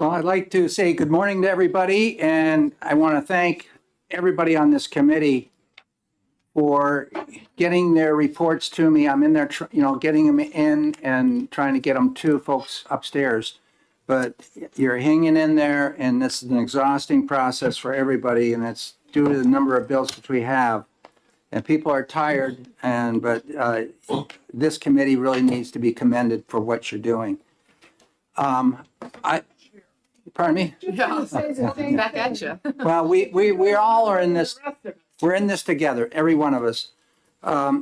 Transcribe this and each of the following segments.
Well, I'd like to say good morning to everybody, and I want to thank everybody on this committee for getting their reports to me. I'm in there, getting them in and trying to get them to folks upstairs. But you're hanging in there, and this is an exhausting process for everybody, and it's due to the number of bills which we have. And people are tired, but this committee really needs to be commended for what you're doing. Pardon me? Yeah, back at you. Well, we all are in this. We're in this together, every one of us.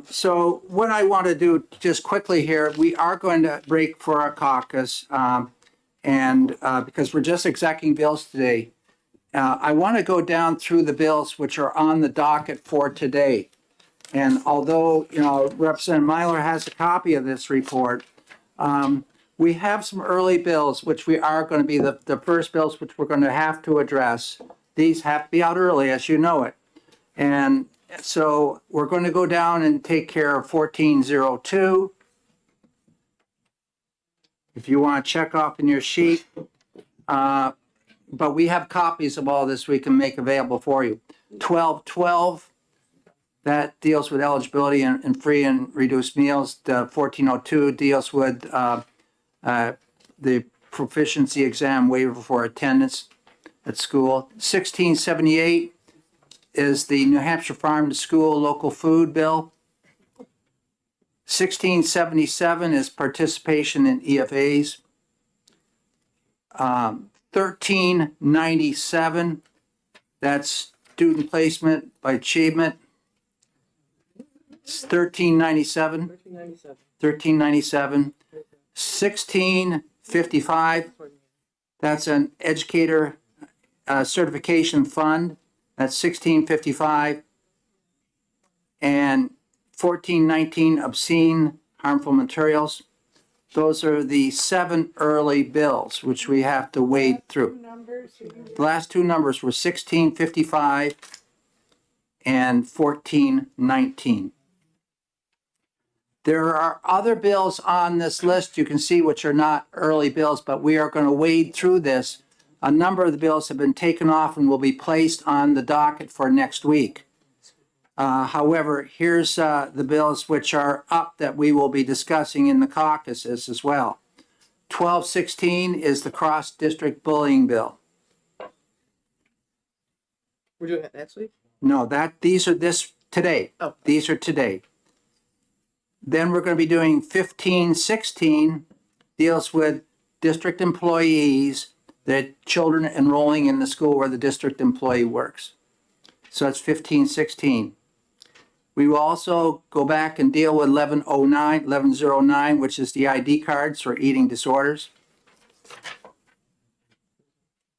So what I want to do just quickly here, we are going to break for our caucus, because we're just executing bills today. I want to go down through the bills which are on the docket for today. And although, Representative Myler has a copy of this report, we have some early bills, which we are going to be the first bills which we're going to have to address. These have to be out early, as you know it. And so we're going to go down and take care of 1402. If you want to check off in your sheet. But we have copies of all this we can make available for you. 1212. That deals with eligibility and free and reduced meals. The 1402 deals with the proficiency exam waiver for attendance at school. 1678 is the New Hampshire Farm to School Local Food Bill. 1677 is participation in EFAs. 1397, that's student placement by achievement. 1397. 1397. 1655, that's an educator certification fund. That's 1655. And 1419, obscene, harmful materials. Those are the 7 early bills which we have to wade through. The last 2 numbers were 1655 and 1419. There are other bills on this list you can see which are not early bills, but we are going to wade through this. A number of the bills have been taken off and will be placed on the docket for next week. However, here's the bills which are up that we will be discussing in the caucuses as well. 1216 is the cross-district bullying bill. We're doing that next week? No, these are today. Oh. These are today. Then we're going to be doing 1516, deals with district employees, the children enrolling in the school where the district employee works. So that's 1516. We will also go back and deal with 1109, which is the ID cards for eating disorders.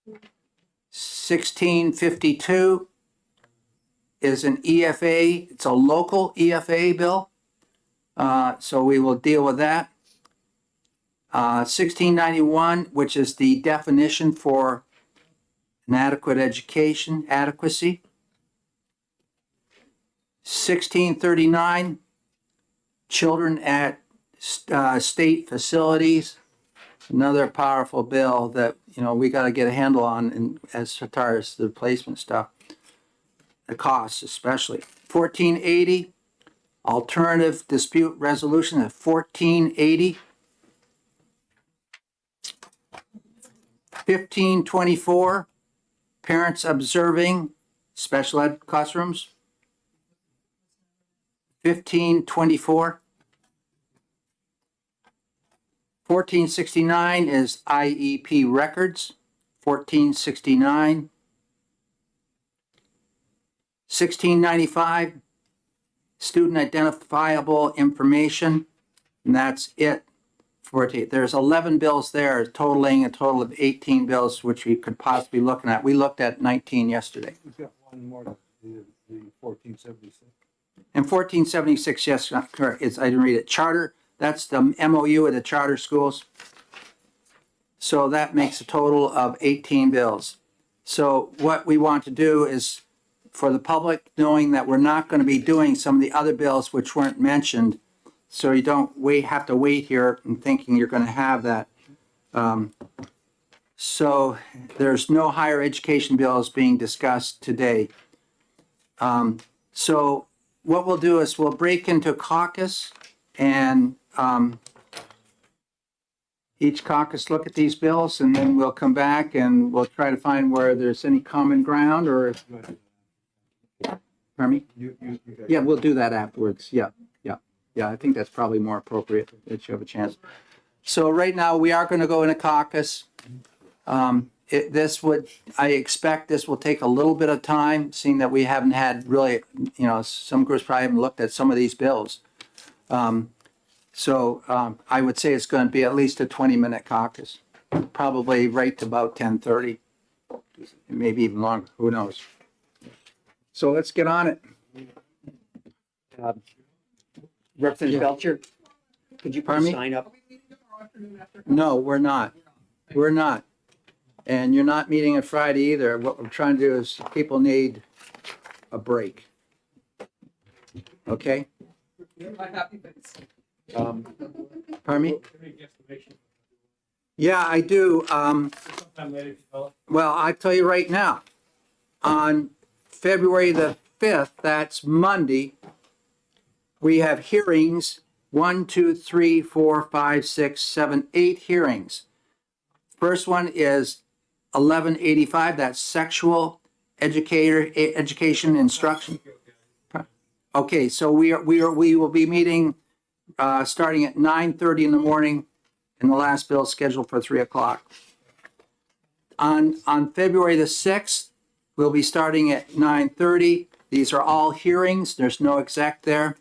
1652 is an EFA. It's a local EFA bill. So we will deal with that. 1691, which is the definition for an adequate education, adequacy. 1639, children at state facilities. Another powerful bill that, we got to get a handle on as far as the placement stuff. The costs especially. 1480, alternative dispute resolution at 1480. 1524, parents observing special ed classrooms. 1524. 1469 is IEP records. 1469. 1695, student identifiable information, and that's it. There's 11 bills there, totaling a total of 18 bills, which we could possibly be looking at. We looked at 19 yesterday. We've got one more, the 1476. And 1476, yes, correct. I didn't read it. Charter, that's the MOU of the charter schools. So that makes a total of 18 bills. So what we want to do is, for the public, knowing that we're not going to be doing some of the other bills which weren't mentioned, so you don't have to wait here and thinking you're going to have that. So there's no higher education bills being discussed today. So what we'll do is we'll break into caucus and each caucus look at these bills, and then we'll come back and we'll try to find where there's any common ground or, pardon me? You got. Yeah, we'll do that afterwards. Yeah. I think that's probably more appropriate that you have a chance. So right now, we are going to go in a caucus. I expect this will take a little bit of time, seeing that we haven't had really, some groups probably haven't looked at some of these bills. So I would say it's going to be at least a 20-minute caucus, probably right to about 10:30, maybe even longer, who knows? So let's get on it. Representative Belcher, could you Pardon please me? sign up? No, we're not. We're not. And you're not meeting on Friday either. What we're trying to do is people need a break. Okay? Pardon me? Yeah, I do. Well, I tell you right now, on February the 5th, that's Monday, we have hearings, 1, 2, 3, 4, 5, 6, 7, 8 hearings. First one is 1185, that's sexual education instruction. Okay, so we will be meeting starting at 9:30 in the morning, and the last bill is scheduled for 3 o'clock. On February the 6th, we'll be starting at 9:30. These are all hearings. There's no exec there.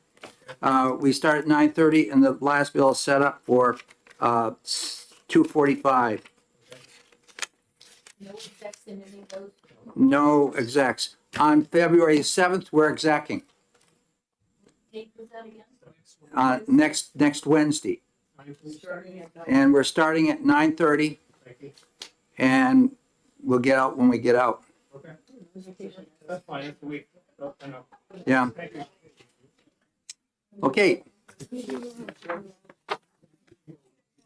We start at 9:30, and the last bill is set up for 2:45. No execs in any of those? No execs. On February 7th, we're execing. Date was that again? Next Wednesday. And we're starting at 9:30, and we'll get out when we get out. Okay. That's fine, it's a week. I know. Yeah. Thank you. Okay.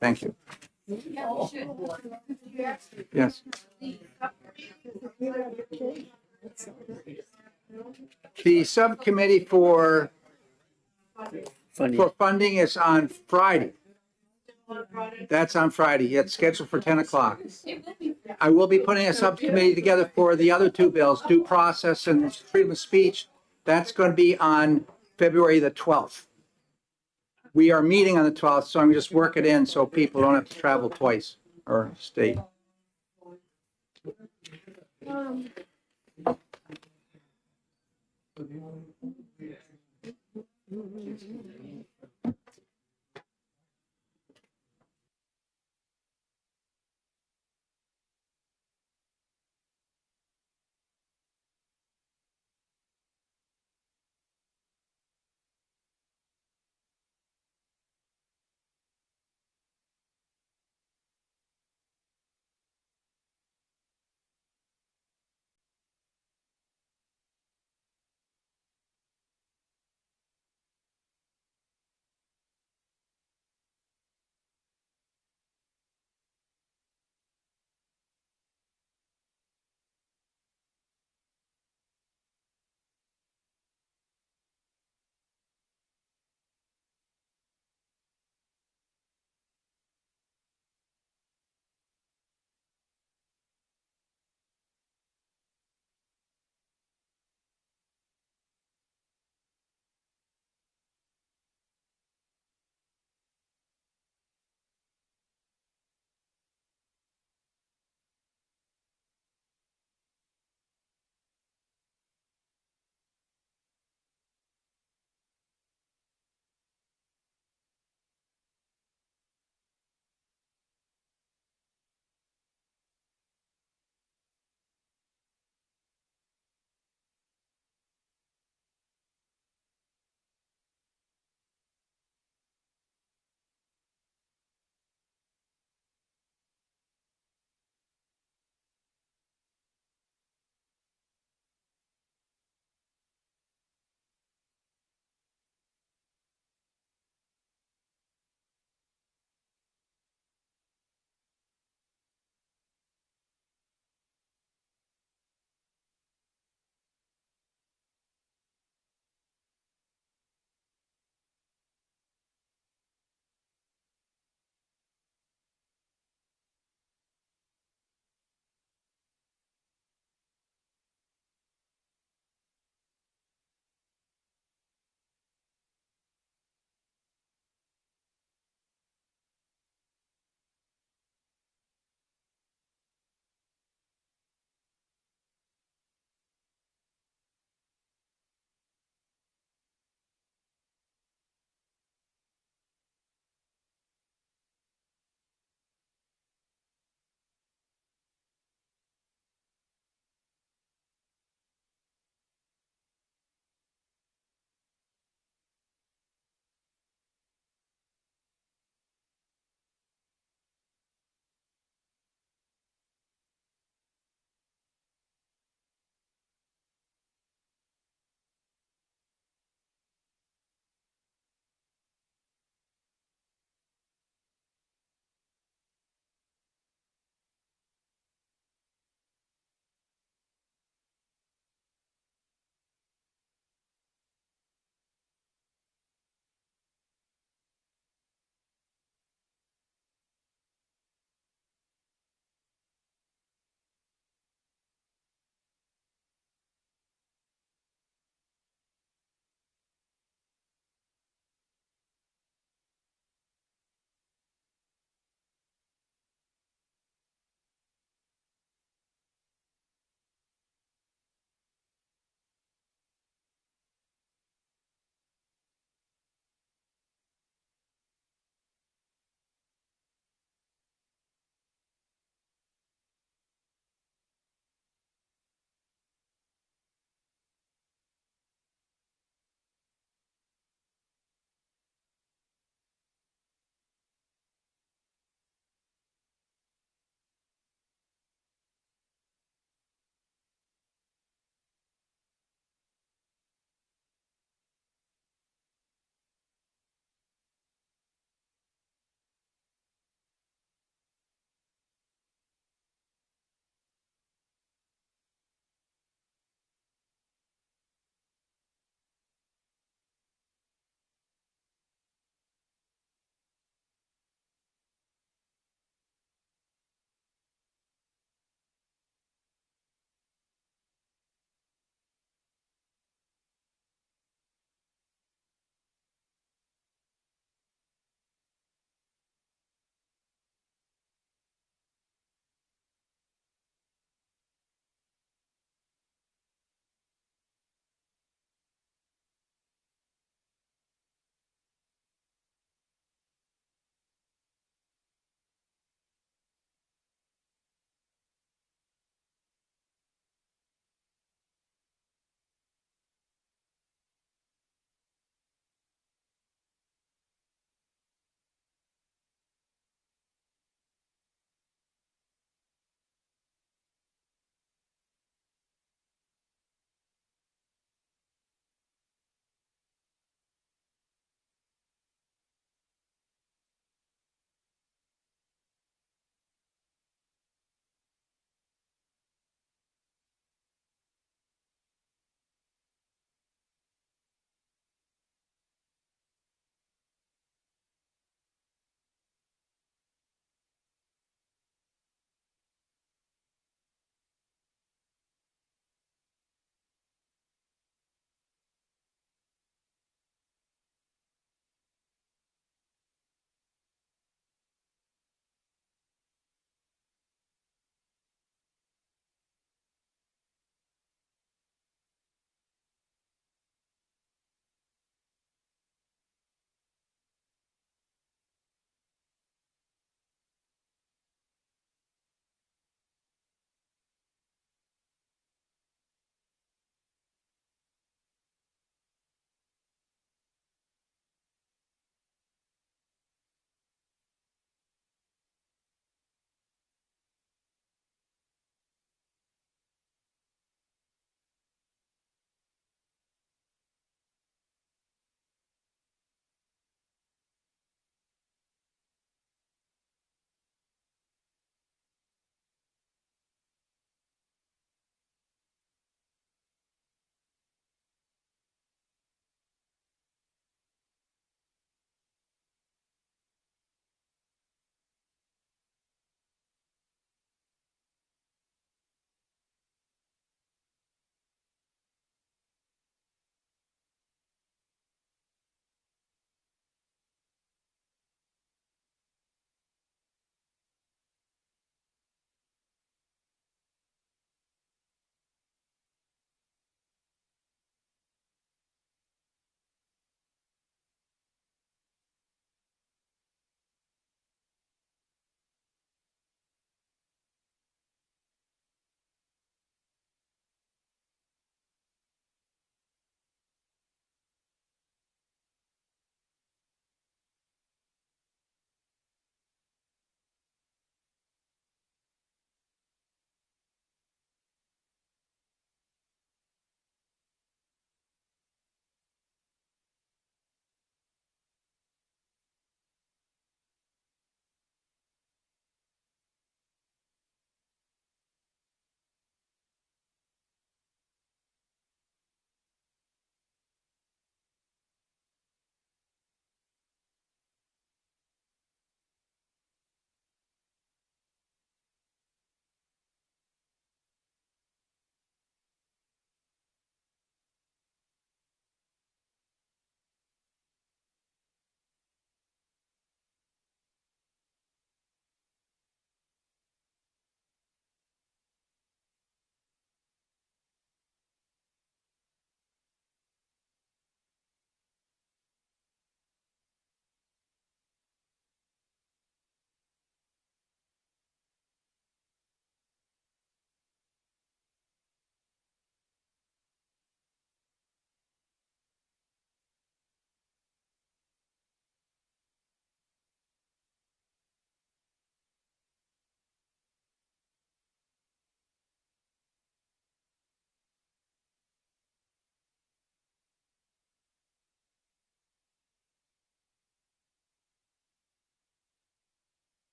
Thank you. Yeah, we should. Yes. The subcommittee for funding is on Friday. That's on Friday. It's scheduled for 10 o'clock. I will be putting a subcommittee together for the other two bills, due process and freedom of speech. That's going to be on February the 12th. We are meeting on the 12th, so I'm just work it in so people don't have to travel twice or stay.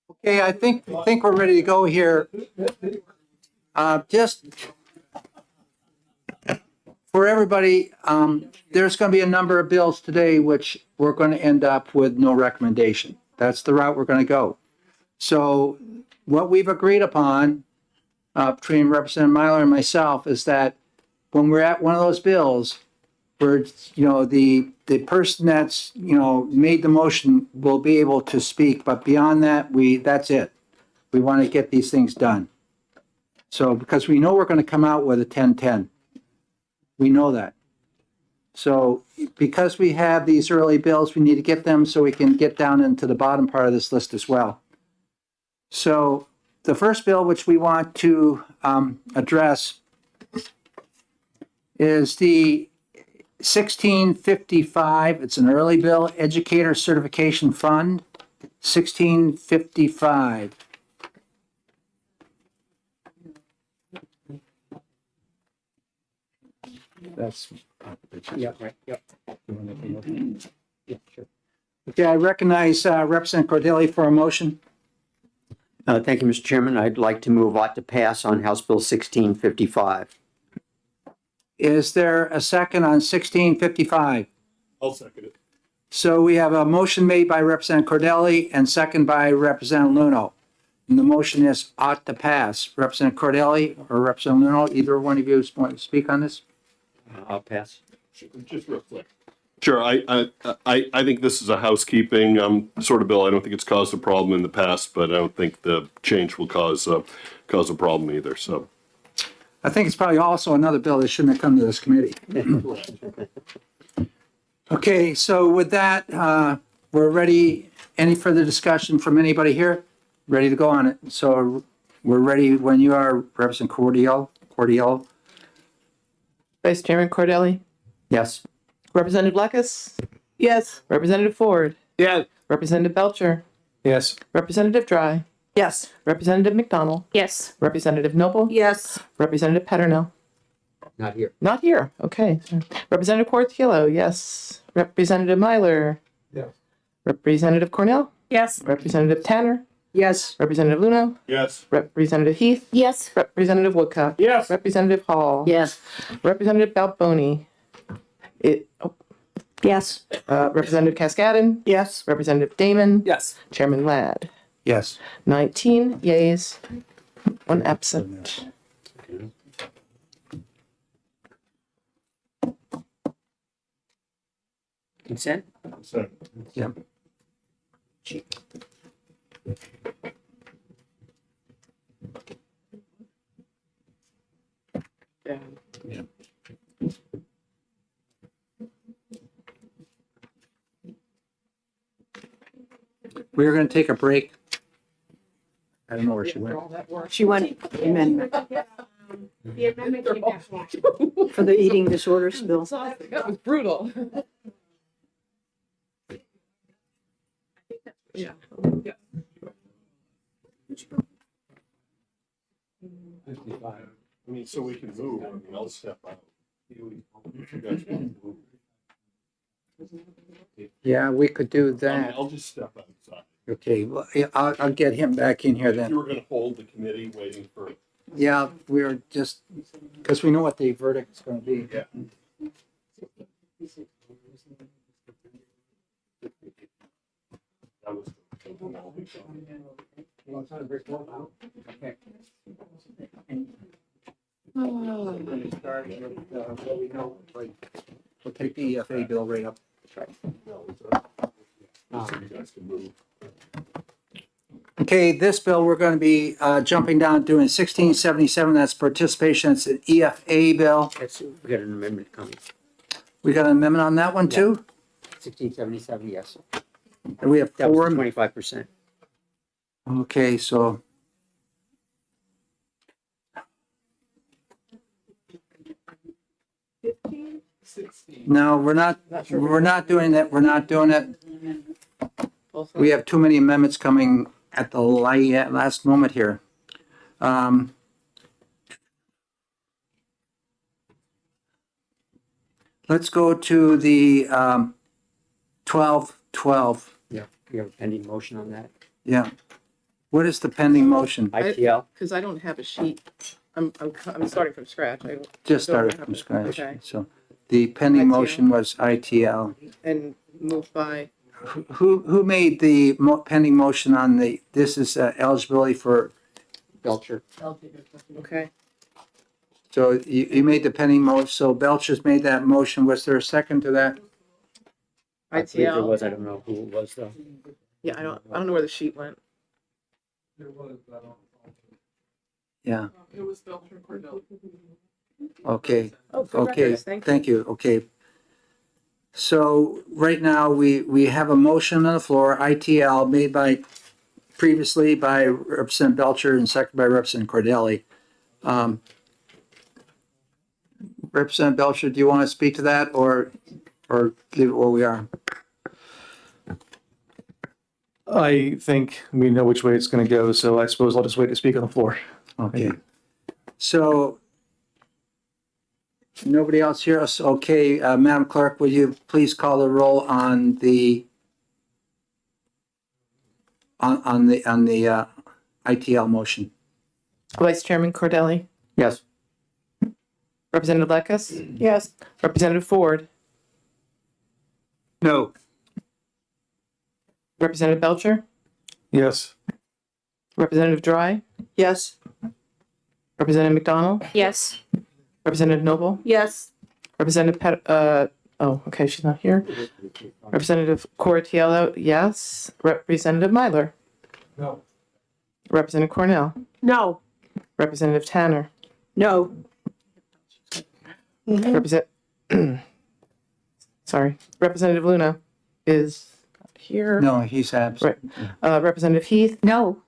Okay, I think we're ready to go here. Just for everybody, there's going to be a number of bills today which we're going to end up with no recommendation. That's the route we're going to go. So what we've agreed upon between Representative Myler and myself is that when we're at one of those bills, where, the person that's, made the motion will be able to speak, but beyond that, that's it. We want to get these things done. So, because we know we're going to come out with a 10-10. We know that. So, because we have these early bills, we need to get them so we can get down into the bottom part of this list as well. So, the first bill which we want to address is the 1655. It's an early bill, Educator Certification Fund, 1655. That's. Yeah, right, yep. Yeah, sure. Okay, I recognize Representative Cordelli for a motion. Thank you, Mr. Chairman. I'd like to move ought to pass on House Bill 1655. Is there a second on 1655? I'll second it. So we have a motion made by Representative Cordelli and second by Representative Luno. And the motion is ought to pass. Representative Cordelli or Representative Luno, either one of you want to speak on this? I'll pass. Just real quick. Sure, I think this is a housekeeping sort of bill. I don't think it's caused a problem in the past, but I don't think the change will cause a problem either, so. I think it's probably also another bill that shouldn't have come to this committee. Okay, so with that, we're ready. Any further discussion from anybody here? Ready to go on it. So we're ready when you are, Representative Cordial. Vice Chairman Cordelli, Yes. Representative Blackus, Yes. Representative Ford, Yeah. Representative Belcher, Yes. Representative Dry, Yes. Representative McDonald, Yes. Representative Noble, Yes. Representative Peternell. Not here. Not here. Okay. Representative Portillo, yes. Representative Myler. Yes. Representative Cornell. Yes. Representative Tanner. Yes. Representative Luno. Yes. Representative Heath. Yes. Representative Woodcock. Yes. Representative Hall. Yes. Representative Balboni. Yes. Representative Cascadin. Yes. Representative Damon. Yes. Chairman Ladd. Yes. 19 yeas, 1 absent. Consent? So, Yeah. Yeah. We're going to take a break. I don't know where she went. She went amendment The amendment came back. for the eating disorders bill. That was brutal. Yeah. Yeah. 55. I mean, so we can move. I mean, I'll step out. You guys can move. Yeah, we could do I mean, that. I'll just step outside. Okay, well, yeah, I'll get him back in here If then. you were gonna hold the committee waiting for, Yeah, we're just, because we know what the verdict's going to be. yeah. That was. Start with what we know, like, we'll take the EFA bill right up. So you guys can move. Okay, this bill, we're going to be jumping down, doing 1677, that's participation, it's an EFA bill. We got an amendment coming. We got an amendment on that one too? 1677, yes. And we have That was four. 25%. Okay, so. No, we're not doing that, we're not doing it. We have too many amendments coming at the last moment here. Let's go to the 1212. Yeah, we have a pending motion on that. Yeah. What is the pending motion? ITL? Because I don't have a sheet. I'm starting from scratch. I Just don't started have from it. scratch. Okay. So the pending ITL. motion was ITL. And moved by, Who made the pending motion on this is eligibility for, Belcher. okay. so you made the pending motion, so Belcher's made that motion. Was there a second to that? I believe there ITL. was, I don't know who it was though. Yeah, I don't know where the sheet went. Yeah, It was Belcher Cordell. okay. Oh, good Okay, records. Thank you. thank you, okay. So right now, we have a motion on the floor, ITL, made previously by Representative Belcher and seconded by Representative Cordelli. Representative Belcher, do you want to speak to that or leave it where we are? I think we know which way it's going to go, so I suppose I'll just wait to speak on the floor. Okay. So nobody else here? So, okay, Madam Clerk, would you please call the roll on the ITL motion? Vice Chairman Cordelli. Yes. Representative Leckus. Yes. Representative Ford. No. Representative Belcher. Yes. Representative Dry. Yes. Representative McDonald. Yes. Representative Noble. Yes. Representative oh, okay, she's not here. Representative Cortiello, yes. Representative Myler. No. Representative Cornell. No. Representative Tanner. No. Represent. Sorry. Representative Luna is not here. No, he's absent. Representative Heath. No.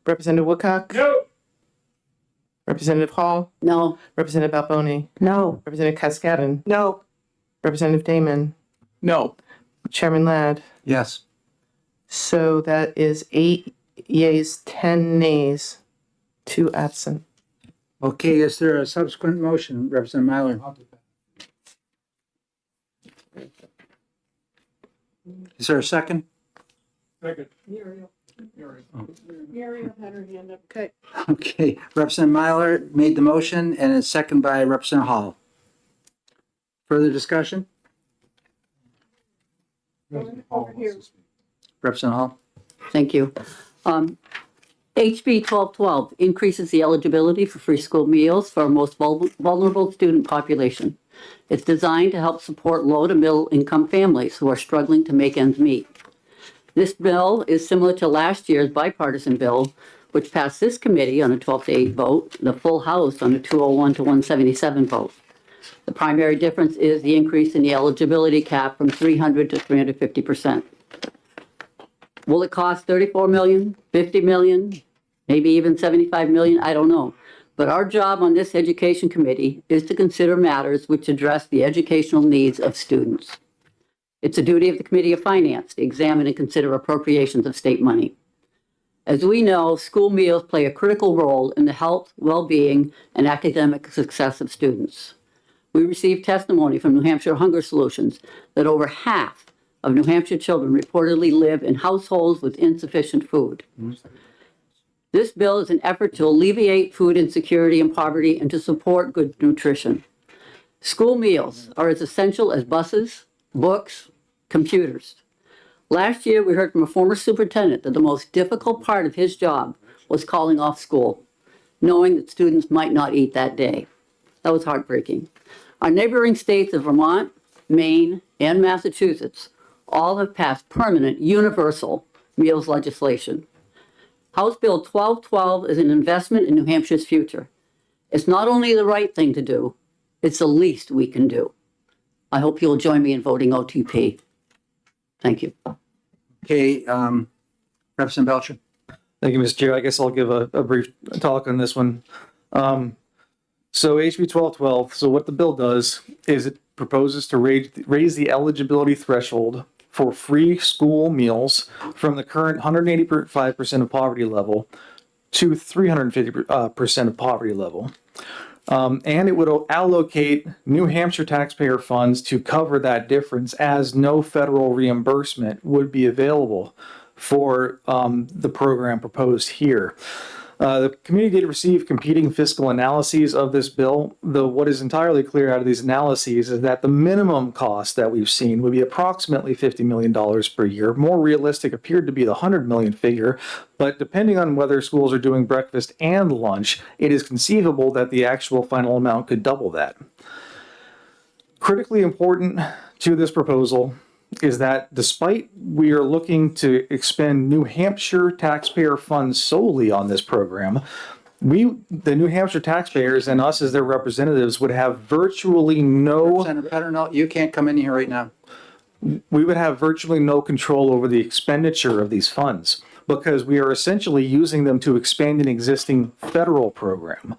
Representative Woodcock. No. Representative Hall. No. Representative Balboni. No. Representative Cascadden. No. Representative Damon. No. Chairman Ladd. Yes. So that is 8 yeas, 10 nays, 2 absent. Okay, is there a subsequent motion, Representative Myler? Is there a second? Second. Okay. Okay, Representative Myler made the motion and it's seconded by Representative Hall. Further discussion? Representative Hall? Thank you. HB 1212 increases the eligibility for free school meals for our most vulnerable student population. It's designed to help support low to middle income families who are struggling to make ends meet. This bill is similar to last year's bipartisan bill, which passed this committee on a 12-8 vote, the full House on a 201 to 177 vote. The primary difference is the increase in the eligibility cap from 300 to 350%. Will it cost 34 million, 50 million, maybe even 75 million? I don't know. But our job on this education committee is to consider matters which address the educational needs of students. It's a duty of the Committee of Finance to examine and consider appropriations of state money. As we know, school meals play a critical role in the health, well-being, and academic success of students. We received testimony from New Hampshire Hunger Solutions that over half of New Hampshire children reportedly live in households with insufficient food. This bill is an effort to alleviate food insecurity and poverty and to support good nutrition. School meals are as essential as buses, books, computers. Last year, we heard from a former superintendent that the most difficult part of his job was calling off school, knowing that students might not eat that day. That was heartbreaking. Our neighboring states of Vermont, Maine, and Massachusetts all have passed permanent universal meals legislation. House Bill 1212 is an investment in New Hampshire's future. It's not only the right thing to do, it's the least we can do. I hope you'll join me in voting OTP. Thank you. Okay, Representative Belcher? Thank you, Mr. Chair. I guess I'll give a brief talk on this one. So HB 1212, so what the bill does is it proposes to raise the eligibility threshold for free school meals from the current 185% of poverty level to 350% of poverty level. And it would allocate New Hampshire taxpayer funds to cover that difference as no federal reimbursement would be available for the program proposed here. The committee did receive competing fiscal analyses of this bill, though what is entirely clear out of these analyses is that the minimum cost that we've seen would be approximately $50 million per year. More realistic appeared to be the $100 million figure, but depending on whether schools are doing breakfast and lunch, it is conceivable that the actual final amount could double that. Critically important to this proposal is that despite we are looking to expend New Hampshire taxpayer funds solely on this program, the New Hampshire taxpayers and us as their representatives would have virtually no, Senator Petternoll, you can't come in here right now. we would have virtually no control over the expenditure of these funds because we are essentially using them to expand an existing federal program.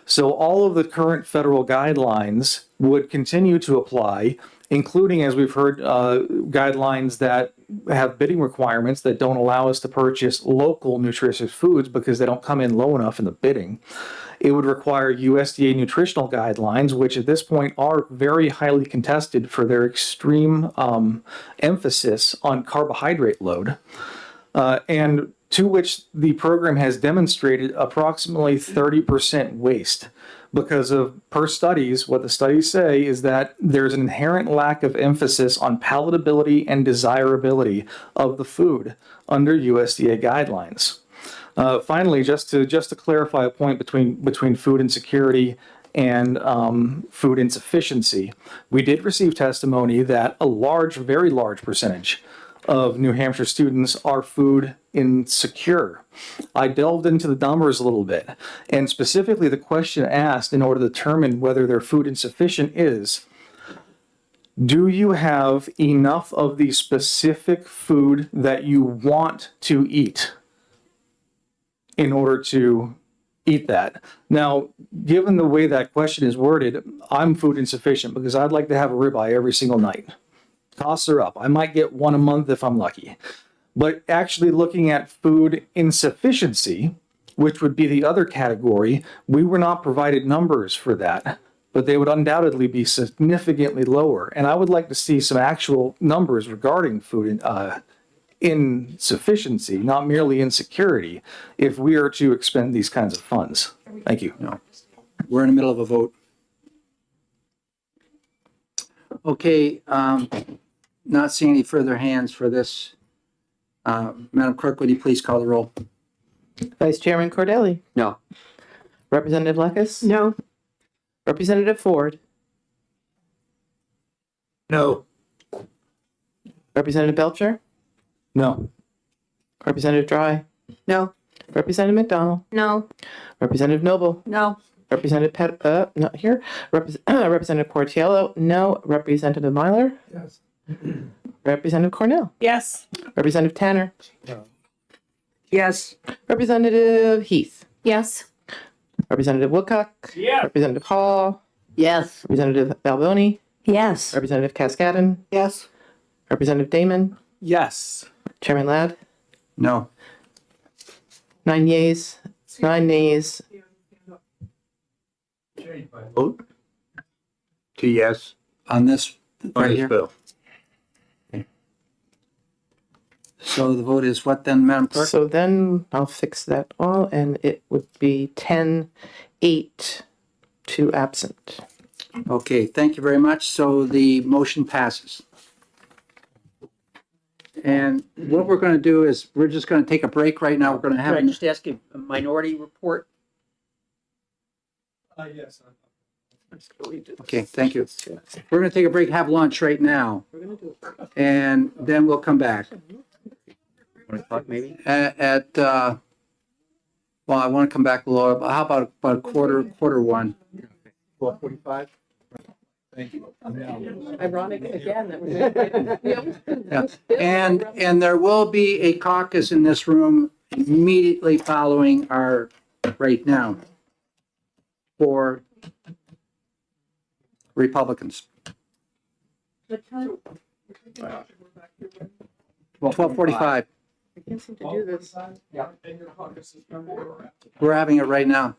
So all of the current federal guidelines would continue to apply, including, as we've heard, guidelines that have bidding requirements that don't allow us to purchase local nutritious foods because they don't come in low enough in the bidding. It would require USDA nutritional guidelines, which at this point are very highly contested for their extreme emphasis on carbohydrate load, and to which the program has demonstrated approximately 30% waste. Because of, per studies, what the studies say is that there's an inherent lack of emphasis on palatability and desirability of the food under USDA guidelines. Finally, just to clarify a point between food insecurity and food insufficiency, we did receive testimony that a very large percentage of New Hampshire students are food insecure. I delved into the numbers a little bit, and specifically the question asked in order to determine whether they're food insufficient is, do you have enough of the specific food that you want to eat in order to eat that? Now, given the way that question is worded, I'm food insufficient because I'd like to have a ribeye every single night. Costs are up. I might get one a month if I'm lucky. But actually looking at food insufficiency, which would be the other category, we were not provided numbers for that, but they would undoubtedly be significantly lower. And I would like to see some actual numbers regarding food insufficiency, not merely insecurity, if we are to expend these kinds of funds. Thank you. No. We're in the middle of a vote. Okay, not seeing any further hands for this. Madam Clerk, would you please call the roll? Vice Chairman Cordelli. No. Representative Lekis. No. Representative Ford. No. Representative Belcher. No. Representative Dry. No. Representative McDonald. No. Representative Noble. No. Representative not here. Representative Portiello. No. Representative Myler. Yes. Representative Cornell. Yes. Representative Tanner. Yes. Representative Heath. Yes. Representative Woodcock. Yeah. Representative Hall. Yes. Representative Balboni. Yes. Representative Cascadden. Yes. Representative Damon. Yes. Chairman Ladd. No. 9 yeas. 9 nays. Vote? To yes. On this right here? bill. So the vote is what then, Madam Clerk? So then I'll fix that all, and it would be 10-8 to absent. Okay, thank you very much. So the motion passes. And what we're going to do is, we're just going to take a break right now. We're going to have, Could I just ask you a minority report? Yes. okay, thank you. We're going to take a break, have lunch right now. And then we'll come back. 1 o'clock maybe? Well, I want to come back below, how about quarter one? 12:45. Thank you. Ironic again that Yeah. And there will be a caucus in this room immediately following our, right now, for Republicans. Well, 12:45. I can't seem to do this. We're having it right now.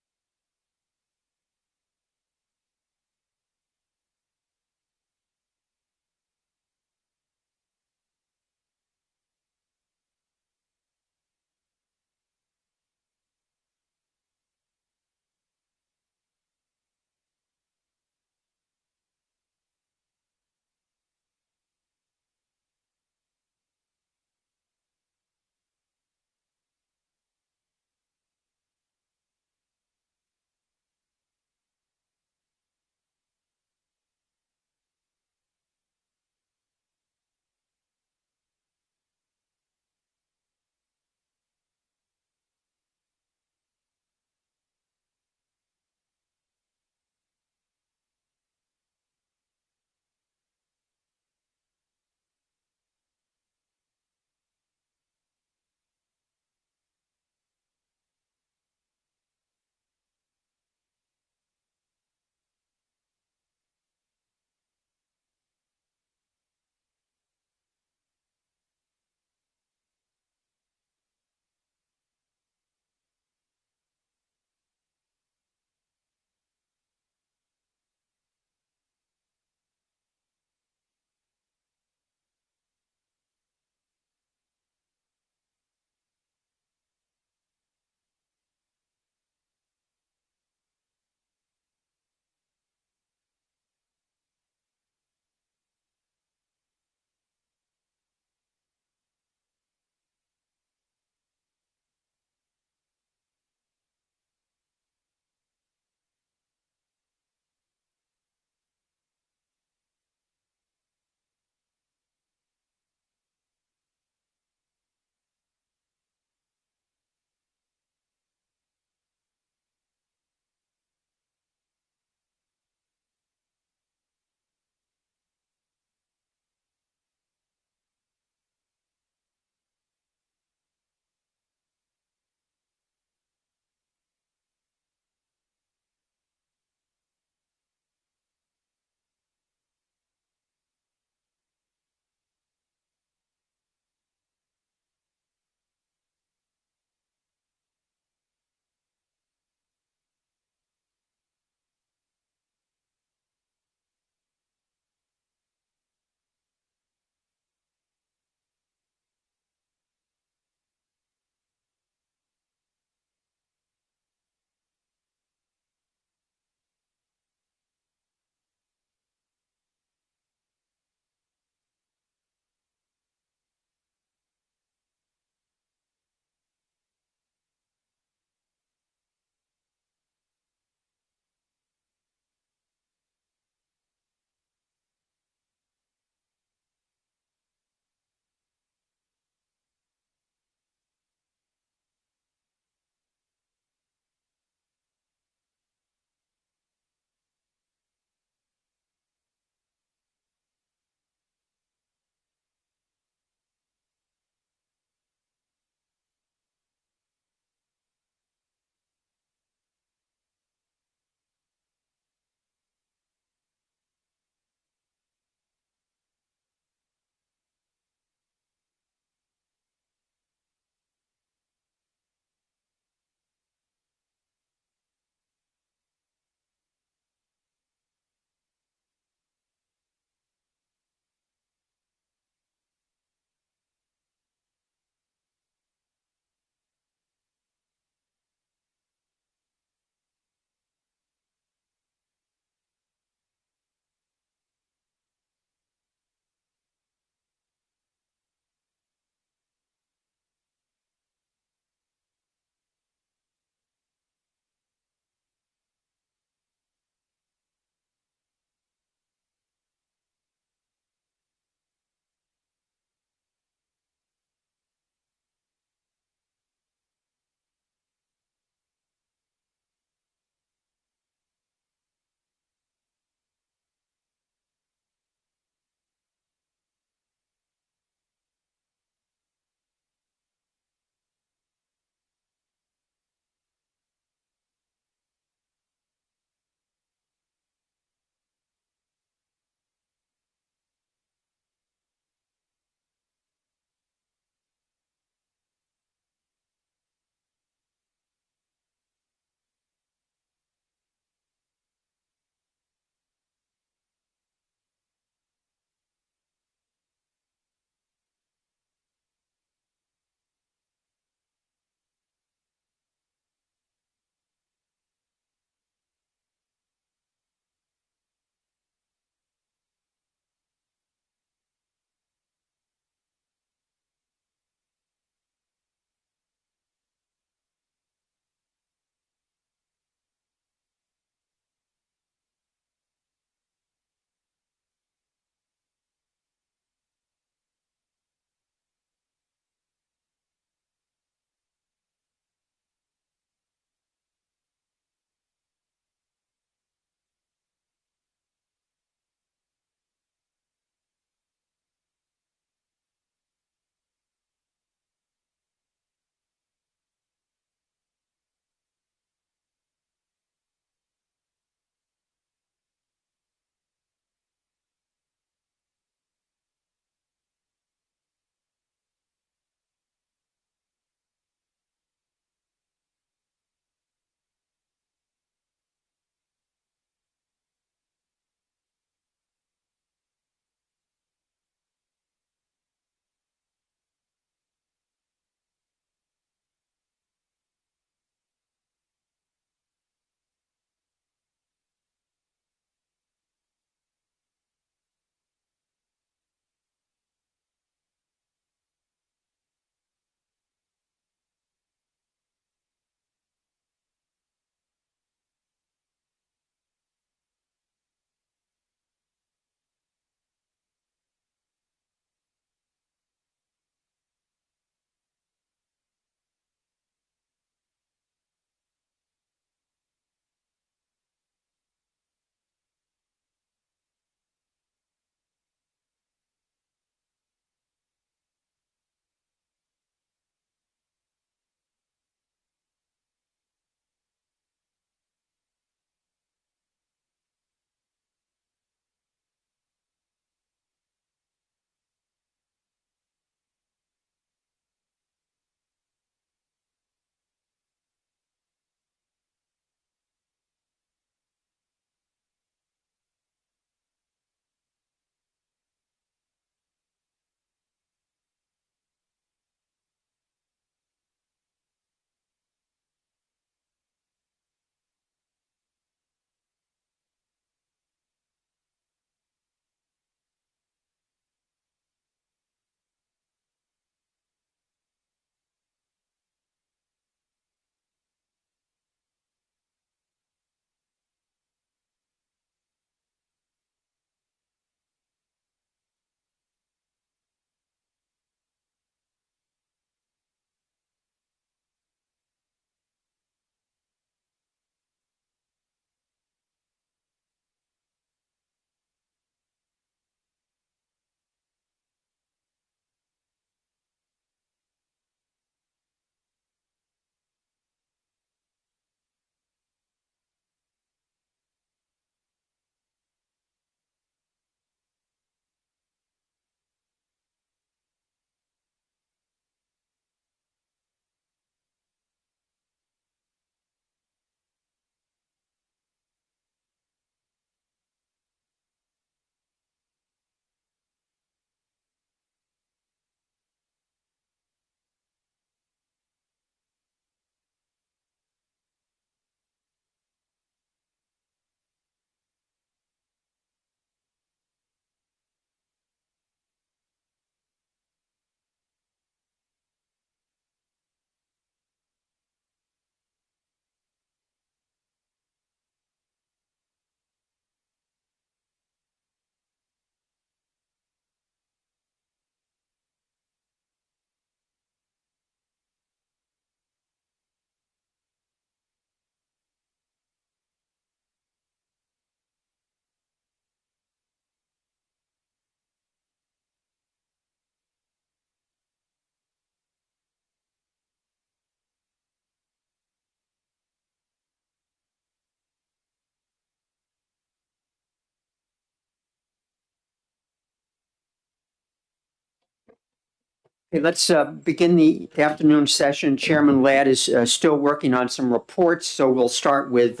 Okay, let's begin the afternoon session. Chairman Ladd is still working on some reports, so we'll start with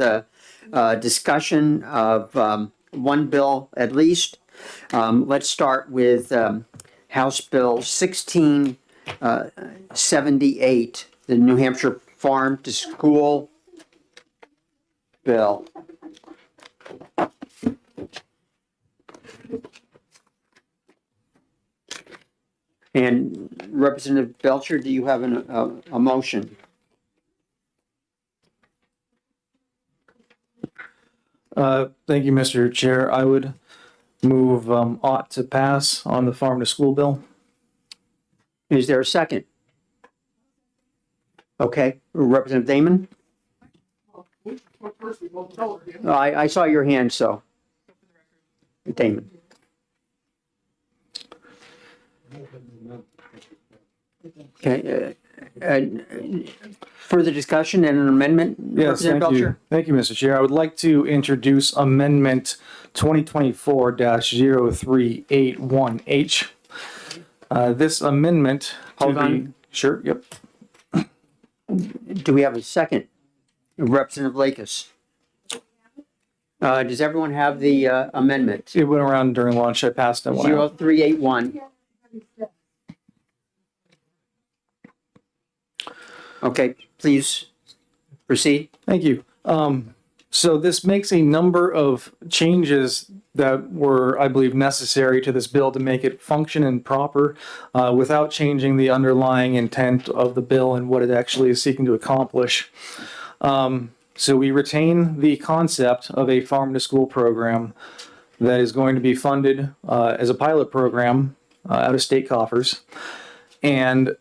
discussion of one bill at least. Let's start with House Bill 1678, the New Hampshire Farm to School Bill. And Representative Belcher, do you have a motion? Thank you, Mr. Chair. I would move ought to pass on the farm to school bill. Is there a second? Okay, Representative Damon? I saw your hand, so. Damon. Okay, further discussion and an amendment? Yes, Representative thank you. Belcher? Thank you, Mr. Chair. I would like to introduce Amendment 2024-0381H. This amendment. Hold on. Sure, yep. Do we have a second? Representative Lakis? Does everyone have the amendment? It went around during lunch. I passed it. 0381. Okay, please proceed. Thank you. So this makes a number of changes that were, I believe, necessary to this bill to make it function and proper without changing the underlying intent of the bill and what it actually is seeking to accomplish. So we retain the concept of a farm to school program that is going to be funded as a pilot program out of state coffers. And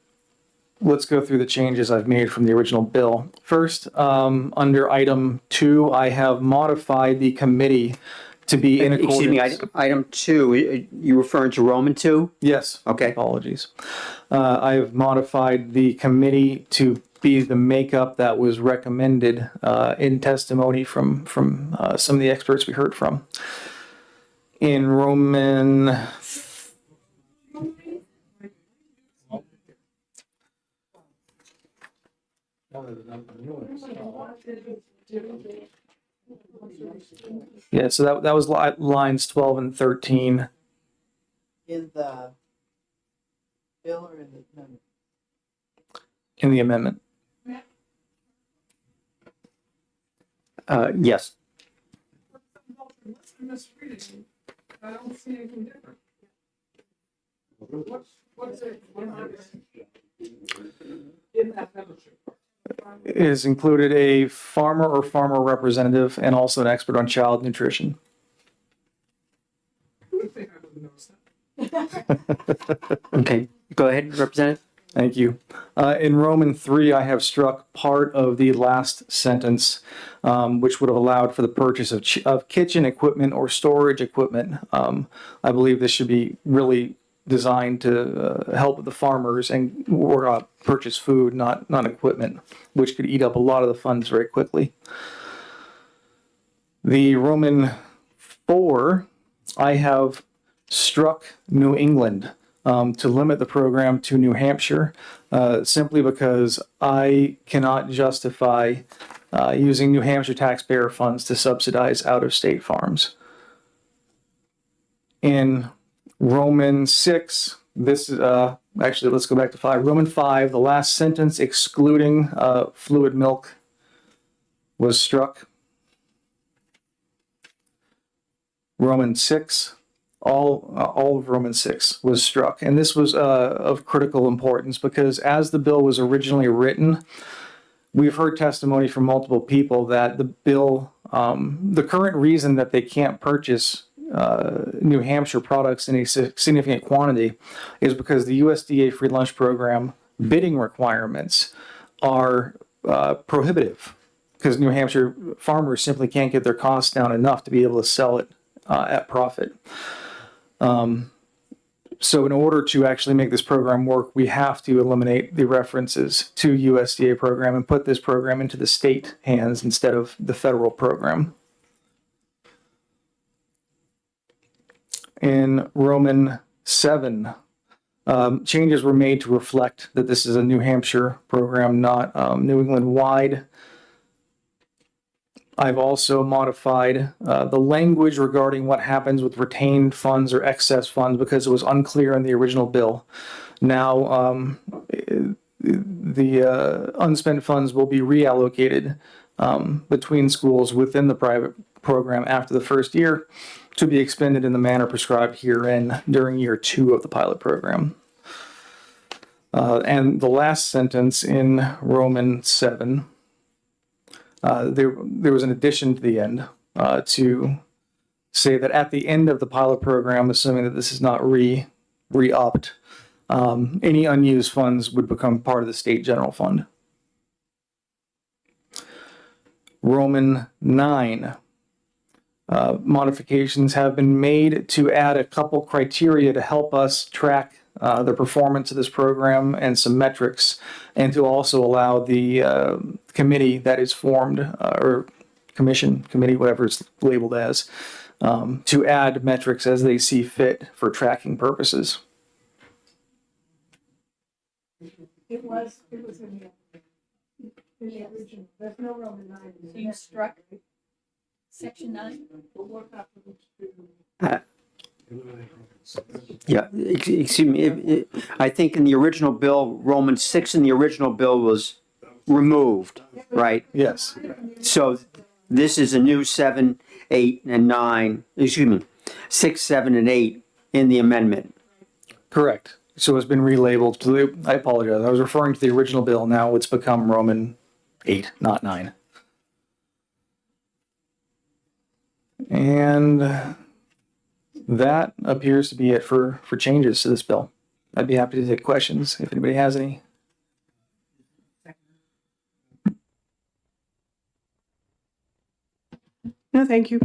let's go through the changes I've made from the original bill. First, under item 2, I have modified the committee to be in accordance. Excuse me, item 2, you referring to Roman 2? Yes. Okay. Apologies. I have modified the committee to be the makeup that was recommended in testimony from some of the experts we heard from. In Roman so that was lines 12 and 13. In the bill or in the amendment? In the amendment. Yes. I don't see anything different. What's it? In that membership. It has included a farmer or farmer representative and also an expert on child nutrition. I would think I would have noticed that. Okay, go ahead, Representative. Thank you. In Roman 3, I have struck part of the last sentence, which would have allowed for the purchase of kitchen equipment or storage equipment. I believe this should be really designed to help the farmers and or purchase food, not equipment, which could eat up a lot of the funds very quickly. The Roman 4, I have struck New England to limit the program to New Hampshire, simply because I cannot justify using New Hampshire taxpayer funds to subsidize out-of-state farms. In Roman 6, this is, actually, let's go back to 5. Roman 5, the last sentence excluding fluid milk was struck. Roman 6, all of Roman 6 was struck. And this was of critical importance because as the bill was originally written, we've heard testimony from multiple people that the bill, the current reason that they can't purchase New Hampshire products in a significant quantity is because the USDA free lunch program bidding requirements are prohibitive because New Hampshire farmers simply can't get their costs down enough to be able to sell it at profit. So in order to actually make this program work, we have to eliminate the references to USDA program and put this program into the state hands instead of the federal program. In Roman 7, Changes were made to reflect that this is a New Hampshire program, not New England wide. I've also modified the language regarding what happens with retained funds or excess funds because it was unclear in the original bill. Now, the unspent funds will be reallocated between schools within the private program after the first year to be expended in the manner prescribed herein during year 2 of the pilot program. And the last sentence in Roman 7, there was an addition to the end to say that at the end of the pilot program, assuming that this is not re-upped, any unused funds would become part of the state general fund. Roman 9. Modifications have been made to add a couple criteria to help us track the performance of this program and some metrics, and to also allow the committee that is formed, or committee, whatever it's labeled as, to add metrics as they see fit for tracking purposes. It was in the original, there's no Roman 9. So you struck section 9? Yeah, excuse me, I think in the original bill, Roman 6 in the original bill was removed, right? Yes. So this is a new 7, 8, and 9, 6, 7, and 8 in the amendment. Correct. So it's been relabeled to I apologize. I was referring to the original bill. Now it's become Roman 8, not 9. And that appears to be it for changes to this bill. I'd be happy to take questions if anybody has any. No, thank you.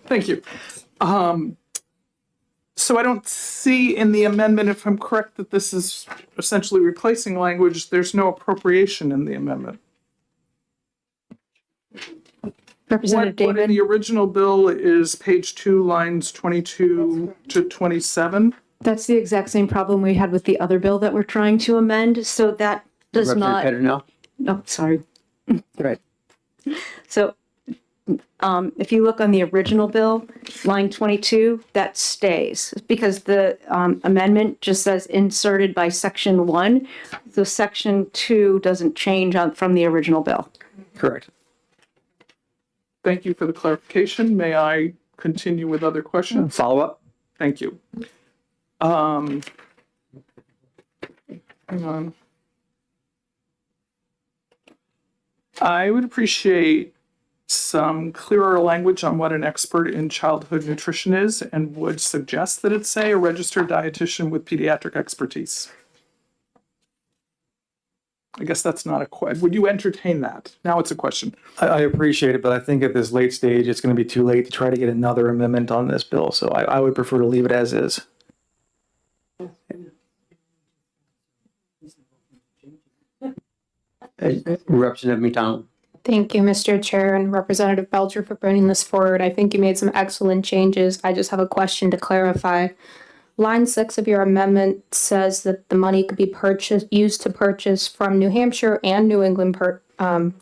Thank you. So I don't see in the amendment, if I'm correct, that this is essentially replacing language. There's no appropriation in the amendment. Representative What in David, the original bill is page 2, lines 22 to 27. that's the exact same problem we had with the other bill that we're trying to amend, so that does Representative not. Pettinell? Oh, sorry. Right. So, if you look on the original bill, line 22, that stays because the amendment just says inserted by section 1. So section 2 doesn't change from the original bill. Correct. Thank you for the clarification. May I continue with other questions? Follow up? Thank you. Hang on. I would appreciate some clearer language on what an expert in childhood nutrition is, and would suggest that it say a registered dietitian with pediatric expertise. I guess that's not a question. Would you entertain that? Now it's a question. I appreciate it, but I think at this late stage, it's going to be too late to try to get another amendment on this bill. So I would prefer to leave it as is. Representative McDonald? Thank you, Mr. Chair and Representative Belcher for bringing this forward. I think you made some excellent changes. I just have a question to clarify. Line 6 of your amendment says that the money could be used to purchase from New Hampshire and New England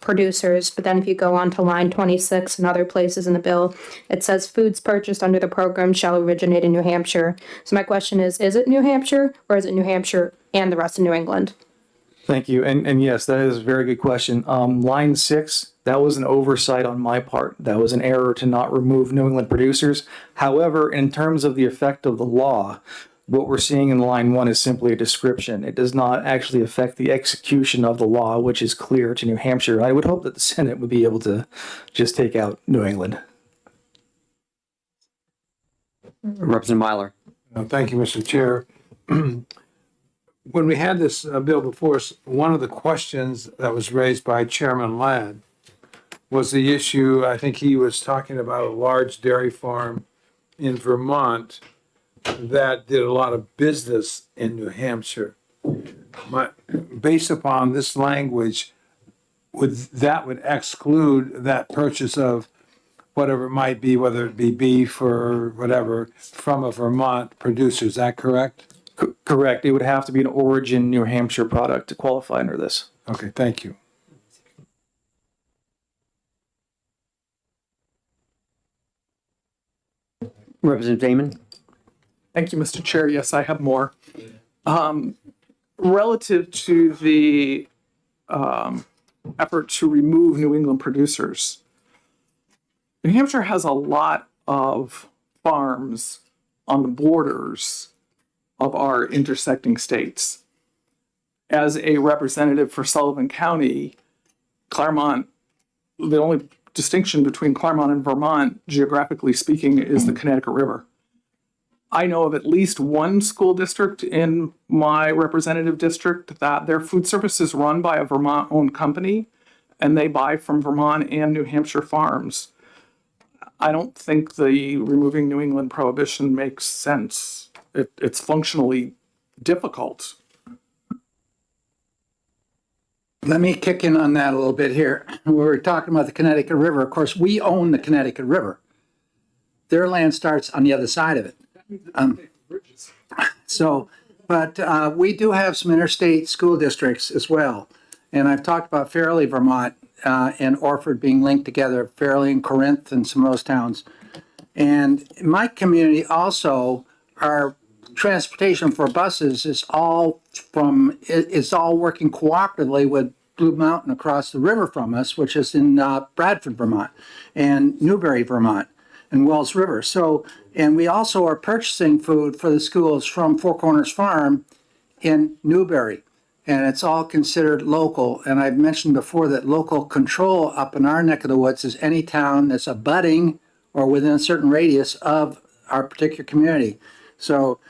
producers. But then if you go on to line 26 and other places in the bill, it says foods purchased under the program shall originate in New Hampshire. So my question is it New Hampshire or is it New Hampshire and the rest of New England? Thank you. And yes, that is a very good question. Line 6, that was an oversight on my part. That was an error to not remove New England producers. However, in terms of the effect of the law, what we're seeing in line 1 is simply a description. It does not actually affect the execution of the law, which is clear to New Hampshire. I would hope that the Senate would be able to just take out New England. Representative Myler? Thank you, Mr. Chair. When we had this bill before us, one of the questions that was raised by Chairman Ladd was the issue, I think he was talking about a large dairy farm in Vermont that did a lot of business in New Hampshire. Based upon this language, would exclude that purchase of whatever it might be, whether it be beef or whatever, from a Vermont producer. Is that correct? Correct. It would have to be an origin New Hampshire product to qualify under this. Okay, thank you. Representative Damon? Thank you, Mr. Chair. Yes, I have more. Relative to the effort to remove New England producers, New Hampshire has a lot of farms on the borders of our intersecting states. As a representative for Sullivan County, Claremont, the only distinction between Claremont and Vermont, geographically speaking, is the Connecticut River. I know of at least one school district in my representative district that their food service is run by a Vermont-owned company, and they buy from Vermont and New Hampshire farms. I don't think the removing New England prohibition makes sense. It's functionally difficult. Let me kick in on that a little bit here. We were talking about the Connecticut River. Of course, we own the Connecticut River. Their land starts on the other side of it. But we do have some interstate school districts as well. And I've talked about Fairleigh, Vermont, and Orford being linked together, Fairleigh and Corinth and some of those towns. And in my community also, our transportation for buses is all working cooperatively with Blue Mountain across the river from us, which is in Bradford, Vermont, and Newbury, Vermont, and Wells River. So, and we also are purchasing food for the schools from Four Corners Farm in Newbury, and it's all considered local. And I've mentioned before that local control up in our neck of the woods is any town that's abutting or within a certain radius of our particular community. So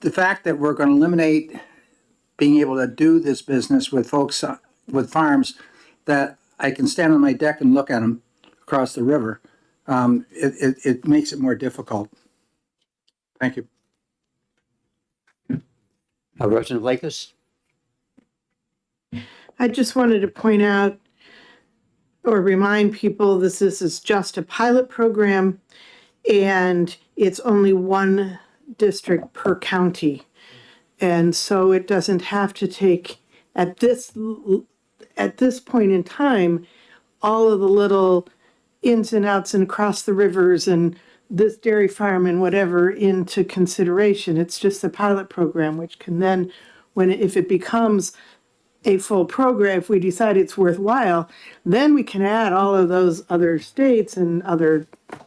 the fact that we're going to eliminate being able to do this business with folks with farms that I can stand on my deck and look at them across the river, it makes it more difficult. Thank you. Representative Lakers? I just wanted to point out or remind people this is just a pilot program and it's only one district per county. And so it doesn't have to take, at this point in time, all of the little ins and outs and across the rivers and this dairy farm and whatever into consideration. It's just a pilot program, which can then, if it becomes a full program, if we decide it's worthwhile, then we can add all of those other states and other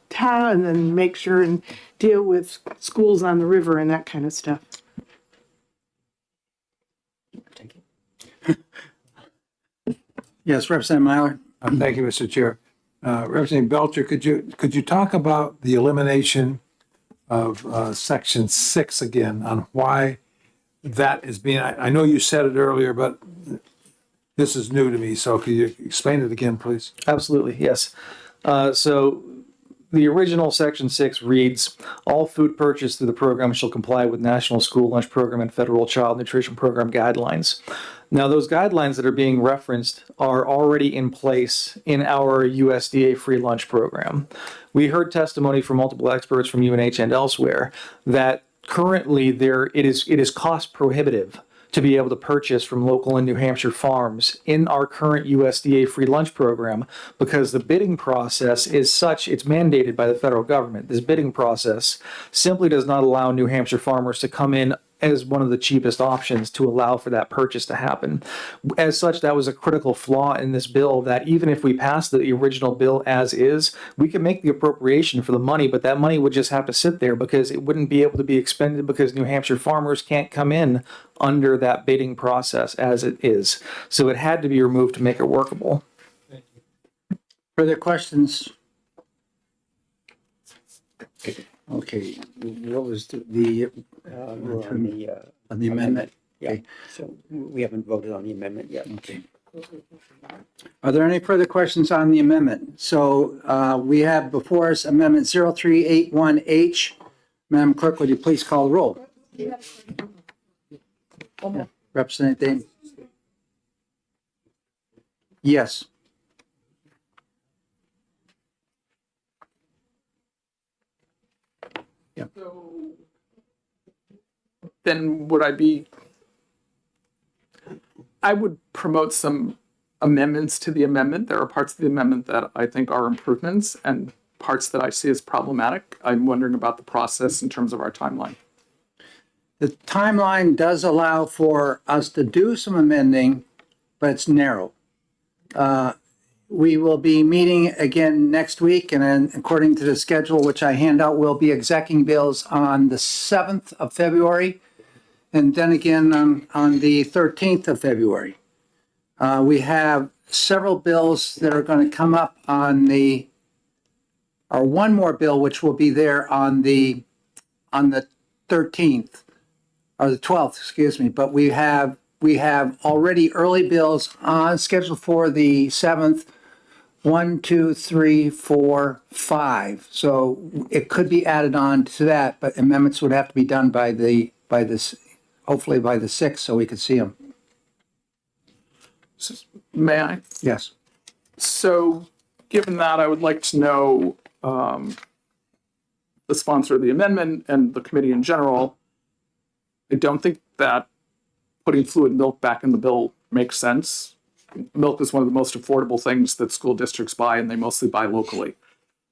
towns and make sure and deal with schools on the river and that kind of stuff. Yes, Representative Myler. Thank you, Mr. Chair. Representative Belcher, could you talk about the elimination of Section 6 again, on why that is being, I know you said it earlier, but this is new to me, so could you explain it again, please? Absolutely, yes. So the original Section 6 reads, all food purchased through the program shall comply with National School Lunch Program and Federal Child Nutrition Program guidelines. Now, those guidelines that are being referenced are already in place in our USDA free lunch program. We heard testimony from multiple experts from UNH and elsewhere that currently it is cost prohibitive to be able to purchase from local and New Hampshire farms in our current USDA free lunch program because the bidding process is such, it's mandated by the federal government. This bidding process simply does not allow New Hampshire farmers to come in as one of the cheapest options to allow for that purchase to happen. As such, that was a critical flaw in this bill, that even if we pass the original bill as is, we can make the appropriation for the money, but that money would just have to sit there because it wouldn't be able to be expended because New Hampshire farmers can't come in under that bidding process as it is. So it had to be removed to make it workable. Further questions? Okay, what was on the amendment? Yeah, so we haven't voted on the amendment yet. Okay. Are there any further questions on the amendment? So we have before us Amendment 0381H. Madam Clerk, would you please call the roll? Yeah. Representative Dane. Yes. Then I would promote some amendments to the amendment. There are parts of the amendment that I think are improvements and parts that I see as problematic. I'm wondering about the process in terms of our timeline. The timeline does allow for us to do some amending, but it's narrow. We will be meeting again next week, and then according to the schedule, which I hand out, we'll be executing bills on the 7th of February, and then again on the 13th of February. We have several bills that are going to come up or one more bill, which will be there on the 13th, or the 12th, excuse me, but we have already early bills on schedule for the 7th. 1, 2, 3, 4, 5. So it could be added on to that, but amendments would have to be done hopefully by the 6th, so we could see them. May I? Yes. So, given that, I would like to know the sponsor of the amendment and the committee in general. I don't think that putting fluid milk back in the bill makes sense. Milk is one of the most affordable things that school districts buy, and they mostly buy locally.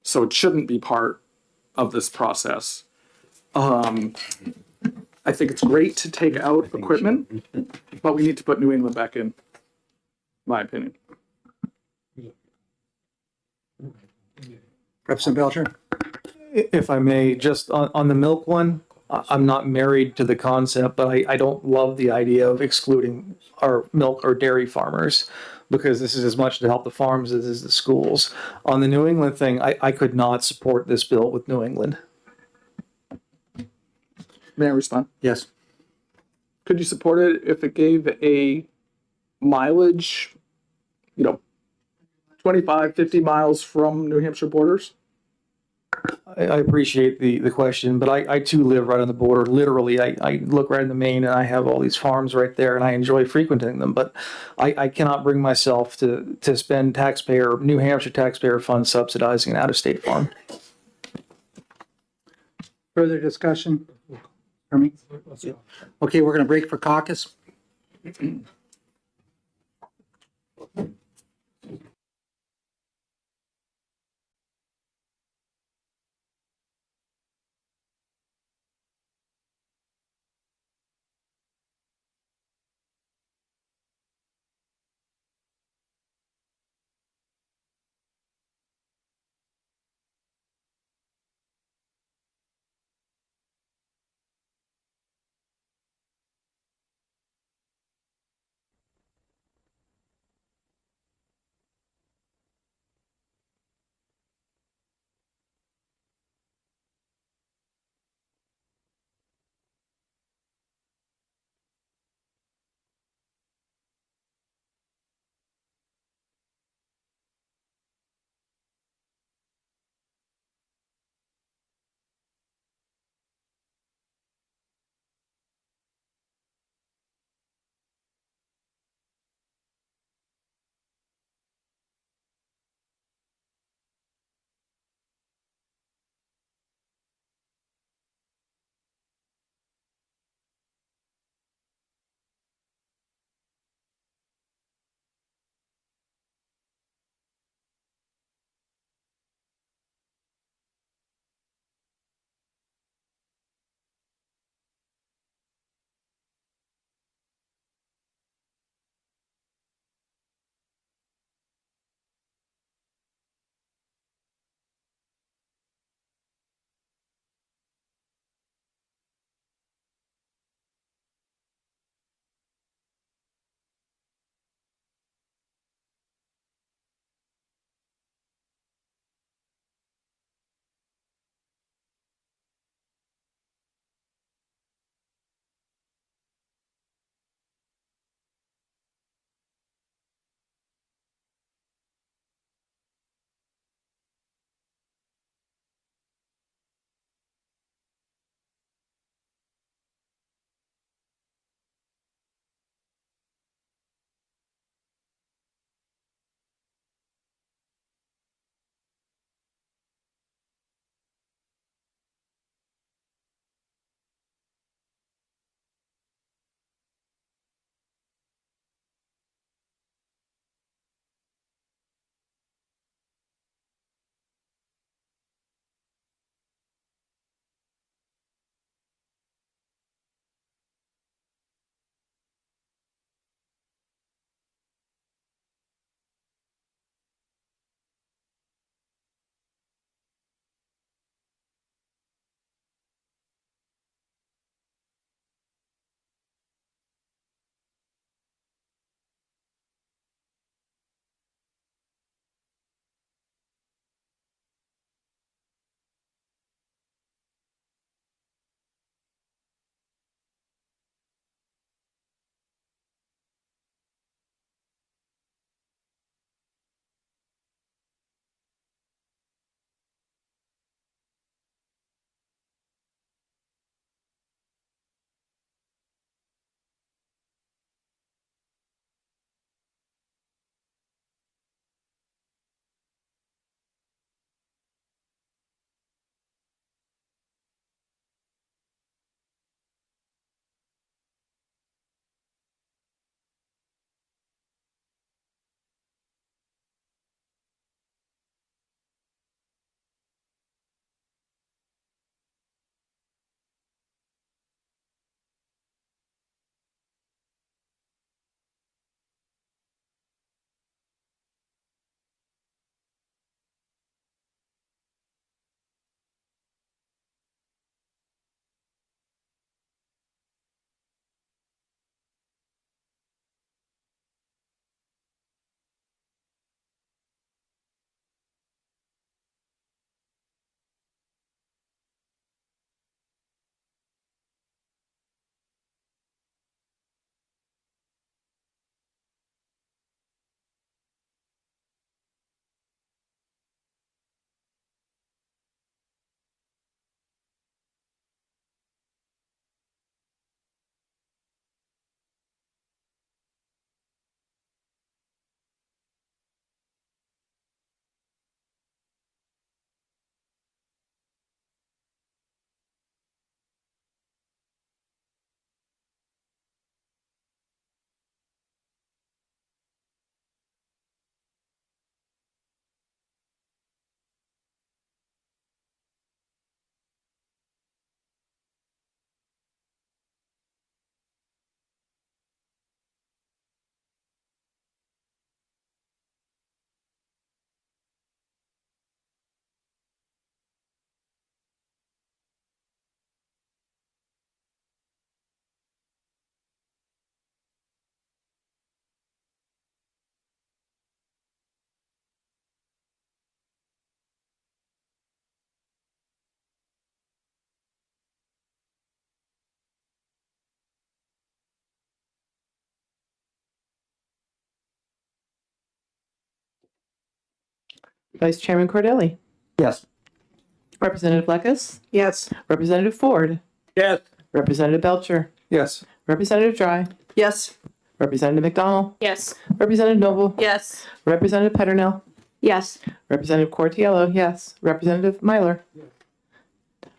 So it shouldn't be part of this process. I think it's great to take out equipment, but we need to put New England back in, my opinion. Representative Belcher? If I may, just on the milk one, I'm not married to the concept, but I don't love the idea of excluding our milk or dairy farmers, because this is as much to help the farms as is the schools. On the New England thing, I could not support this bill with New England. May I respond? Yes. Could you support it if it gave a mileage, 25, 50 miles from New Hampshire borders? I appreciate the question, but I too live right on the border. Literally, I look right in the Maine, and I have all these farms right there, and I enjoy frequenting them. But I cannot bring myself to spend New Hampshire taxpayer funds subsidizing an out-of-state farm. Further discussion? For me? Okay, we're going to break for caucus. Vice Chairman Cordelli. Yes. Representative Leckus. Yes. Representative Ford. Yes. Representative Belcher. Yes. Representative Dry. Yes. Representative McDonald. Yes. Representative Noble. Yes. Representative Peternell. Yes. Representative Cortiello, yes. Representative Myler.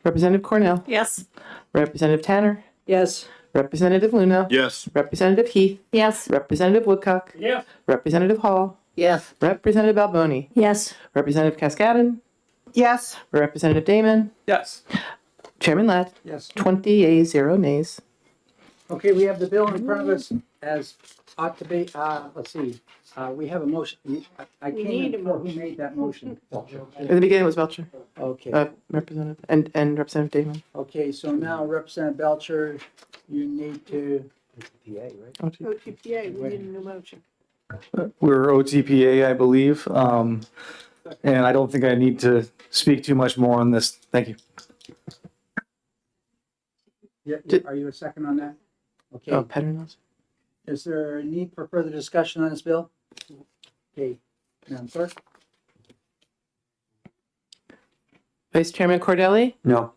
Representative Cornell. Yes. Representative Tanner. Yes. Representative Luna. Yes. Representative Heath. Yes. Representative Woodcock. Yes. Representative Hall. Yes. Representative Alboni. Yes. Representative Cascadon. Yes. Representative Damon. Yes. Chairman Ladd. Yes. 20 yeas, 0 nays. Okay, we have the bill in front of us as ought to be, let's see, we have a motion. I can't even remember who made that motion. In the beginning it was Belcher. Okay, Representative and Representative Damon. okay, so now Representative Belcher, you need to, OTPA, we need a new motion. We're OTPA, I believe. And I don't think I need to speak too much more on this. Thank you. are you a second on that? Okay, Oh, Peternell. is there a need for further discussion on this bill? Okay, Madam Clerk? Vice Chairman Cordelli. No.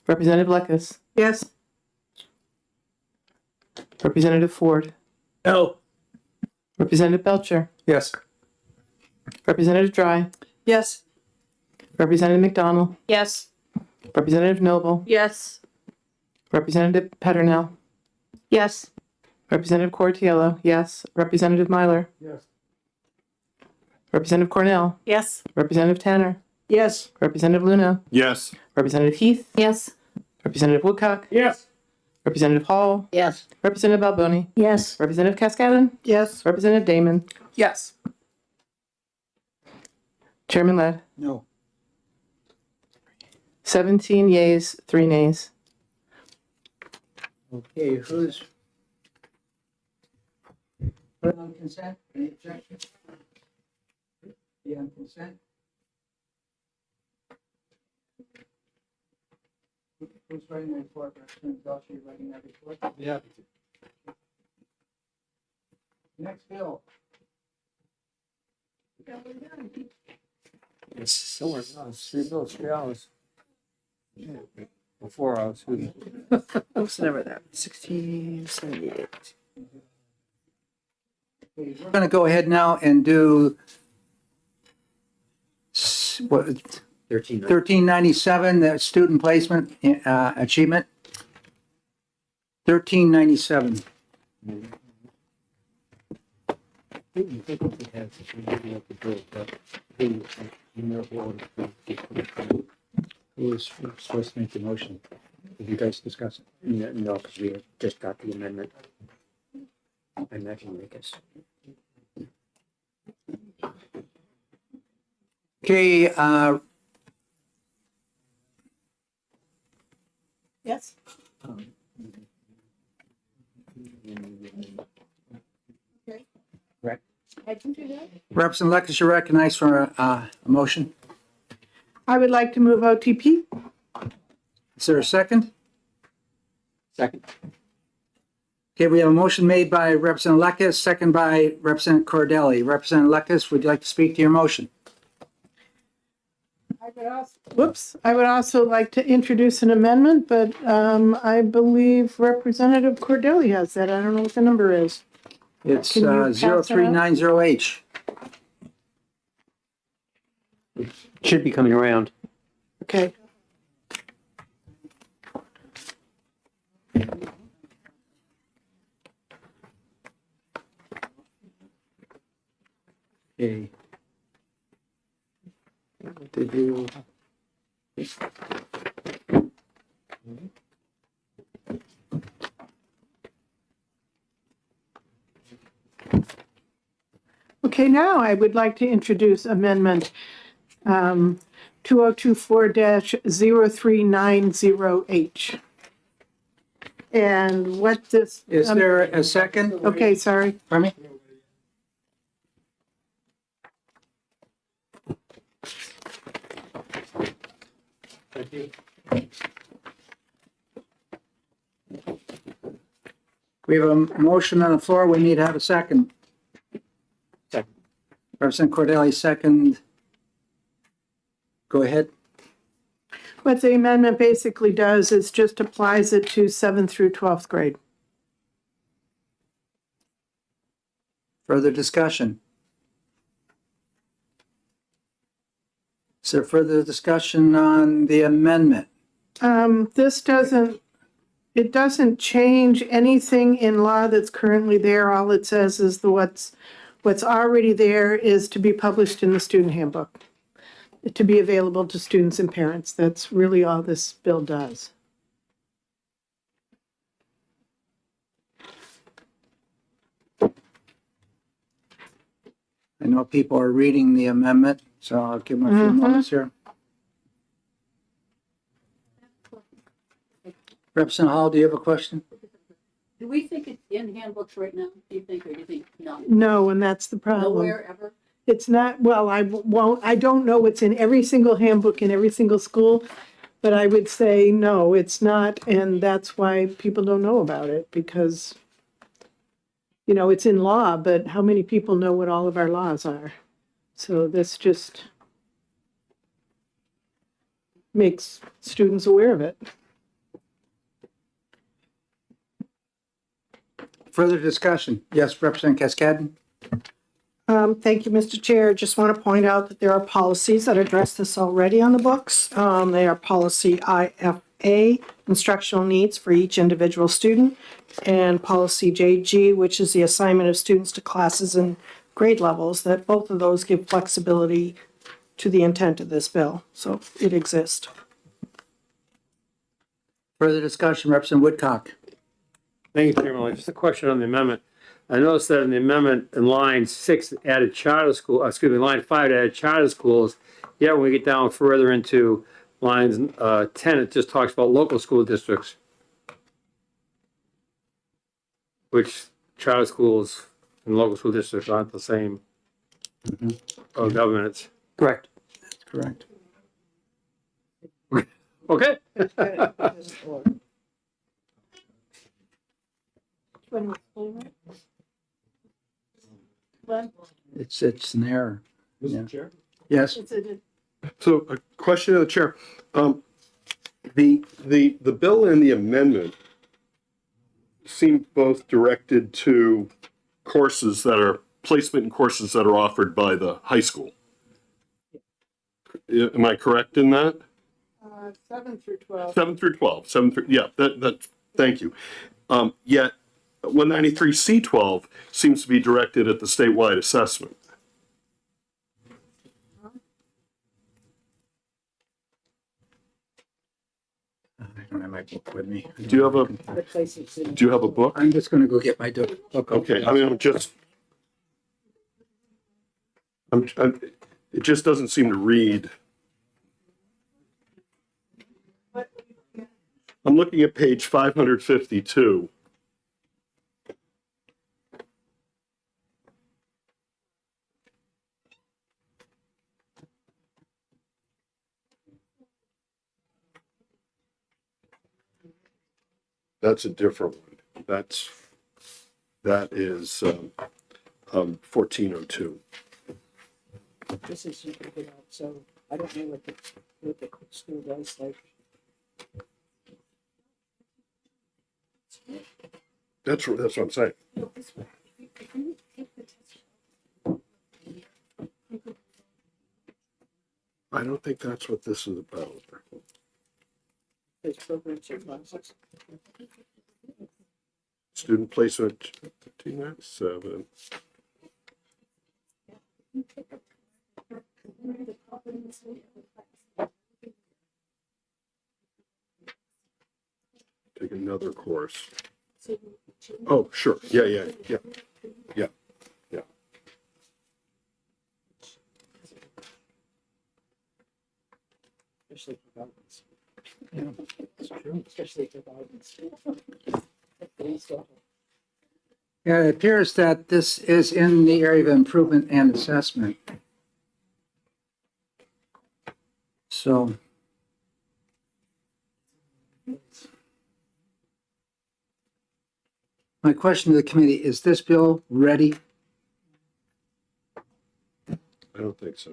Representative Leckus. Yes. Representative Ford. No. Representative Belcher. Yes. Representative Dry. Yes. Representative McDonald. Yes. Representative Noble. Yes. Representative Peternell. Yes. Representative Cortiello, yes. Representative Myler. Yes. Representative Cornell. Yes. Representative Tanner. Yes. Representative Luna. Yes. Representative Heath. Yes. Representative Woodcock. Yes. Representative Hall. Yes. Representative Alboni. Yes. Representative Cascadon. Yes. Representative Damon. Yes. Chairman Ladd. No. 17 yeas, 3 nays. Okay, who's? Put it on consent, any objection? Be on consent? Who's writing the report? Representative Belcher, you writing that report? Yeah. Next bill. It's somewhere else. 3 bills, 3 hours. Or 4 hours. What's the number of that? 1678. We're going to go ahead now and do what, 1397, the student placement achievement. 1397. Who was supposed to make the motion? Did you guys discuss it? No, because we had just got the amendment. I imagine make us. Okay, Yes. Correct. I can do that. Representative Leckus, you're recognized for a motion. I would like to move OTP. Is there a second? Second. Okay, we have a motion made by Representative Leckus, second by Representative Cordelli. Representative Leckus, would you like to speak to your motion? I would also like to introduce an amendment, but I believe Representative Cordelli has that. I don't know what the number is. It's Can you pass that out? 0390H. Should be coming around. Okay. Okay. Did you? Okay, now I would like to introduce amendment 2024-0390H. And what this. Is there a second? Okay, sorry. Pardon me? We have a motion on the floor. We need to have a second. Second. Representative Cordelli, second. Go ahead. What the amendment basically does is just applies it to 7th through 12th grade. Further discussion? Is there further discussion on the amendment? This it doesn't change anything in law that's currently there. All it says is what's already there is to be published in the student handbook, to be available to students and parents. That's really all this bill does. I know people are reading the amendment, so I'll give them a few moments here. Representative Hall, do you have a question? Do we think it's in handbooks right now? Do you think, or do you think no? No, and that's the problem. Nowhere ever? It's not, well, I don't know what's in every single handbook in every single school, but I would say, no, it's not, and that's why people don't know about it, because, you know, it's in law, but how many people know what all of our laws are? So this just makes students aware of it. Further discussion? Yes, Representative Cascadden? Thank you, Mr. Chair. Just want to point out that there are policies that address this already on the books. They are policy IFA, instructional needs for each individual student, and policy JG, which is the assignment of students to classes and grade levels, that both of those give flexibility to the intent of this bill. So it exists. Further discussion, Representative Woodcock? Thank you, Chairman. Just a question on the amendment. I noticed that in the amendment in line 6 added charter school, line 5 added charter schools. Yet when we get down further into lines 10, it just talks about local school districts, which charter schools and local school districts aren't the same governments. Correct. That's correct. Okay. It's an error. Yeah. Mr. Chair? Yes, So a question to the chair. The bill and the amendment seem both directed to courses that are placement in courses that are offered by the high school. Am I correct in that? 7 through 12. 7 through 12, 7 through, yeah, thank you. Yet 193C12 seems to be directed at the statewide assessment. I don't have my book with me. Do you have a book? I'm just gonna go get my book. Okay, I mean, it just doesn't seem to read. I'm looking at page 552. That's a different one. That is 1402. This is so I don't know what the school does like. That's what I'm saying. I don't think that's what this is about. Student placement, 7. Take another course. Oh, sure. Yeah. Especially for guidance. Yeah, it's true. Especially for guidance. Yeah, it appears that this is in the area of improvement and assessment. So. My question to the committee, is this bill ready? I don't think so.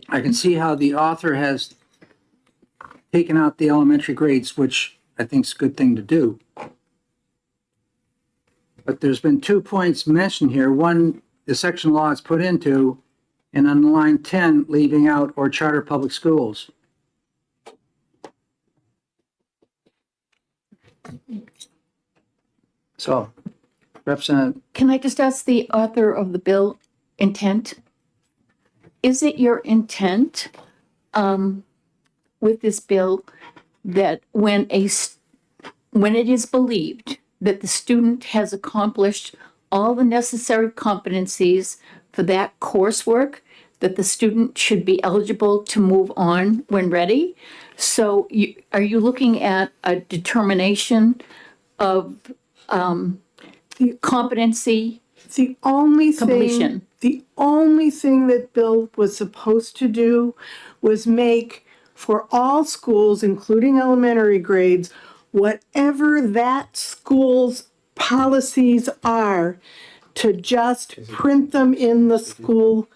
I can see how the author has taken out the elementary grades, which I think is a good thing to do. But there's been 2 points mentioned here. One, the section law is put into, and on line 10, leaving out or charter public schools. So, Representative, Can I just ask the author of the bill intent? Is it your intent with this bill that when it is believed that the student has accomplished all the necessary competencies for that coursework, that the student should be eligible to move on when ready? So are you looking at a determination of competency The only completion? the only thing that Bill was supposed to do was make for all schools, including elementary grades, whatever that school's policies are, to just print them in the school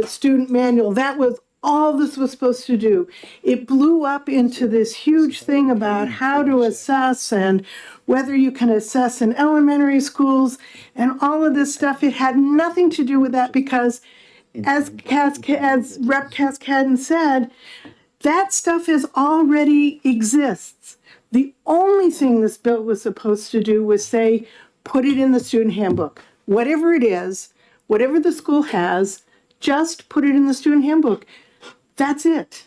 student manual. That was all this was supposed to do. It blew up into this huge thing about how to assess and whether you can assess in elementary schools and all of this stuff. It had nothing to do with that because, as Rep. Cascadden said, that stuff already exists. The only thing this bill was supposed to do was say, put it in the student handbook. Whatever it is, whatever the school has, just put it in the student handbook. That's it.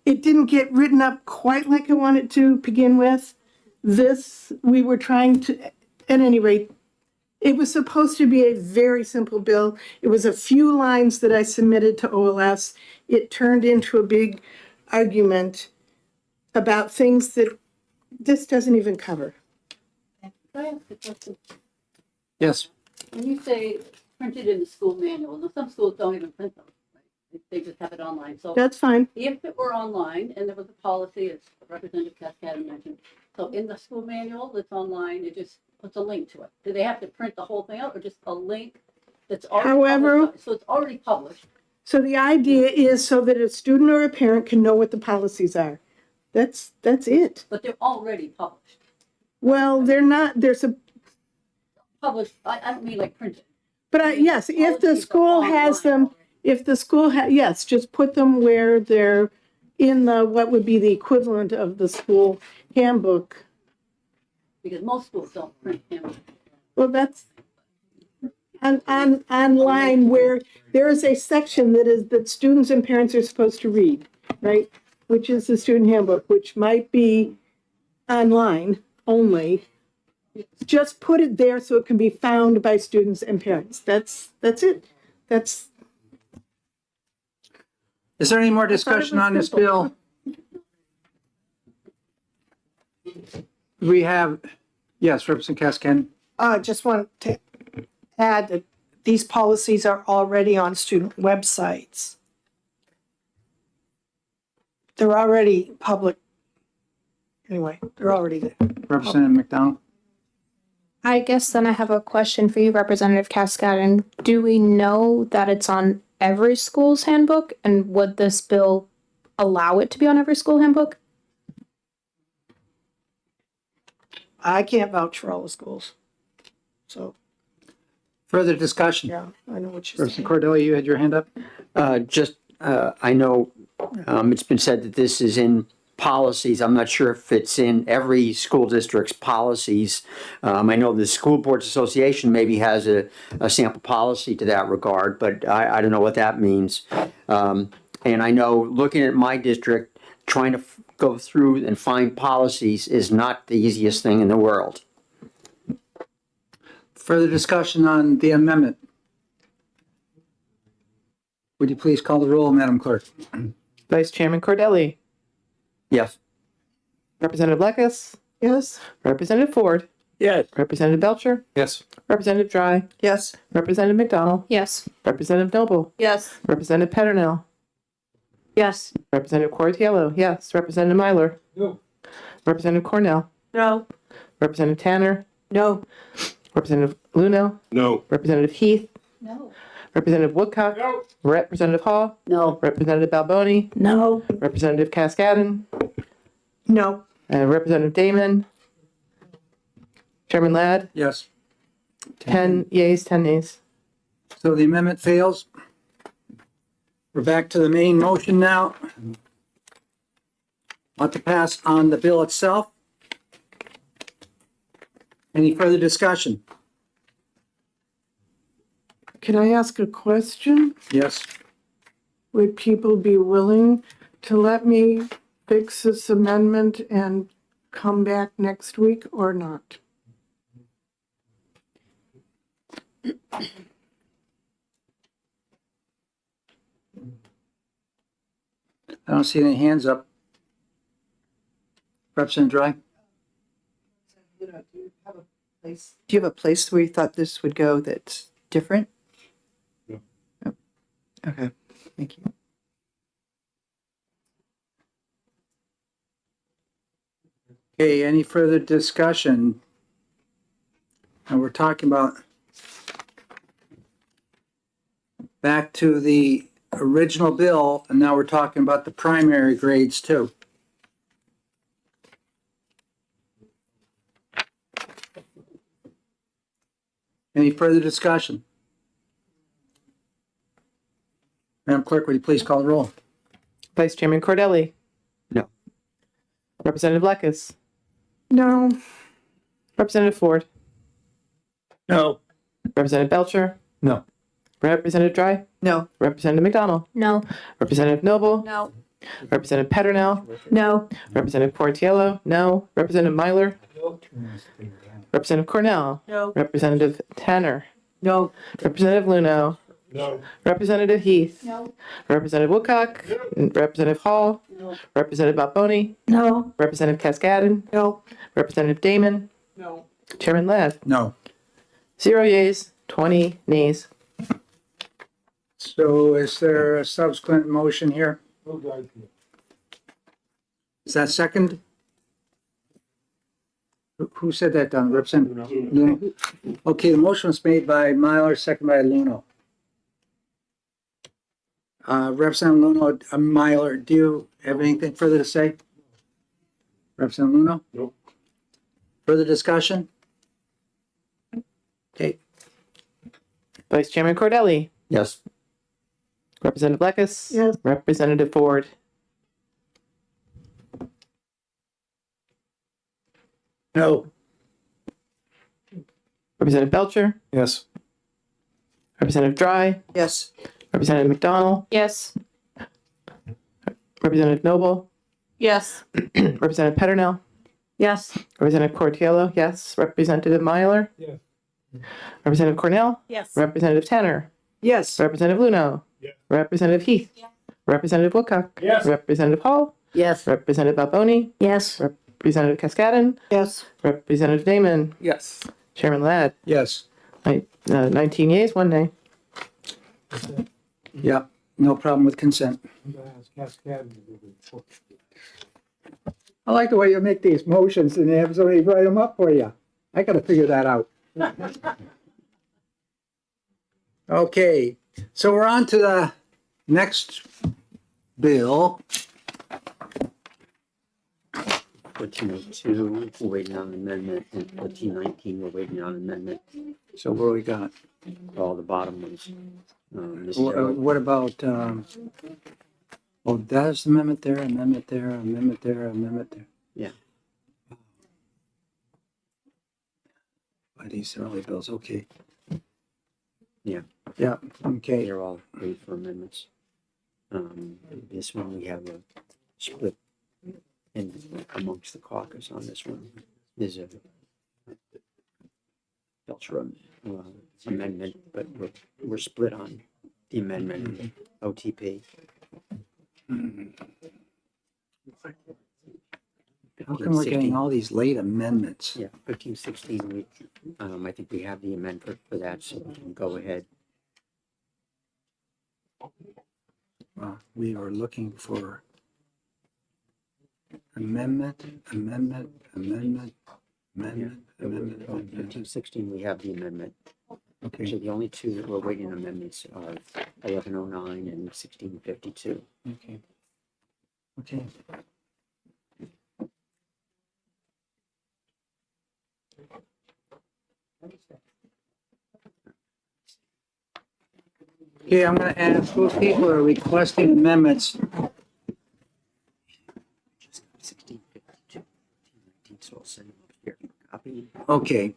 It didn't get written up quite like I wanted to begin with. We were trying to, at any rate, it was supposed to be a very simple bill. It was a few lines that I submitted to OLS. It turned into a big argument about things that this doesn't even cover. Can I ask a question? yes. When you say printed in the school manual, some schools don't even print them. Right? They just have it online. So That's fine. if it were online and there was a policy, as Representative Cascadden mentioned, so in the school manual that's online, it just puts a link to it. Do they have to print the whole thing out or just a link that's already However- published? So it's already published. So the idea is so that a student or a parent can know what the policies are. That's it. But they're already published. Well, they're not, Published, I don't mean like printed. but yes, if the Policies are school has online. them, if the school yes, just put them where they're in what would be the equivalent of the school handbook. Because most schools don't print them. Well, that's online where there is a section that students and parents are supposed to read, right? Which is the student handbook, which might be online only. Just put it there so it can be found by students and parents. That's it. Is there any more discussion on this bill? We have, yes, Representative Cascadden. Just want to add that these policies are already on student websites. They're already public. Anyway, they're already there. Representative McDonald. I guess then I have a question for you, Representative Cascadden. Do we know that it's on every school's handbook? And would this bill allow it to be on every school handbook? I can't vouch for all the schools. So, Further discussion? yeah, I know what you're saying. Representative Cordelia, you had your hand up? I know it's been said that this is in policies. I'm not sure if it's in every school district's policies. I know the School Boards Association maybe has a sample policy to that regard, but I don't know what that means. And I know looking at my district, trying to go through and find policies is not the easiest thing in the world. Further discussion on the amendment? Would you please call the roll, Madam Clerk? Vice Chairman Cordelli, Yes. Representative Lekis, Yes. Representative Ford, Yes. Representative Belcher, Yes. Representative Dry, Yes. Representative McDonald, Yes. Representative Noble, Yes. Representative Petronell, Yes. Representative Cortiello, yes. Representative Myler, No. Representative Cornell, No. Representative Tanner, No. Representative Luno, No. Representative Heath, No. Representative Woodcock, Representative Hall, No. Representative Balboni, No. Representative Cascadden, No. and Representative Damon. Chairman Ladd, Yes. 10 yeas, 10 nays. So the amendment fails. We're back to the main motion now. Want to pass on the bill itself? Any further discussion? Can I ask a question? Yes. Would people be willing to let me fix this amendment and come back next week or not? I don't see any hands up. Representative Dry? Do you have a place where you thought this would go that's different? No. Oh, okay, thank you. Okay, any further discussion? And we're talking about back to the original bill, and now we're talking about the primary grades too. Any further discussion? Madam Clerk, would you please call the roll? Vice Chairman Cordelli. No. Representative Lekis. No. Representative Ford. No. Representative Belcher. No. Representative Dry. No. Representative McDonald. No. Representative Noble. No. Representative Peternell. No. Representative Portiello. No. Representative Myler. Representative Cornell. No. Representative Tanner. No. Representative Luno. No. Representative Heath. No. Representative Woodcock. Representative Hall. Representative Balboni. No. Representative Cascadden. No. Representative Damon. No. Chairman Ladd. No. 0 yeas, 20 nays. So is there a subsequent motion here? Is that second? Who said that, Don? Representative Luno? Okay, the motion was made by Myler, second by Luno. Representative Luno, Myler, do you have anything further to say? Representative Luno? Nope. Further discussion? Okay, Vice Chairman Cordelli. Yes. Representative Lekis. Yes. Representative Ford. no. Representative Belcher. Yes. Representative Dry. Yes. Representative McDonald. Yes. Representative Noble. Yes. Representative Peternell. Yes. Representative Cortiello. Yes. Representative Myler. Yes. Representative Cornell. Yes. Representative Tanner. Yes. Representative Luno. Yes. Representative Heath. Representative Woodcock. Yes. Representative Hall. Yes. Representative Balboni. Yes. Representative Cascadden. Yes. Representative Damon. Yes. Chairman Ladd. Yes. 19 yeas, 1 nay. Yeah, no problem with consent. I like the way you make these motions and have somebody write them up for you. I gotta figure that out. Okay, so we're on to the next bill. 1402, we're waiting on amendment, and 1419, we're waiting on amendment. So what do we got? All the bottom ones. What about, oh, that's amendment there, amendment there, amendment there, amendment there. Yeah. By these early bills, okay. Yeah. Yeah, okay. They're all paid for amendments. This one, we have a split in amongst the caucus on this one. There's a Belcher amendment, but we're split on the amendment OTP. How come we're getting all these late amendments? Yeah, 15, 16, I think we have the amendment for that, so we can go ahead. We are looking for amendment, amendment, amendment, Amendment. 15, 16, we have the amendment. Okay, Actually, the only two that we're waiting on amendments are 1109 and 1652. okay. Okay. Okay, I'm gonna ask those people who are requesting amendments. 1652. 19, so I'll send them up here. Copy. Okay,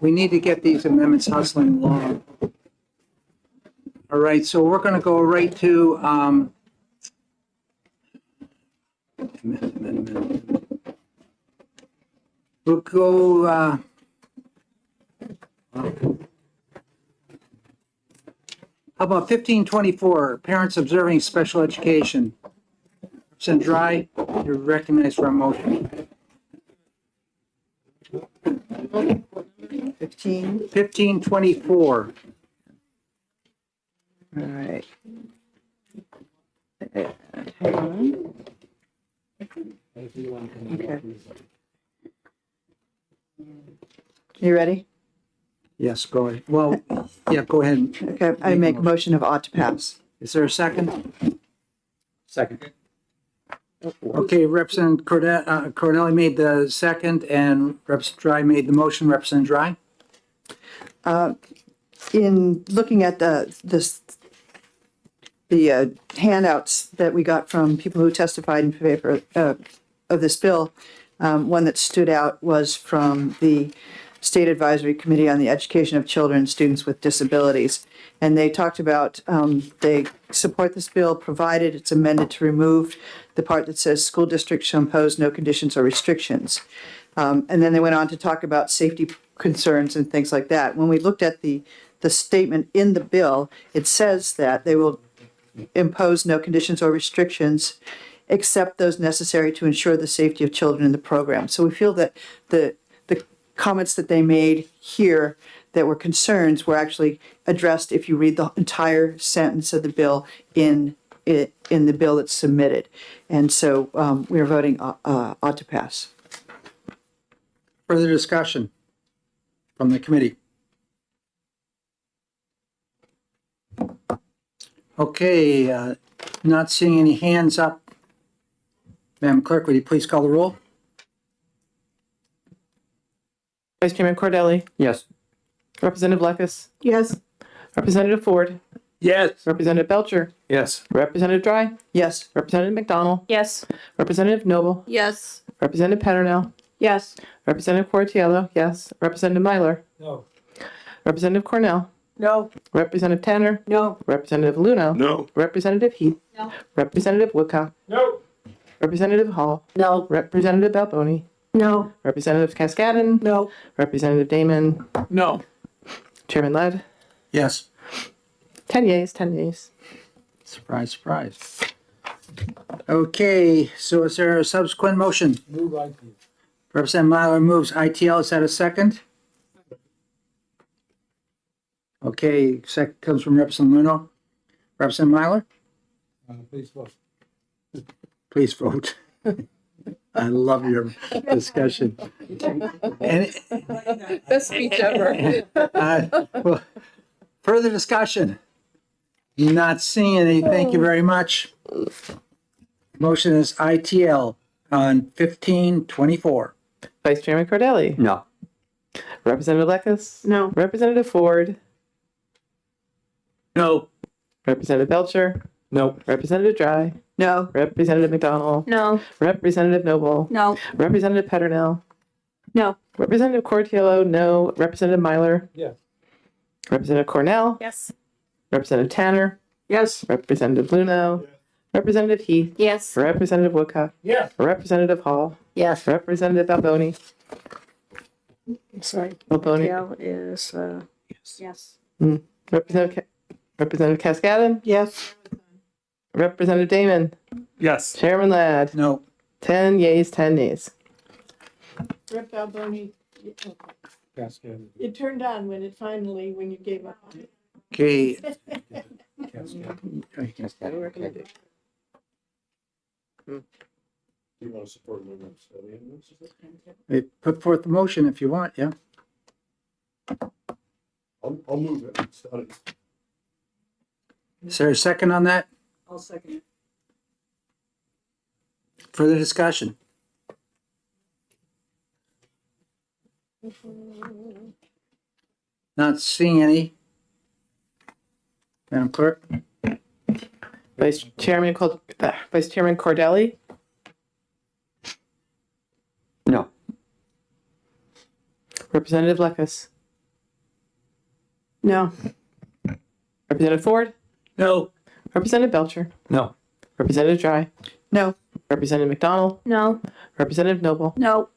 we need to get these amendments hustling along. All right, so we're gonna go right to, we'll go, how about 1524, parents observing special education? Representative Dry, you're recognized for a motion. 15, 1524. all right. Hang on. Okay. You ready? Yes, go ahead. Well, yeah, go ahead. Okay, I make a motion of ought to pass. Is there a second? Second. Okay, Representative Cornelli made the second and Representative Dry made the motion. Representative Dry? In looking at the handouts that we got from people who testified in favor of this bill, one that stood out was from the State Advisory Committee on the Education of Children and Students with Disabilities. And they talked about, they support this bill provided it's amended to remove the part that says school districts shall impose no conditions or restrictions. And then they went on to talk about safety concerns and things like that. When we looked at the statement in the bill, it says that they will impose no conditions or restrictions except those necessary to ensure the safety of children in the program. So we feel that the comments that they made here that were concerns were actually addressed if you read the entire sentence of the bill in the bill that's submitted. And so we are voting ought to pass. Further discussion from the committee? Okay, not seeing any hands up. Madam Clerk, would you please call the roll? Vice Chairman Cordelli. Yes. Representative Leckus. Yes. Representative Ford. Yes. Representative Belcher. Yes. Representative Dry. Yes. Representative McDonald. Yes. Representative Noble. Yes. Representative Petronell. Yes. Representative Cortiello. Yes. Representative Myler. No. Representative Cornell. No. Representative Tanner. No. Representative Luno. No. Representative Heath. No. Representative Woodcock. No. Representative Hall. No. Representative Balboni. No. Representative Cascadden. No. Representative Damon. No. Chairman Ladd. Yes. 10 yeas, 10 yeas. Surprise, surprise. Okay, so is there a subsequent motion? Move IT. Representative Myler moves ITL. Is that a second? Okay, second comes from Representative Luno. Representative Myler, Please vote. please vote. I love your discussion. And, Best speech ever. well, further discussion? Not seeing any. Thank you very much. Motion is ITL on 1524. Vice Chairman Cordelli. No. Representative Leckus. No. Representative Ford. No. Representative Belcher. No. Representative Dry. No. Representative McDonald. No. Representative Noble. No. Representative Petronell. No. Representative Cortiello. No. Representative Myler. Yes. Representative Cornell. Yes. Representative Tanner. Yes. Representative Luno. Yes. Representative Heath. Yes. Representative Woodcock. Yes. Representative Hall. Yes. Representative Balboni. Sorry. Balboni. Gail is, yes. Representative Cascadden. Yes. Representative Damon. Yes. Chairman Ladd. No. 10 yeas, 10 nays. Rep Alboni, Cascade. it turned on when you gave up on it. Okay. Cascade. What are we gonna do? Do you want to support amendment studying this? Put forth the motion if you want, yeah. I'll move it. Study. Is there a second on that? I'll second. Further discussion? Not seeing any. Madam Clerk? Vice Chairman Cordelli, No. Representative Leckus, No. Representative Ford, No. Representative Belcher, No. Representative Dry, No. Representative McDonald, No. Representative Noble, No.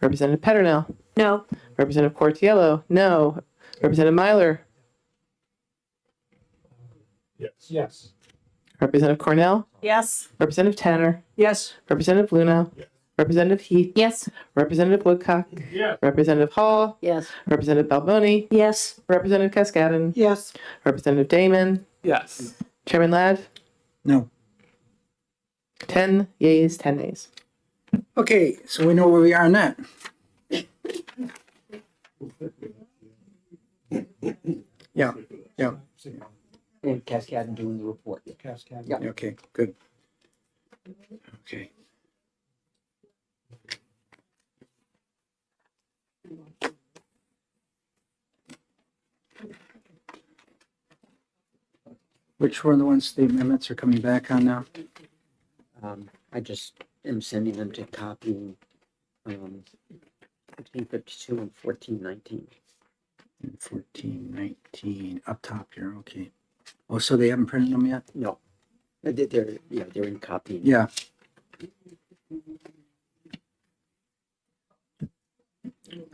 Representative Petronell, No. Representative Cortiello, no. Representative Myler, Yes. Yes. Representative Cornell, Yes. Representative Tanner, Yes. Representative Luna, Yes. Representative Heath, Yes. Representative Woodcock, Yes. Representative Hall, Yes. Representative Balboni, Yes. Representative Cascadden, Yes. Representative Damon, Yes. Chairman Ladd, No. 10 yeas, 10 nays. Okay, so we know where we are on that. Yeah, yeah, And Cascade doing the report. Cascade. Yeah. okay, good. Okay. Which were the ones the amendments are coming back on now? I just am sending them to copying, 1652 and 1419. 1419, up top here, okay. Oh, so they haven't printed them yet? No. They're in copying. Yeah.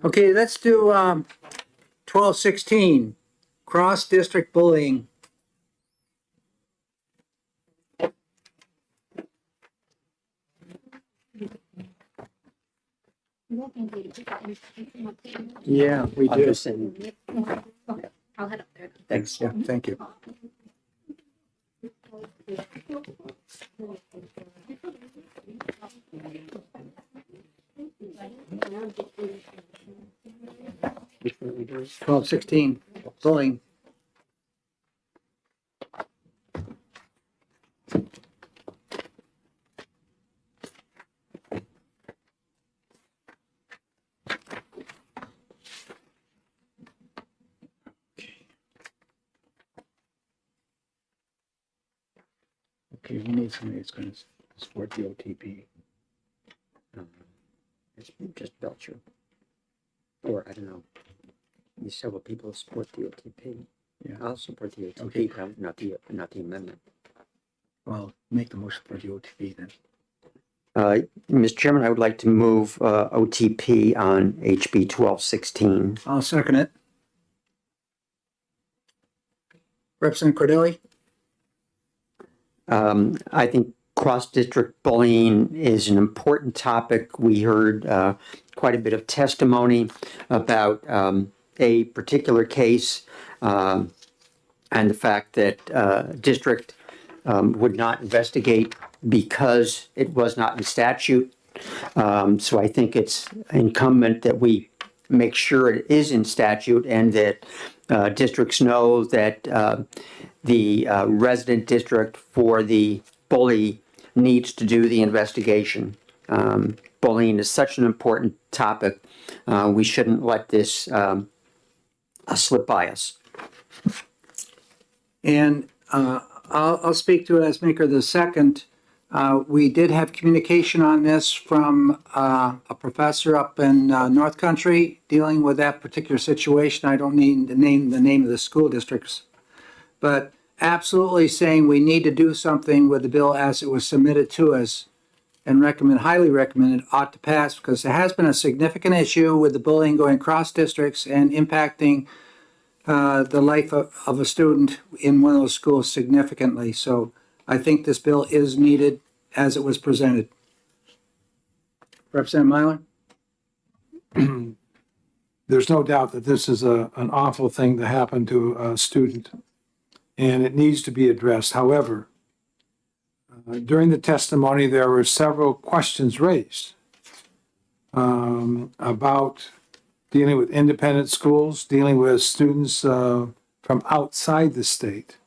Okay, let's do 1216, cross-district bullying. Yeah, we I'll do. just send, I'll head up there. thanks. Yeah, thank you. Which one are we doing? 1216, bullying. Okay, we need somebody that's going to support the OTP. It's just Belcher. Or, I don't know. There's several people who support the OTP. Yeah. I'll support the OTP, Okay. but not the amendment. Well, make the motion for the OTP then. Mr. Chairman, I would like to move OTP on HB 1216. I'll second it. Representative Cordelli? I think cross-district bullying is an important topic. We heard quite a bit of testimony about a particular case and the fact that district would not investigate because it was not in statute. So I think it's incumbent that we make sure it is in statute and that districts know that the resident district for the bully needs to do the investigation. Bullying is such an important topic. We shouldn't let this slip by us. And I'll speak to it as maker of the second. We did have communication on this from a professor up in North Country dealing with that particular situation. I don't need to name the name of the school districts, but absolutely saying we need to do something with the bill as it was submitted to us, and highly recommend it ought to pass, because there has been a significant issue with the bullying going across districts and impacting the life of a student in one of those schools significantly. So I think this bill is needed as it was presented. Representative Myler? There's no doubt that this is an awful thing to happen to a student, and it needs to be addressed. However, During the testimony, there were several questions raised about dealing with independent schools, dealing with students from outside the state.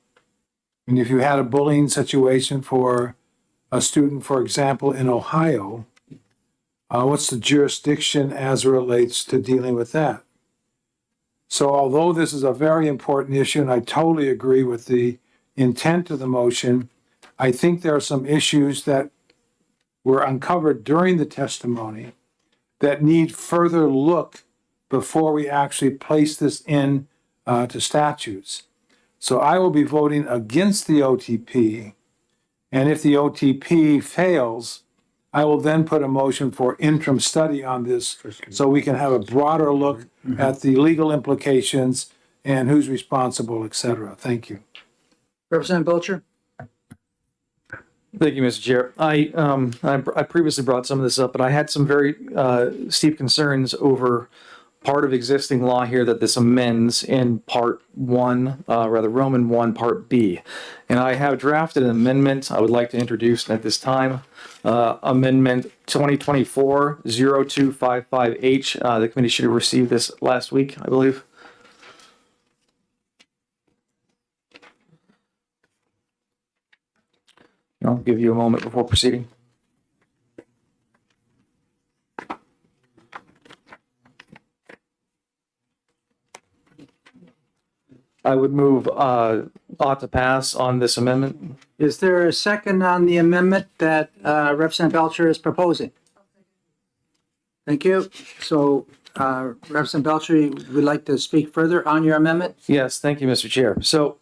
And if you had a bullying situation for a student, for example, in Ohio, what's the jurisdiction as it relates to dealing with that? So although this is a very important issue, and I totally agree with the intent of the motion, I think there are some issues that were uncovered during the testimony that need further look before we actually place this in to statutes. So I will be voting against the OTP. And if the OTP fails, I will then put a motion for interim study on this so we can have a broader look at the legal implications and who's responsible, et cetera. Thank you. Representative Belcher? Thank you, Mr. Chair. I previously brought some of this up, but I had some very steep concerns over part of existing law here that this amends in Part 1, Roman 1, Part B. And I have drafted an amendment I would like to introduce at this time. Amendment 2024-0255H. The committee should have received this last week, I believe. I'll give you a moment before proceeding. I would move ought to pass on this amendment. Is there a second on the amendment that Representative Belcher is proposing? Thank you. So Representative Belcher, would like to speak further on your amendment? Yes, thank you, Mr. Chair. So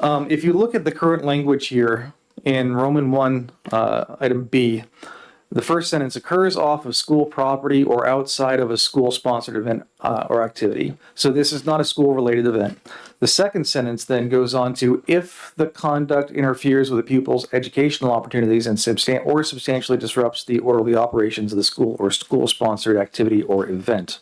if you look at the current language here in Roman 1, item B, the first sentence occurs off of school property or outside of a school-sponsored event or activity. So this is not a school-related event. The second sentence then goes on to, if the conduct interferes with a pupil's educational opportunities and substantially disrupts the orderly operations of the school or school-sponsored activity or event.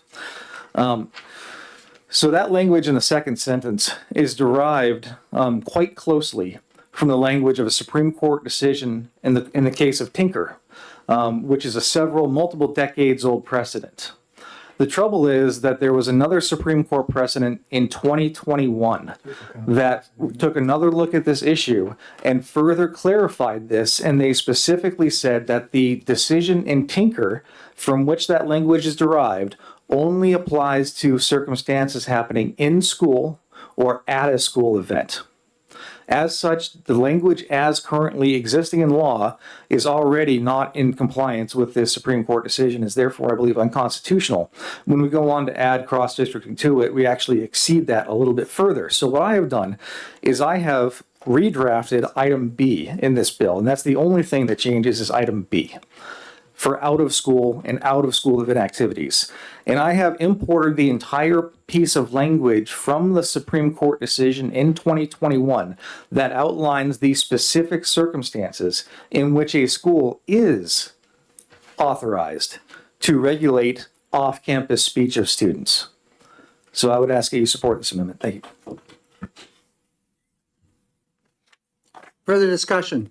So that language in the second sentence is derived quite closely from the language of a Supreme Court decision in the case of Tinker, which is a multiple decades old precedent. The trouble is that there was another Supreme Court precedent in 2021 that took another look at this issue and further clarified this, and they specifically said that the decision in Tinker, from which that language is derived, only applies to circumstances happening in school or at a school event. As such, the language as currently existing in law is already not in compliance with this Supreme Court decision, is therefore, I believe, unconstitutional. When we go on to add cross-districting to it, we actually exceed that a little bit further. So what I have done is I have redrafted item B in this bill, and that's the only thing that changes is item B for out of school and out of school event activities. And I have imported the entire piece of language from the Supreme Court decision in 2021 that outlines the specific circumstances in which a school is authorized to regulate off-campus speech of students. So I would ask that you support this amendment. Thank you. Further discussion?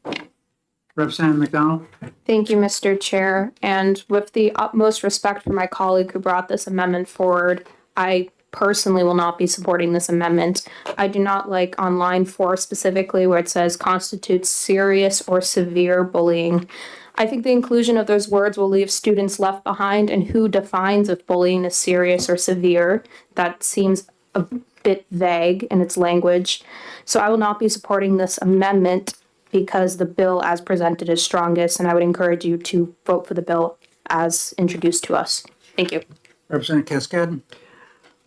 Representative McDonald? Thank you, Mr. Chair. And with the utmost respect for my colleague who brought this amendment forward, I personally will not be supporting this amendment. I do not like on line 4 specifically where it says constitutes serious or severe bullying. I think the inclusion of those words will leave students left behind, and who defines if bullying is serious or severe? That seems a bit vague in its language. So I will not be supporting this amendment because the bill as presented is strongest, and I would encourage you to vote for the bill as introduced to us. Thank you. Representative Cascade?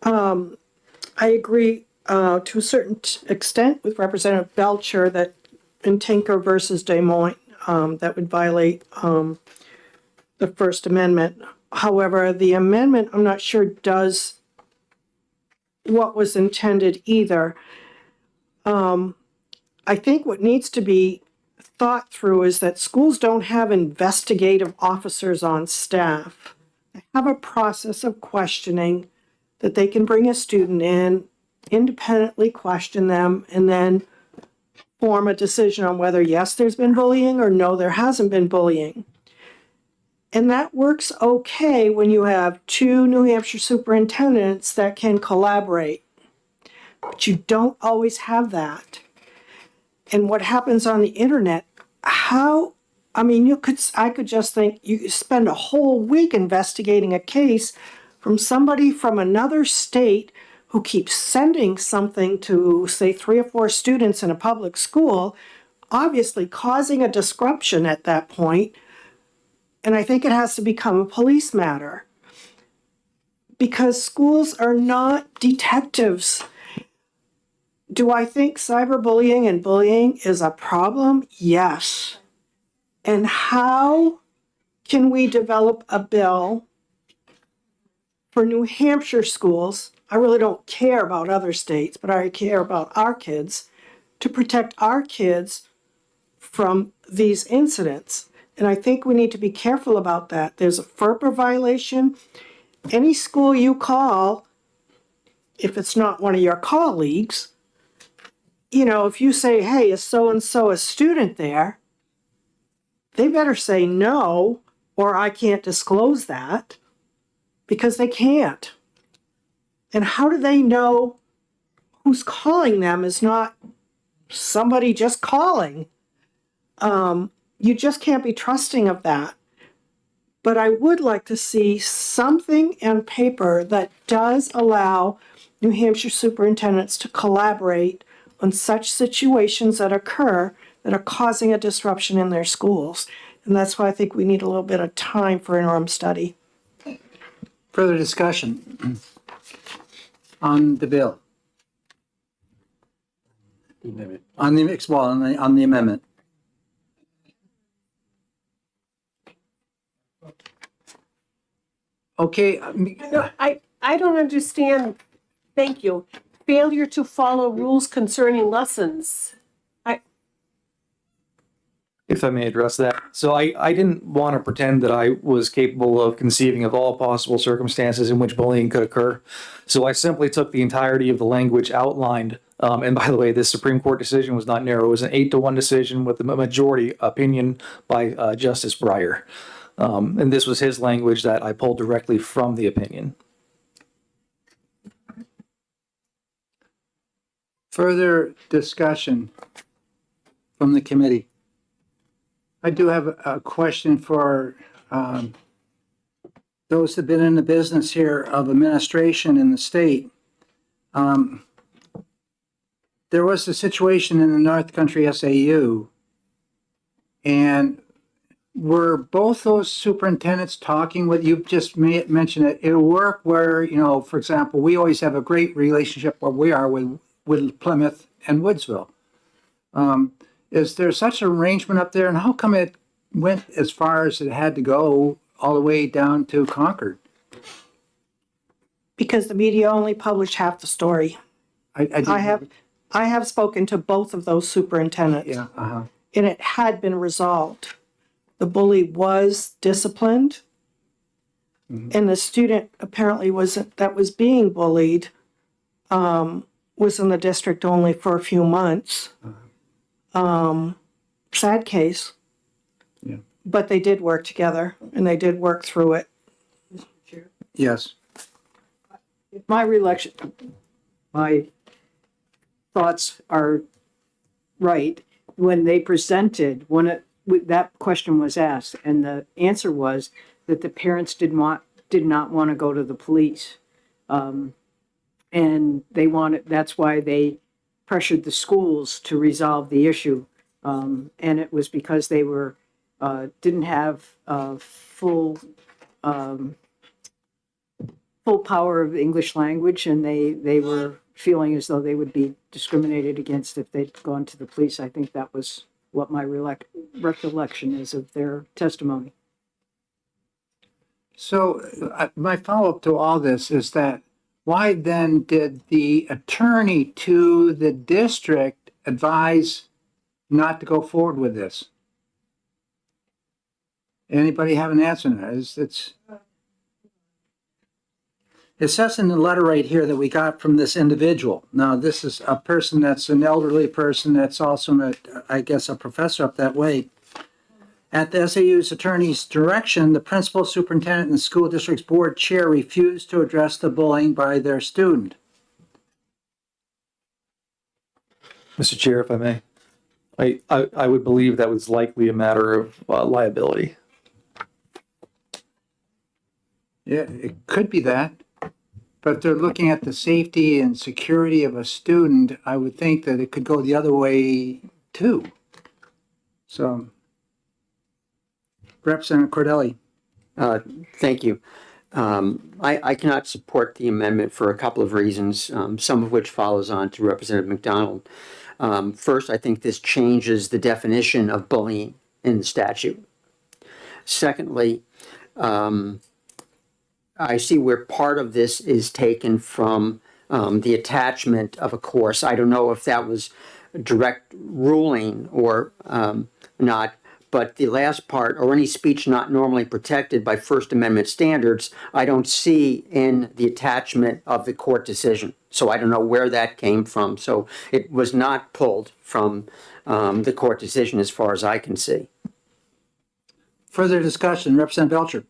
I agree to a certain extent with Representative Belcher that in Tinker versus Des Moines, that would violate the First Amendment. However, the amendment, I'm not sure, does what was intended either. I think what needs to be thought through is that schools don't have investigative officers on staff. They have a process of questioning that they can bring a student in, independently question them, and then form a decision on whether, yes, there's been bullying or no, there hasn't been bullying. And that works okay when you have two New Hampshire superintendents that can collaborate. But you don't always have that. And what happens on the internet, I could just think you could spend a whole week investigating a case from somebody from another state who keeps sending something to, say, 3 or 4 students in a public school, obviously causing a disruption at that point. And I think it has to become a police matter. Because schools are not detectives. Do I think cyberbullying and bullying is a problem? Yes. And how can we develop a bill for New Hampshire schools? I really don't care about other states, but I care about our kids, to protect our kids from these incidents. And I think we need to be careful about that. There's a FERPA violation. Any school you call, if it's not one of your colleagues, if you say, hey, is so-and-so a student there? They better say no, or I can't disclose that, because they can't. And how do they know who's calling them is not somebody just calling? You just can't be trusting of that. But I would like to see something on paper that does allow New Hampshire superintendents to collaborate on such situations that occur that are causing a disruption in their schools. And that's why I think we need a little bit of time for interim study. Further discussion on the bill? On the amendment. Okay. I don't understand, thank you, failure to follow rules concerning lessons. If I may address that. So I didn't want to pretend that I was capable of conceiving of all possible circumstances in which bullying could occur. So I simply took the entirety of the language outlined. And by the way, this Supreme Court decision was not narrow. It was an 8-1 decision with a majority opinion by Justice Breyer. And this was his language that I pulled directly from the opinion. Further discussion from the committee? I do have a question for those that have been in the business here of administration in the state. There was a situation in the North Country SAU, and were both those superintendents talking with, you just mentioned it, it'll work where, for example, we always have a great relationship where we are with Plymouth and Woodsville. Is there such an arrangement up there, and how come it went as far as it had to go all the way down to Concord? Because the media only published half the story. I have spoken to both of those superintendents. Yeah. And it had been resolved. The bully was disciplined, and the student apparently that was being bullied was in the district only for a few months. Sad case. Yeah. But they did work together, and they did work through it. Yes. My thoughts are right. When they presented, that question was asked, and the answer was that the parents did not want to go to the police, and that's why they pressured the schools to resolve the issue, and it was because they didn't have full power of the English language, and they were feeling as though they would be discriminated against if they'd gone to the police. I think that was what my recollection is of their testimony. So my follow-up to all this is that why then did the attorney to the district advise not to go forward with this? Anybody have an answer to that? It says in the letter right here that we got from this individual. Now, this is a person that's an elderly person that's also, I guess, a professor up that way. At the SAU's attorney's direction, the principal, superintendent, and the school district's board chair refused to address the bullying by their student. Mr. Chair, if I may, I would believe that was likely a matter of liability. Yeah, it could be that. But if they're looking at the safety and security of a student, I would think that it could go the other way too. So, Representative Cordelli. Thank you. I cannot support the amendment for a couple of reasons, some of which follows on to Representative McDonald. First, I think this changes the definition of bullying in the statute. Secondly, I see where part of this is taken from the attachment of a course. I don't know if that was direct ruling or not, but the last part, or any speech not normally protected by First Amendment standards, I don't see in the attachment of the court decision. So I don't know where that came from. So it was not pulled from the court decision as far as I can see. Further discussion, Representative Belcher.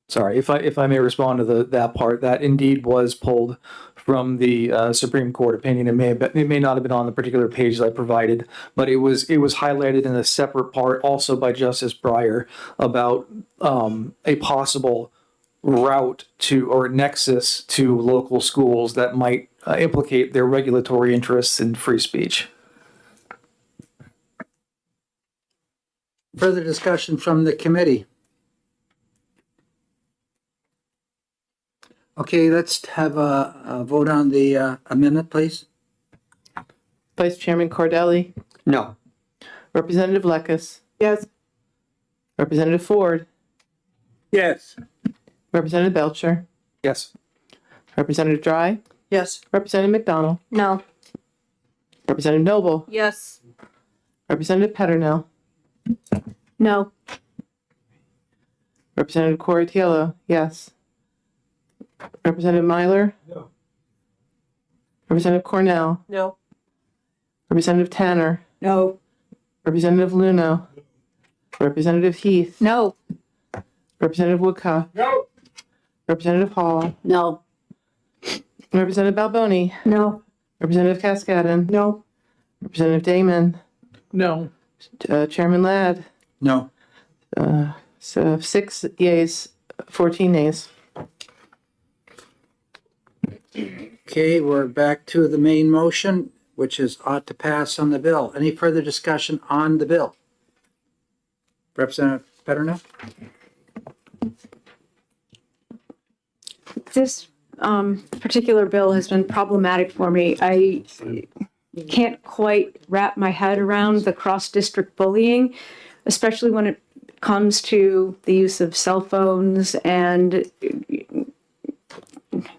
Sorry, if I may respond to that part, that indeed was pulled from the Supreme Court opinion. It may not have been on the particular page I provided, but it was highlighted in a separate part also by Justice Breyer about a possible route to or nexus to local schools that might implicate their regulatory interests in free speech. Further discussion from the committee. Okay, let's have a vote on the amendment, please. Vice Chairman Cordelli, No. Representative Lekis, Yes. Representative Ford, Yes. Representative Belcher, Yes. Representative Dry, Yes. Representative McDonald, No. Representative Noble, Yes. Representative Peternell, No. Representative Coratiello, yes. Representative Myler? No. Representative Cornell? No. Representative Tanner? No. Representative Luno? Representative Heath? No. Representative Woodcock? No. Representative Hall? No. Representative Balboni? No. Representative Cascadden? No. Representative Damon? No. Chairman Ladd? No. So 6 yeas, 14 nays. Okay, we're back to the main motion, which is ought to pass on the bill. Any further discussion on the bill? Representative Peternell? This particular bill has been problematic for me. I can't quite wrap my head around the cross-district bullying, especially when it comes to the use of cell phones and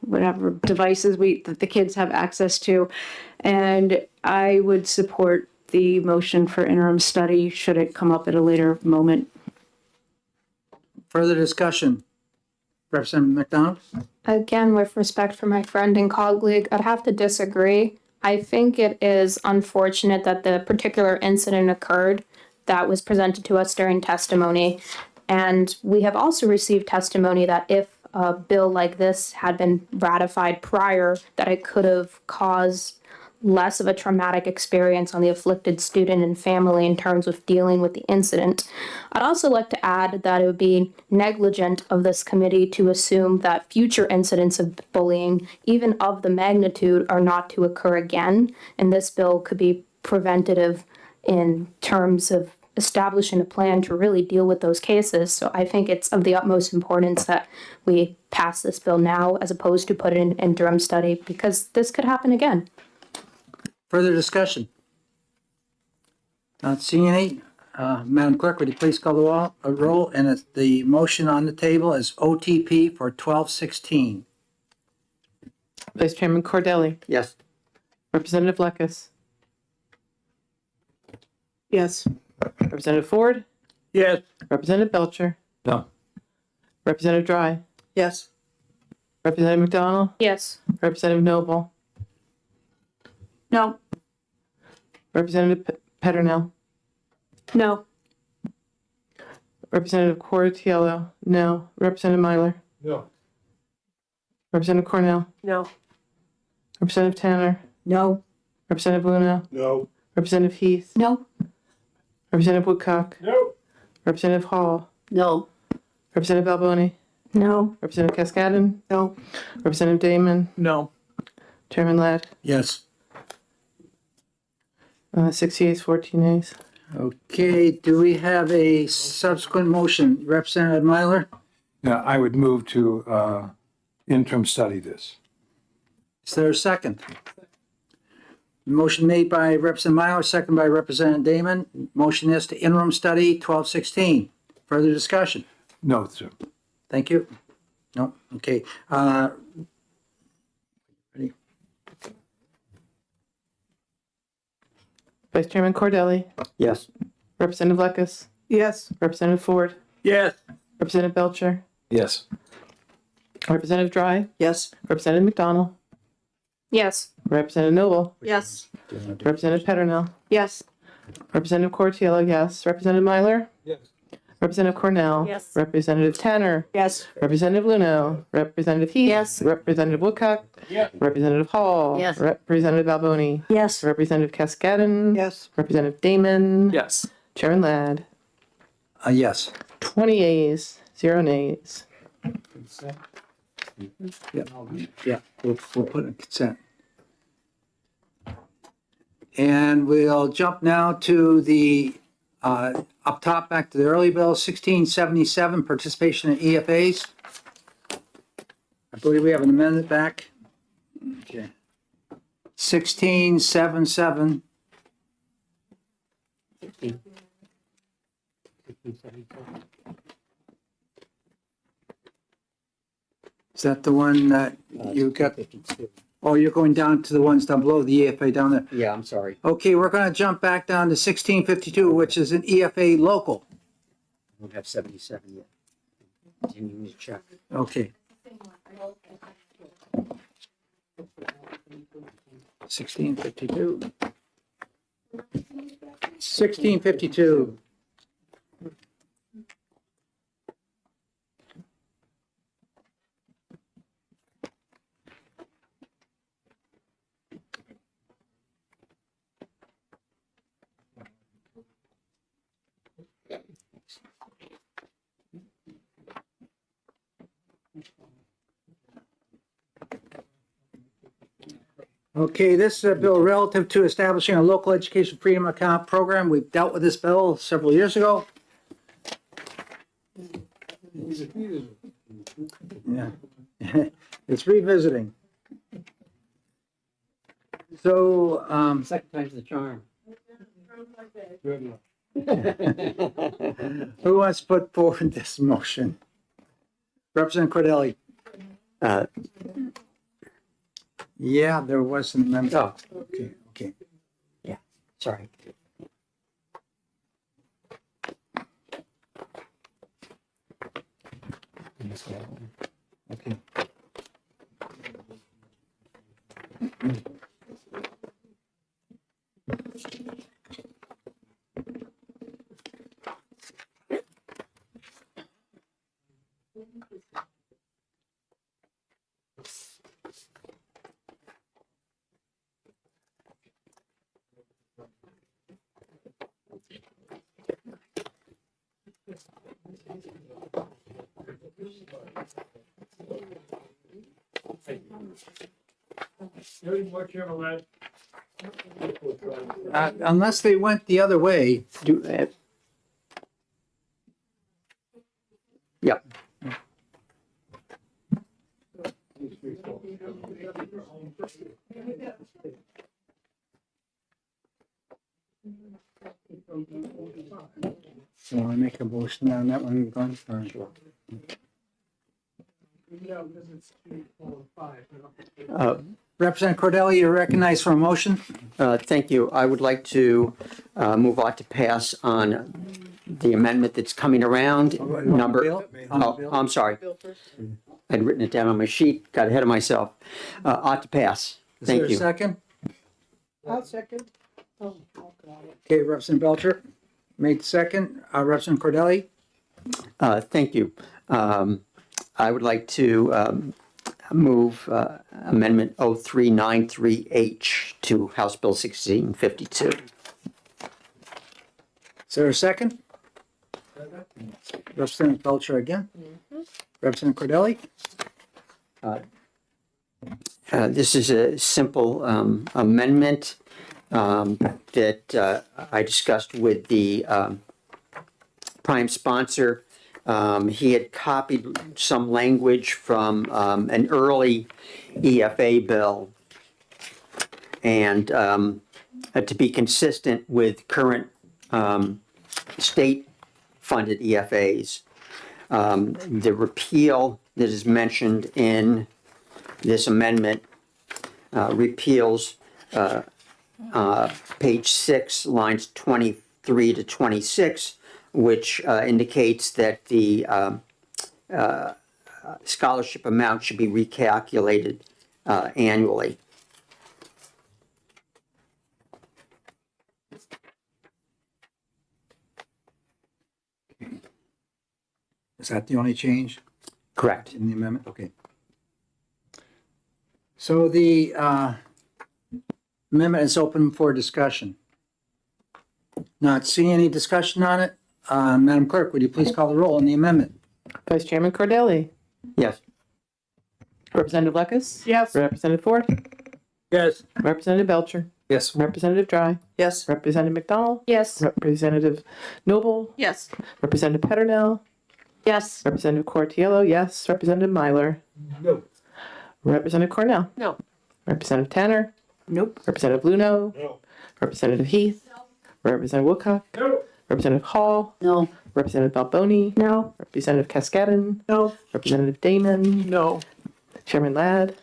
whatever devices that the kids have access to. And I would support the motion for interim study should it come up at a later moment. Further discussion? Representative McDonald? Again, with respect for my friend and colleague, I'd have to disagree. I think it is unfortunate that the particular incident occurred that was presented to us during testimony. And we have also received testimony that if a bill like this had been ratified prior, that it could have caused less of a traumatic experience on the afflicted student and family in terms of dealing with the incident. I'd also like to add that it would be negligent of this committee to assume that future incidents of bullying, even of the magnitude, are not to occur again, and this bill could be preventative in terms of establishing a plan to really deal with those cases. So I think it's of the utmost importance that we pass this bill now as opposed to put it in interim study, because this could happen again. Further discussion? Not seeing any. Madam Clerk, would you please call the roll? And it's the motion on the table is OTP for 1216. Vice Chairman Cordelli? Yes. Representative Lekis? Yes. Representative Ford? Yes. Representative Belcher? No. Representative Dry? Yes. Representative McDonald, Yes. Representative Noble, No. Representative Peternell, No. Representative Cortiello, no. Representative Myler, No. Representative Cornell, No. Representative Tanner, No. Representative Luna, No. Representative Heath, No. Representative Woodcock, No. Representative Hall, No. Representative Balboni, No. Representative Cascadden, No. Representative Damon, No. Chairman Ladd, Yes. 6 yeas, 14 nays. Okay, do we have a subsequent motion? Representative Myler? Yeah, I would move to interim study this. Is there a second? Motion made by Representative Myler, second by Representative Damon. Motion is to interim study 1216. Further discussion? No, sir. Thank you. No, okay. Ready? Vice Chairman Cordelli, Yes. Representative Leckus, Yes. Representative Ford, Yes. Representative Belcher, Yes. Representative Dry, Yes. Representative McDonald, Yes. Representative Noble, Yes. Representative Peternell, Yes. Representative Cortiello, yes. Representative Myler, Yes. Representative Cornell, Yes. Representative Tanner, Yes. Representative Luno, Representative Heath, Yes. Representative Woodcock, Representative Hall, Yes. Representative Balboni, Yes. Representative Cascadden, Yes. Representative Damon, Yes. Chairman Ladd, Yes. 20 yeas, 0 nays. Yeah, we'll put in consent. And we'll jump now to the, up top, back to the early bill, 1677, participation in EFAs. I believe we have an amendment back. Okay. 1677. Is that the one that you got? Oh, you're going down to the ones down below, the EFA down there. Yeah, I'm sorry. Okay, we're gonna jump back down to 1652, which is an EFA local. I don't have 77 yet. Didn't even need to check. Okay. 1652. 1652. Okay, this is a bill relative to establishing a local education freedom account program. We've dealt with this bill several years ago. Yeah, it's revisiting. So, Second time's the charm. who wants to put forward this motion? Representative Cordelli. Yeah, there was an amendment. Oh, Okay. sorry. Okay. Unless they went the other way. Yep. So I make a motion on that one, Glenn? Or- Representative Cordelli, you're recognized for a motion. Thank you. I would like to move on to pass on the amendment that's coming around, number, Bill? On the oh, bill? I'm sorry. I'd written it down on my sheet, got ahead of myself, ought to pass. Is there Thank a you. second? I'll second. Okay, Representative Belcher made second. Representative Cordelli? Thank you. I would like to move Amendment 0393H to House Bill 1652. Is there a second? Representative Belcher again. Representative Cordelli? This is a simple amendment that I discussed with the prime sponsor. He had copied some language from an early EFA bill. And to be consistent with current state-funded EFAs, the repeal that is mentioned in this amendment repeals page 6, lines 23 to 26, which indicates that the scholarship amount should be recalculated annually. Is that the only change Correct. in the amendment? Okay. So the amendment is open for discussion. Not seeing any discussion on it. Madam Clerk, would you please call the roll on the amendment? Vice Chairman Cordelli. Yes. Representative Lucas. Yes. Representative Ford. Yes. Representative Belcher. Yes. Representative Dry. Yes. Representative McDonald. Yes. Representative Noble. Yes. Representative Peternell. Yes. Representative Cortiello, yes. Representative Myler. No. Representative Cornell. No. Representative Tanner. Nope. Representative Luno. No. Representative Heath. Representative Woodcock. No. Representative Hall. No. Representative Balboni. No. Representative Cascadden. No. Representative Damon. No. Chairman Ladd.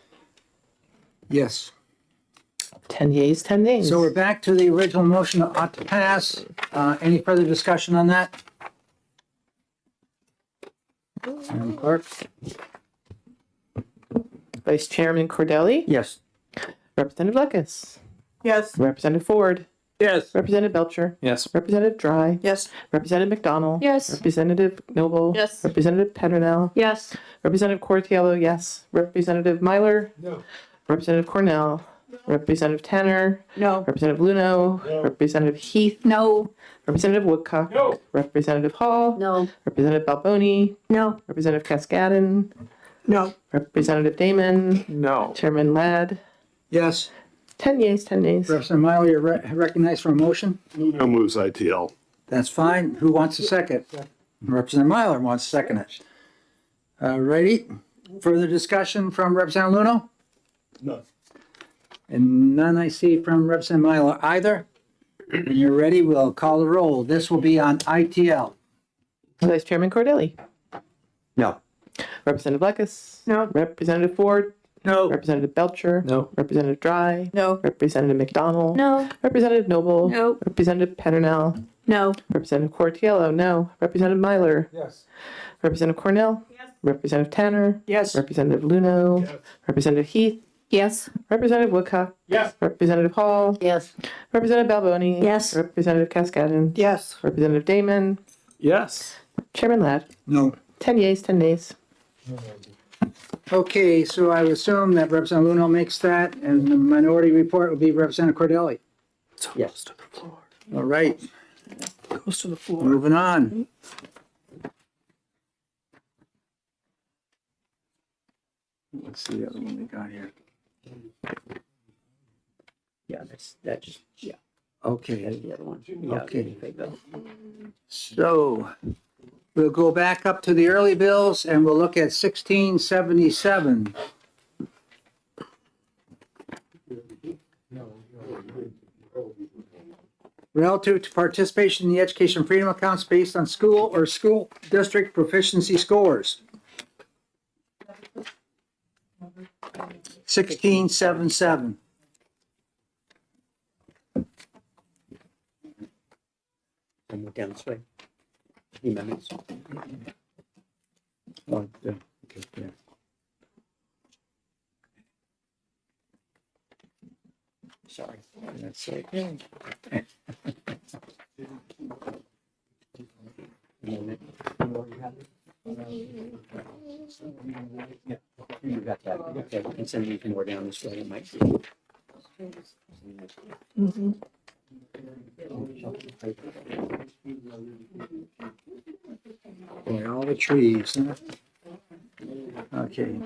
Yes. 10 yeas, 10 nays. So we're back to the original motion that ought to pass. Any further discussion on that? Madam Clerk? Vice Chairman Cordelli. Yes. Representative Lucas. Yes. Representative Ford. Yes. Representative Belcher. Yes. Representative Dry. Yes. Representative McDonald. Yes. Representative Noble. Yes. Representative Peternell. Yes. Representative Cortiello, yes. Representative Myler. No. Representative Cornell. Representative Tanner. No. Representative Luno. No. Representative Heath. No. Representative Woodcock. No. Representative Hall. No. Representative Balboni. No. Representative Cascadden. No. Representative Damon. No. Chairman Ladd. Yes. 10 yeas, 10 nays. Representative Miley, you're recognized for a motion? No moves ITL. That's fine. Who wants a second? Representative Myler wants to second it. Righty. Further discussion from Representative Luno? No. And none I see from Representative Myler either. When you're ready, we'll call the roll. This will be on ITL. Vice Chairman Cordelli. No. Representative Lucas. No. Representative Ford. No. Representative Belcher. No. Representative Dry. No. Representative McDonald. No. Representative Noble. No. Representative Peternell. No. Representative Cortiello, no. Representative Myler. Yes. Representative Cornell. Yes. Representative Tanner. Yes. Representative Luno. Yes. Representative Heath. Yes. Representative Woodcock. Yes. Representative Hall. Yes. Representative Balboni. Yes. Representative Cascadden. Yes. Representative Damon. Yes. Chairman Ladd. No. 10 yeas, 10 nays. Okay, so I would assume that Representative Luno makes that, and the minority report will be Representative Cordelli. Yes. All right, Goes to the floor. moving on. Let's see the other one we got here. Yeah, that's just, yeah, Okay, that's the other one. Yeah, Okay. EFA bill. so we'll go back up to the early bills and we'll look at 1677. Relative to participation in the education freedom accounts based on school or school district proficiency scores. 1677. And move down this way. The amendments. Oh, yeah, okay, yeah. sorry. That's okay. You got that. Okay, we can send you more down this way. It might be. Boy, all the trees, huh? Okay.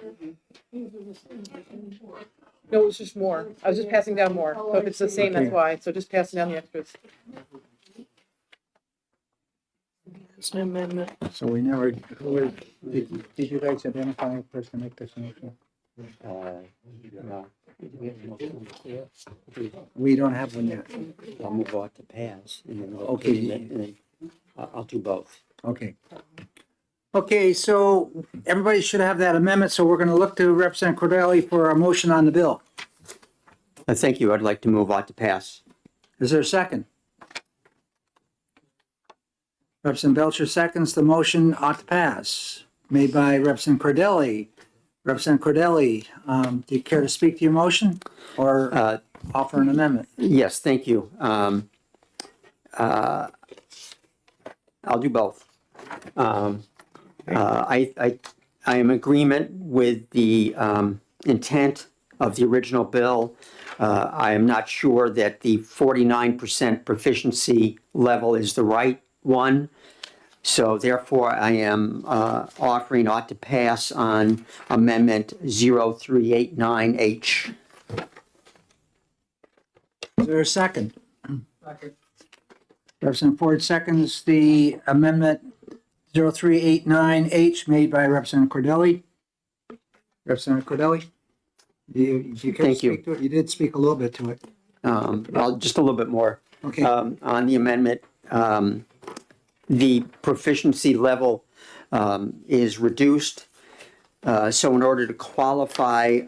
No, it was just more. I was just passing down more. So if it's the same, that's Okay. why. So just passing down the extras. It's an amendment. So we never, did you guys identify a person to make this motion? No. We don't have one yet. I'll move on to pass. And then Okay. and then I'll do both. Okay. Okay, so everybody should have that amendment, so we're gonna look to Representative Cordelli for a motion on the bill. Thank you. I'd like to move on to pass. Is there a second? Representative Belcher seconds the motion ought to pass, made by Representative Cordelli. Representative Cordelli, do you care to speak to your motion or offer an amendment? Yes, thank you. I'll do both. I am in agreement with the intent of the original bill. I am not sure that the 49% proficiency level is the right one. So therefore, I am offering ought to pass on Amendment 0389H. Is there a second? Second. Representative Ford seconds the amendment 0389H made by Representative Cordelli. Representative Cordelli? Do you care to Thank you. speak to it? You did speak a little bit to it. Well, just a little bit more. Okay. On the amendment, the proficiency level is reduced. So in order to qualify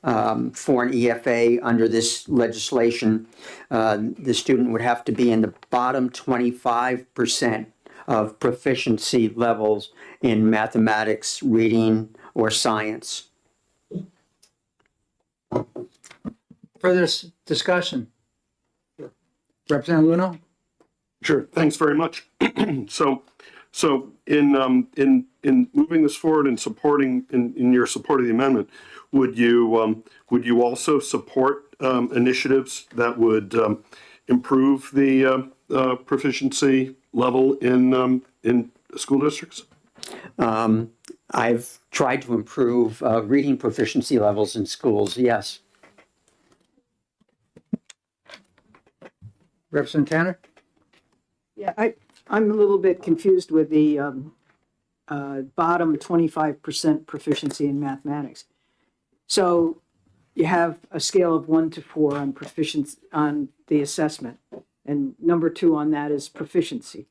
for an EFA under this legislation, the student would have to be in the bottom 25% of proficiency levels in mathematics, reading, or science. Further discussion? Representative Luno? Sure, thanks very much. So in moving this forward and supporting, in your support of the amendment, would you also support initiatives that would improve the proficiency level in school districts? I've tried to improve reading proficiency levels in schools, yes. Representative Tanner? Yeah, I'm a little bit confused with the bottom 25% proficiency in mathematics. So you have a scale of 1 to 4 on proficiency on the assessment, and number 2 on that is proficiency.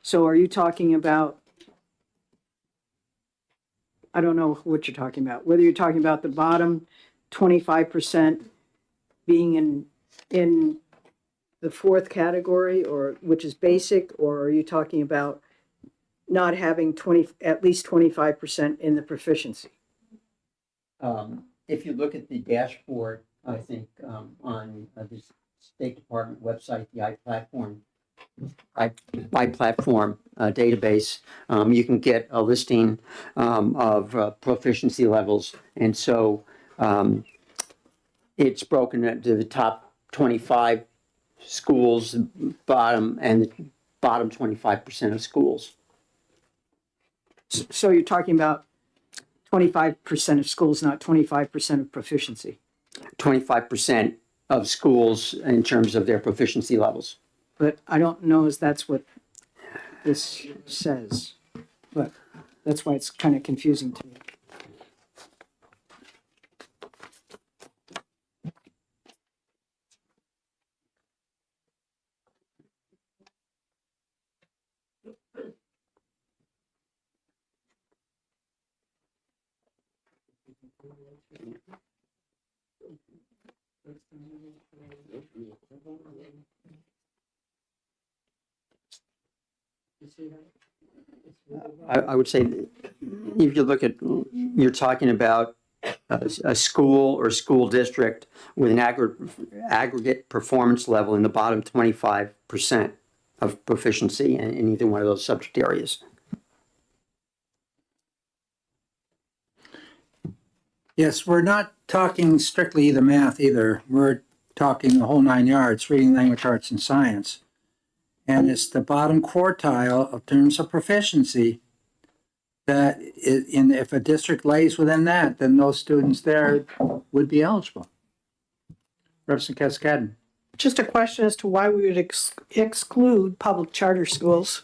So are you talking about, I don't know what you're talking about, whether you're talking about the bottom 25% being in the 4th category, or which is basic, or are you talking about not having at least 25% in the proficiency? If you look at the dashboard, I think on the State Department website, the iPlatform database, you can get a listing of proficiency levels, and so it's broken into the top 25 schools, bottom, and the bottom 25% of schools. So you're talking about 25% of schools, not 25% of proficiency? 25% of schools in terms of their proficiency levels. But I don't know if that's what this says, but that's why it's kind of confusing to me. I would say, if you look at, you're talking about a school or school district with an aggregate performance level in the bottom 25% of proficiency in either one of those subject areas. Yes, we're not talking strictly the math either. We're talking the whole 9 yards, reading, language, arts, and science. And it's the bottom quartile of terms of proficiency that if a district lays within that, then those students there would be eligible. Representative Cascadden. Just a question as to why we would exclude public charter schools.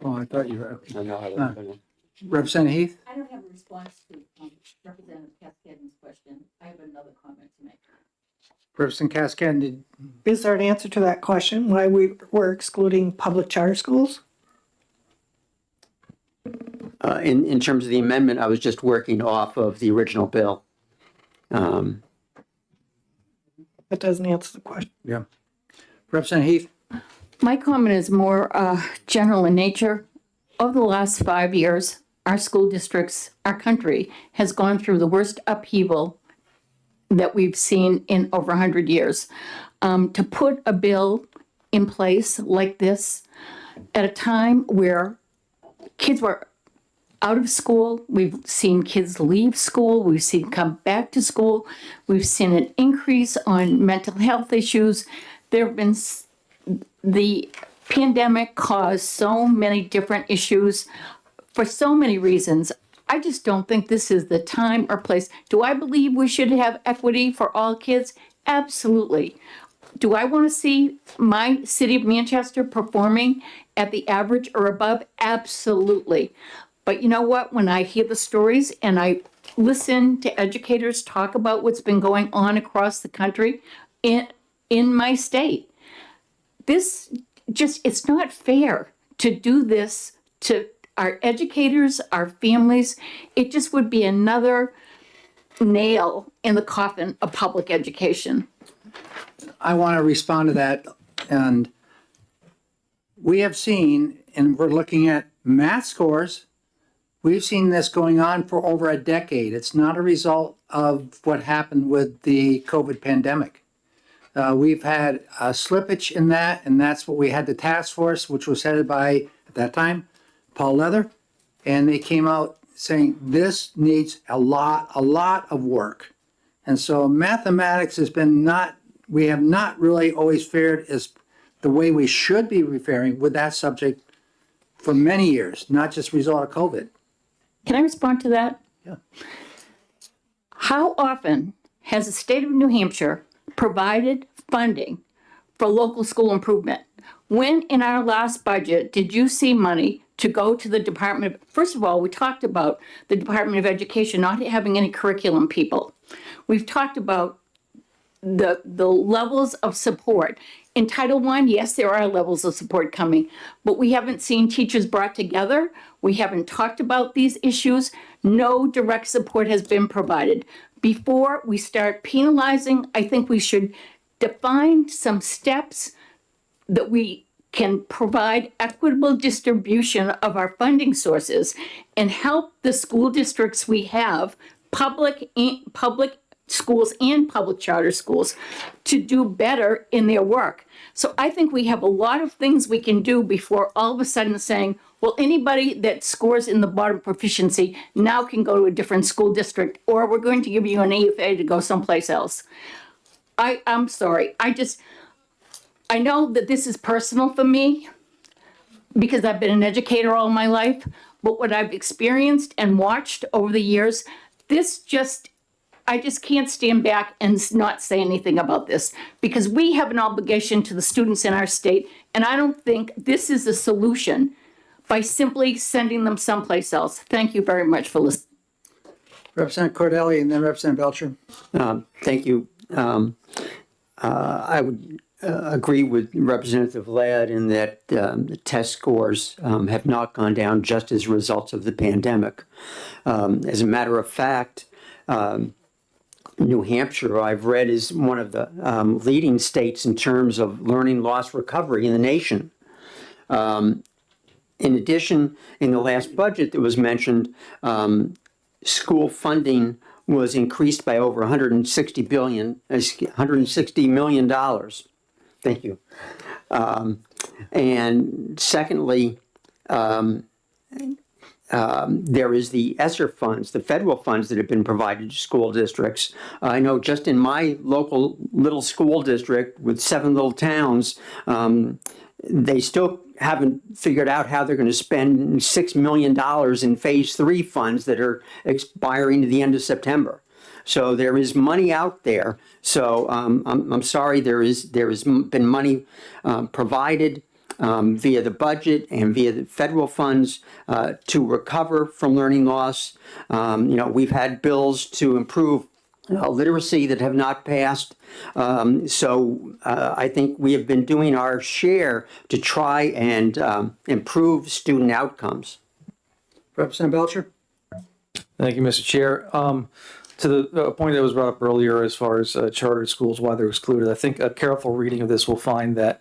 Oh, I thought you were. I know. Representative Heath? I don't have a response to Representative Cascadden's question. I have another comment to make. Representative Cascadden, Is there an answer to that question, why we were excluding public charter schools? In terms of the amendment, I was just working off of the original bill. That doesn't answer the question. yeah. Representative Heath? My comment is more general in nature. Over the last 5 years, our school districts, our country has gone through the worst upheaval that we've seen in over 100 years. To put a bill in place like this at a time where kids were out of school, we've seen kids leave school, we've seen come back to school, we've seen an increase on mental health issues. There have been the pandemic caused so many different issues for so many reasons. I just don't think this is the time or place. Do I believe we should have equity for all kids? Absolutely. Do I want to see my city of Manchester performing at the average or above? Absolutely. But you know what? When I hear the stories and I listen to educators talk about what's been going on across the country in my state, this just, it's not fair to do this to our educators, our families. It just would be another nail in the coffin of public education. I want to respond to that. And we have seen, and we're looking at math scores, we've seen this going on for over a decade. It's not a result of what happened with the COVID pandemic. We've had a slippage in that, and that's what we had the task force, which was headed by, at that time, Paul Leather, and they came out saying this needs a lot of work. And so mathematics has been we have not really always fared as the way we should be faring with that subject for many years, not just a result of COVID. Can I respond to that? Yeah. How often has the state of New Hampshire provided funding for local school improvement? When in our last budget did you see money to go to the Department of, first of all, we talked about the Department of Education not having any curriculum people. We've talked about the levels of support. In Title I, yes, there are levels of support coming, but we haven't seen teachers brought together. We haven't talked about these issues. No direct support has been provided. Before we start penalizing, I think we should define some steps that we can provide equitable distribution of our funding sources and help the school districts we have, public schools and public charter schools, to do better in their work. So I think we have a lot of things we can do before all of a sudden saying, well, anybody that scores in the bottom proficiency now can go to a different school district, or we're going to give you an EFA to go someplace else. I'm sorry. I know that this is personal for me because I've been an educator all my life, but what I've experienced and watched over the years, I just can't stand back and not say anything about this, because we have an obligation to the students in our state And I don't think this is a solution by simply sending them someplace else. Thank you very much for listening. Representative Cordelli and then Representative Belcher. Thank you. I would agree with Representative Ladd in that the test scores have not gone down just as a result of the pandemic. As a matter of fact, New Hampshire, I've read, is one of the leading states in terms of learning loss recovery in the nation. In addition, in the last budget that was mentioned, school funding was increased by over $160 million. Thank you. And secondly, there is the ESSER funds, the federal funds that have been provided to school districts. I know just in my local little school district with 7 little towns, they still haven't figured out how they're going to spend $6 million in phase 3 funds that are expiring at the end of September. So there is money out there. So I'm sorry, there has been money provided via the budget and via the federal funds to recover from learning loss. We've had bills to improve literacy that have not passed. So I think we have been doing our share to try and improve student outcomes. Representative Belcher. Thank you, Mr. Chair. To the point that was brought up earlier as far as charter schools, why they're excluded, I think a careful reading of this will find that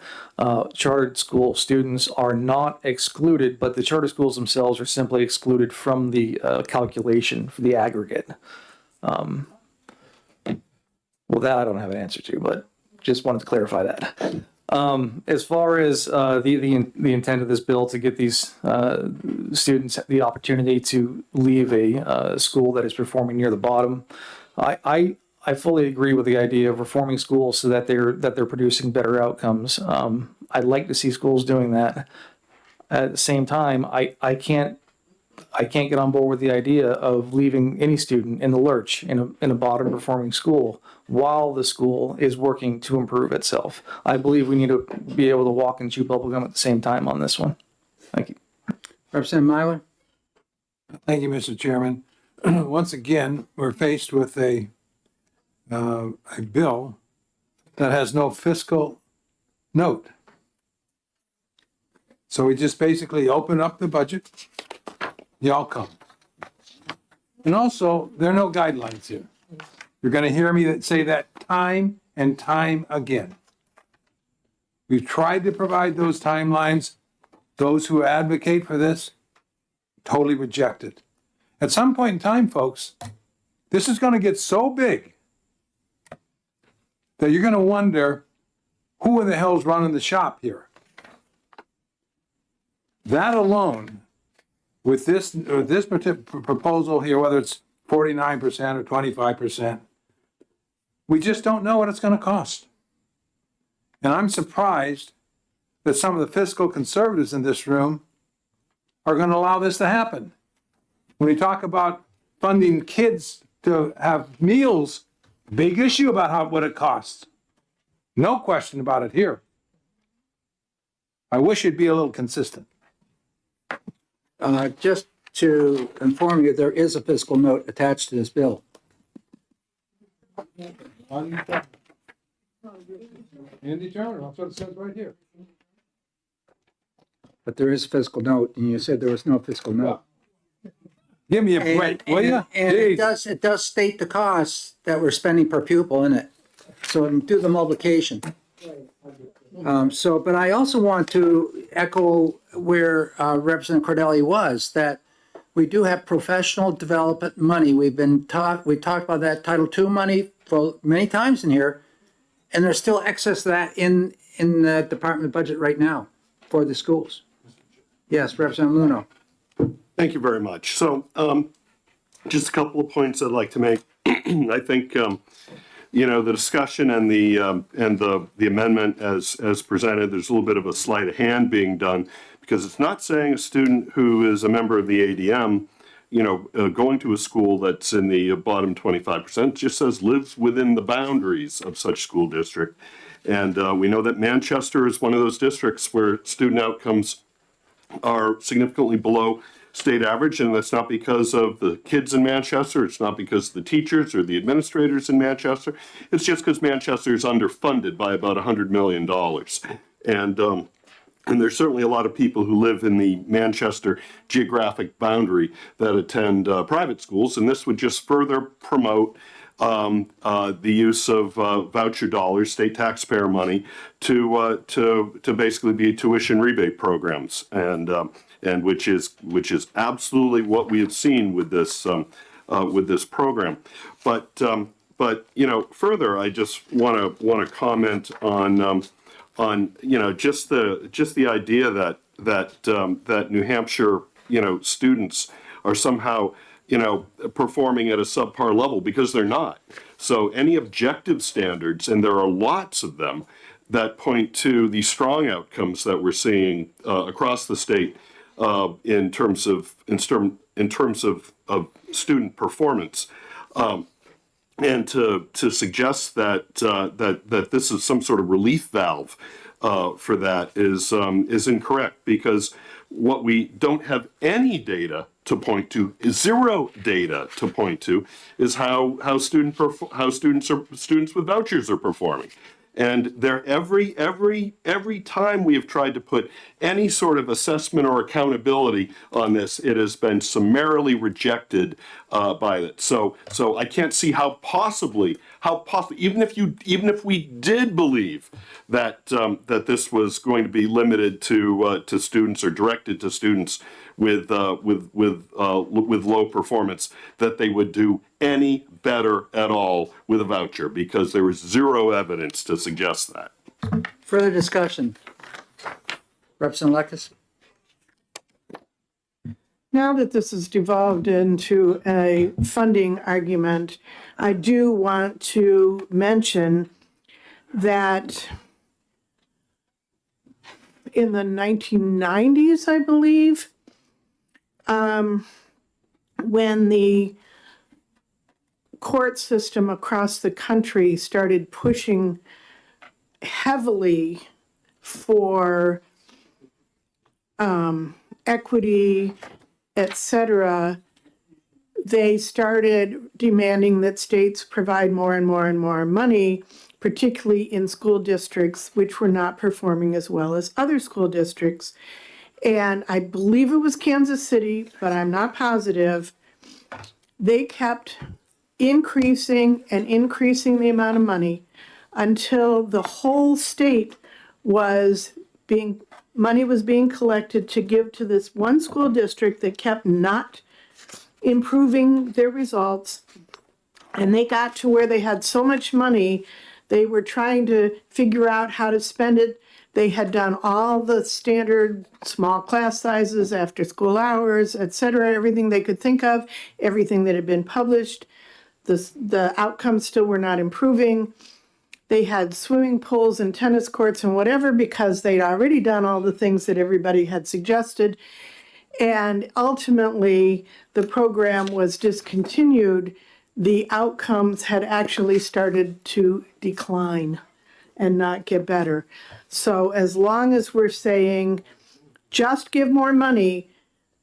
chartered school students are not excluded, but the charter schools themselves are simply excluded from the calculation for the aggregate. Well, that I don't have an answer to, but just wanted to clarify that. As far as the intent of this bill to get these students the opportunity to leave a school that is performing near the bottom, I fully agree with the idea of reforming schools so that they're producing better outcomes. I'd like to see schools doing that. At the same time, I can't get on board with the idea of leaving any student in the lurch in a bottom performing school while the school is working to improve itself. I believe we need to be able to walk and chew bubblegum at the same time on this one. Thank you. Representative Myler. Thank you, Mr. Chairman. Once again, we're faced with a bill that has no fiscal note. So we just basically open up the budget, the outcome. And also, there are no guidelines here. You're going to hear me say that time and time again. We've tried to provide those timelines. Those who advocate for this totally reject it. At some point in time, folks, this is going to get so big that you're going to wonder who in the hell's running the shop here. That alone, with this particular proposal here, whether it's 49% or 25%, we just don't know what it's going to cost. And I'm surprised that some of the fiscal conservatives in this room are going to allow this to happen. When we talk about funding kids to have meals, big issue about what it costs. No question about it here. I wish it'd be a little consistent. Just to inform you, there is a fiscal note attached to this bill. Andy Turner, that's what it says right here. But there is a fiscal note, and you said there was no fiscal note. Give me a break, will you? And it does state the costs that we're spending per pupil in it. So do the multiplication. But I also want to echo where Representative Cordelli was, that we do have professional development money. We talked about that Title II money for many times in here, and there's still excess of that in the department budget right now for the schools. Yes, Representative Luno. Thank you very much. So just a couple of points I'd like to make. I think the discussion and the amendment as presented, there's a little bit of a sleight of hand being done, because it's not saying a student who is a member of the ADM, going to a school that's in the bottom 25%, just says lives within the boundaries of such school district. And we know that Manchester is one of those districts where student outcomes are significantly below state average, and that's not because of the kids in Manchester, it's not because of the teachers or the administrators in Manchester, it's just because Manchester is underfunded by about $100 million. And there's certainly a lot of people who live in the Manchester geographic boundary that attend private schools, and this would just further promote the use of voucher dollars, state taxpayer money, to basically be tuition rebate programs, and which is absolutely what we have seen with this program. But you know, further, I just want to comment on just the idea that New Hampshire students are somehow performing at a subpar level, because they're not. So any objective standards, and there are lots of them, that point to the strong outcomes that we're seeing across the state in terms of student performance. And to suggest that this is some sort of relief valve for that is incorrect, because what we don't have any data to point to, zero data to point to, is how students with vouchers are performing. And there every time we have tried to put any sort of assessment or accountability on this, it has been summarily rejected by it. So I can't see how possibly even if we did believe that that this was going to be limited to students or directed to students with low performance, that they would do any better at all with a voucher, because there is zero evidence to suggest that. Further discussion? Representative Lekis? Now that this has devolved into a funding argument, I do want to mention that in the 1990s, I believe, when the court system across the country started pushing heavily for equity, etc., they started demanding that states provide more and more and more money, particularly in school districts which were not performing as well as other school districts. And I believe it was Kansas City, but I'm not positive. They kept increasing and increasing the amount of money until the whole state money was being collected to give to this one school district that kept not improving their results. And they got to where they had so much money, they were trying to figure out how to spend it. They had done all the standard small class sizes, after school hours, etc., everything they could think of, everything that had been published. The outcomes still were not improving. They had swimming pools and tennis courts and whatever, because they'd already done all the things that everybody had suggested. And ultimately, the program was discontinued. The outcomes had actually started to decline and not get better. So as long as we're saying, just give more money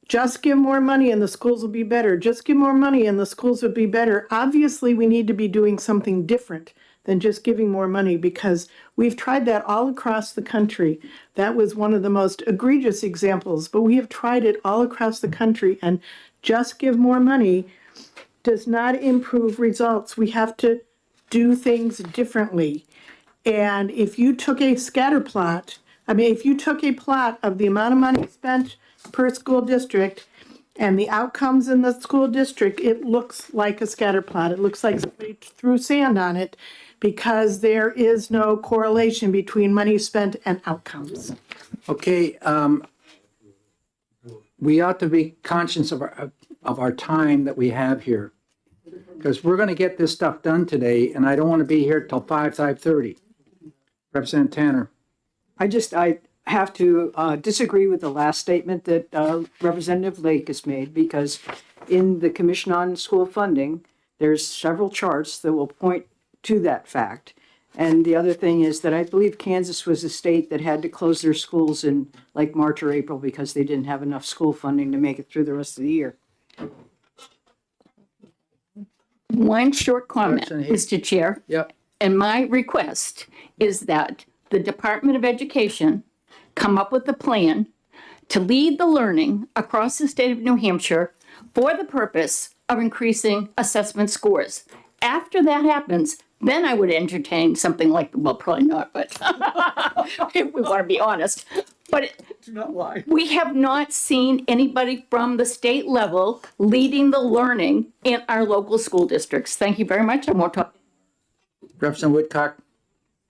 and the schools will be better, just give more money and the schools will be better, obviously we need to be doing something different than just giving more money, because we've tried that all across the country. That was one of the most egregious examples, but we have tried it all across the country, and just give more money does not improve results. We have to do things differently. And if you took a scatter plot, if you took a plot of the amount of money spent per school district and the outcomes in the school district, it looks like a scatter plot. It looks like somebody threw sand on it, because there is no correlation between money spent and outcomes. Okay, we ought to be conscious of our time that we have here, because we're going to get this stuff done today, and I don't want to be here till 5:30. Representative Tanner. I have to disagree with the last statement that Representative Lake has made, because in the Commission on School Funding, there's several charts that will point to that fact. And the other thing is that I believe Kansas was a state that had to close their schools in like March or April because they didn't have enough school funding to make it through the rest of the year. One short comment, Representative Hayes. Mr. Chair. Yep. And my request is that the Department of Education come up with a plan to lead the learning across the state of New Hampshire for the purpose of increasing assessment scores. After that happens, then I would entertain something like, well, probably not, but if we want to be honest. But Do not lie. we have not seen anybody from the state level leading the learning in our local school districts. Thank you very much. I won't talk. Representative Woodcock.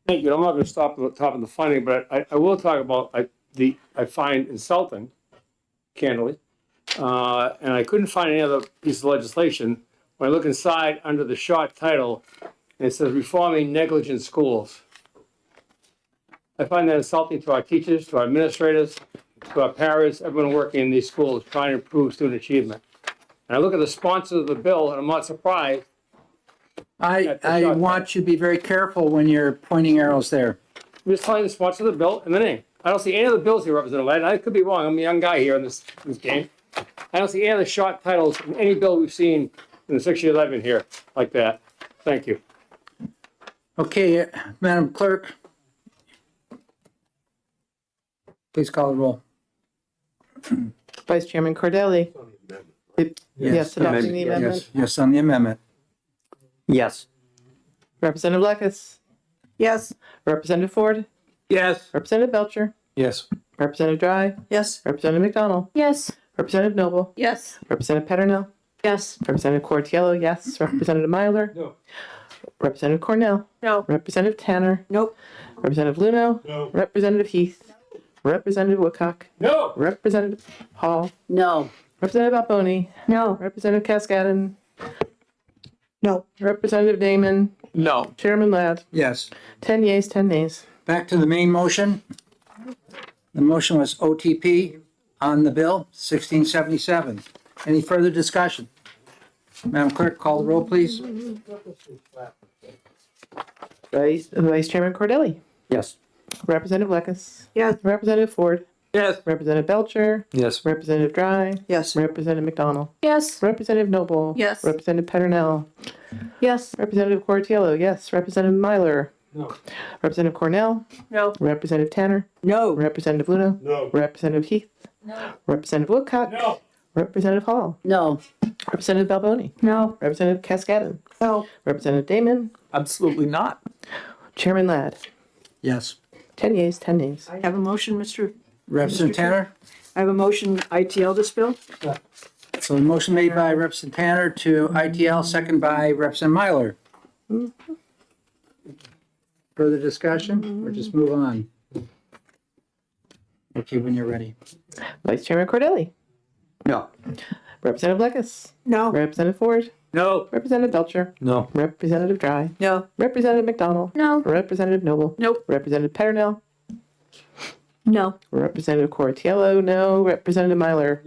Thank you. I'm not going to stop at the top of the funding, but I will talk about I find insulting, candidly, and I couldn't find any other piece of legislation. When I look inside under the short title, and it says reforming negligent schools. I find that insulting to our teachers, to our administrators, to our parents, everyone working in these schools trying to improve student achievement. And I look at the sponsors of the bill, and I'm not surprised. I want you to be very careful when you're pointing arrows there. I'm just telling you the sponsor of the bill and the name. I don't see any of the bills here, Representative Ladd. I could be wrong. I'm a young guy here in this game. I don't see any of the short titles in any bill we've seen in the 6 years I've been here like that. Thank you. Okay, Madam Clerk. Please call the roll. Vice Chairman Cordelli. Yes, adopting the amendment. Yes, on the amendment. Yes. Representative Blackus. Yes. Representative Ford. Yes. Representative Belcher. Yes. Representative Dry. Yes. Representative McDonald. Yes. Representative Noble. Yes. Representative Peternell. Yes. Representative Cortiello, yes. Representative Myler. No. Representative Cornell. No. Representative Tanner. Nope. Representative Luno. No. Representative Heath. Representative Woodcock. No. Representative Hall. No. Representative Alboni. No. Representative Cascadden. No. Representative Damon. No. Chairman Ladd. Yes. 10 yeas, 10 nays. Back to the main motion. The motion was OTP on the bill, 1677. Any further discussion? Madam Clerk, call the roll, please. Vice Chairman Cordelli. Yes. Representative Blackus. Yes. Representative Ford. Yes. Representative Belcher. Yes. Representative Dry. Yes. Representative McDonald. Yes. Representative Noble. Yes. Representative Peternell. Yes. Representative Cortiello, yes. Representative Myler. No. Representative Cornell. No. Representative Tanner. No. Representative Luno. No. Representative Heath. No. Representative Woodcock. No. Representative Hall. No. Representative Balboni. No. Representative Cascadden. No. Representative Damon. Absolutely not. Chairman Ladd. Yes. 10 yeas, 10 nays. I have a motion, Mr. Representative Tanner? I have a motion ITL this bill. So the motion made by Representative Tanner to ITL, second by Representative Myler. Further discussion or just move on? Okay, when you're ready. Vice Chairman Cordelli. No. Representative Blackus. No. Representative Ford. No. Representative Belcher. No. Representative Dry. No. Representative McDonald. No. Representative Noble. Nope. Representative Peternell. No. Representative Cortiello, no. Representative Myler.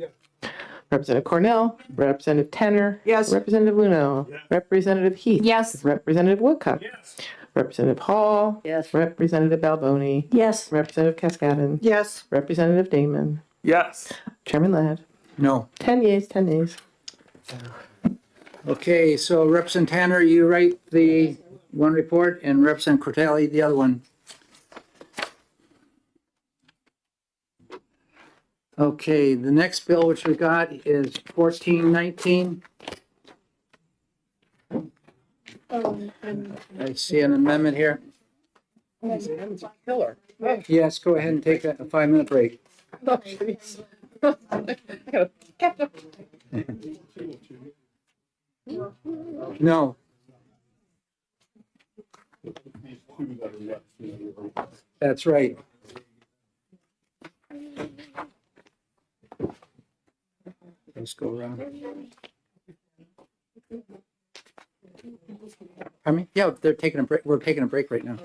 Representative Cornell. Representative Tanner. Yes. Representative Luno. Representative Heath. Yes. Representative Woodcock. Yes. Representative Hall. Yes. Representative Balboni. Yes. Representative Cascadden. Yes. Representative Damon. Yes. Chairman Ladd. No. 10 yeas, 10 nays. Okay, so Representative Tanner, you write the one report and Representative Cortelli, the other one. Okay, the next bill which we got is 1419. I see an amendment here. Killer. Yes, go ahead and take a 5-minute break. Oh, jeez. I gotta catch up. No. That's right. Let's go around. I mean, yeah, they're taking a break. We're taking a break right now.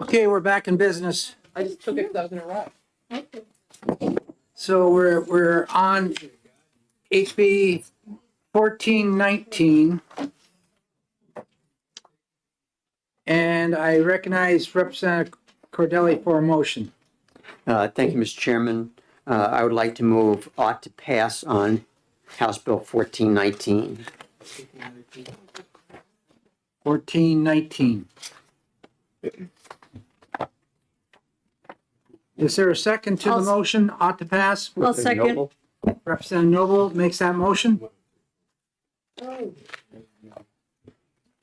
Okay, we're back in business. I just took it because I was gonna wrap. So we're on HB 1419. And I recognize Representative Cordelli for a motion. Thank you, Mr. Chairman. I would like to move ought to pass on House Bill 1419. 1419. Is there a second to the motion, ought to pass? I'll second. Representative Noble makes that motion.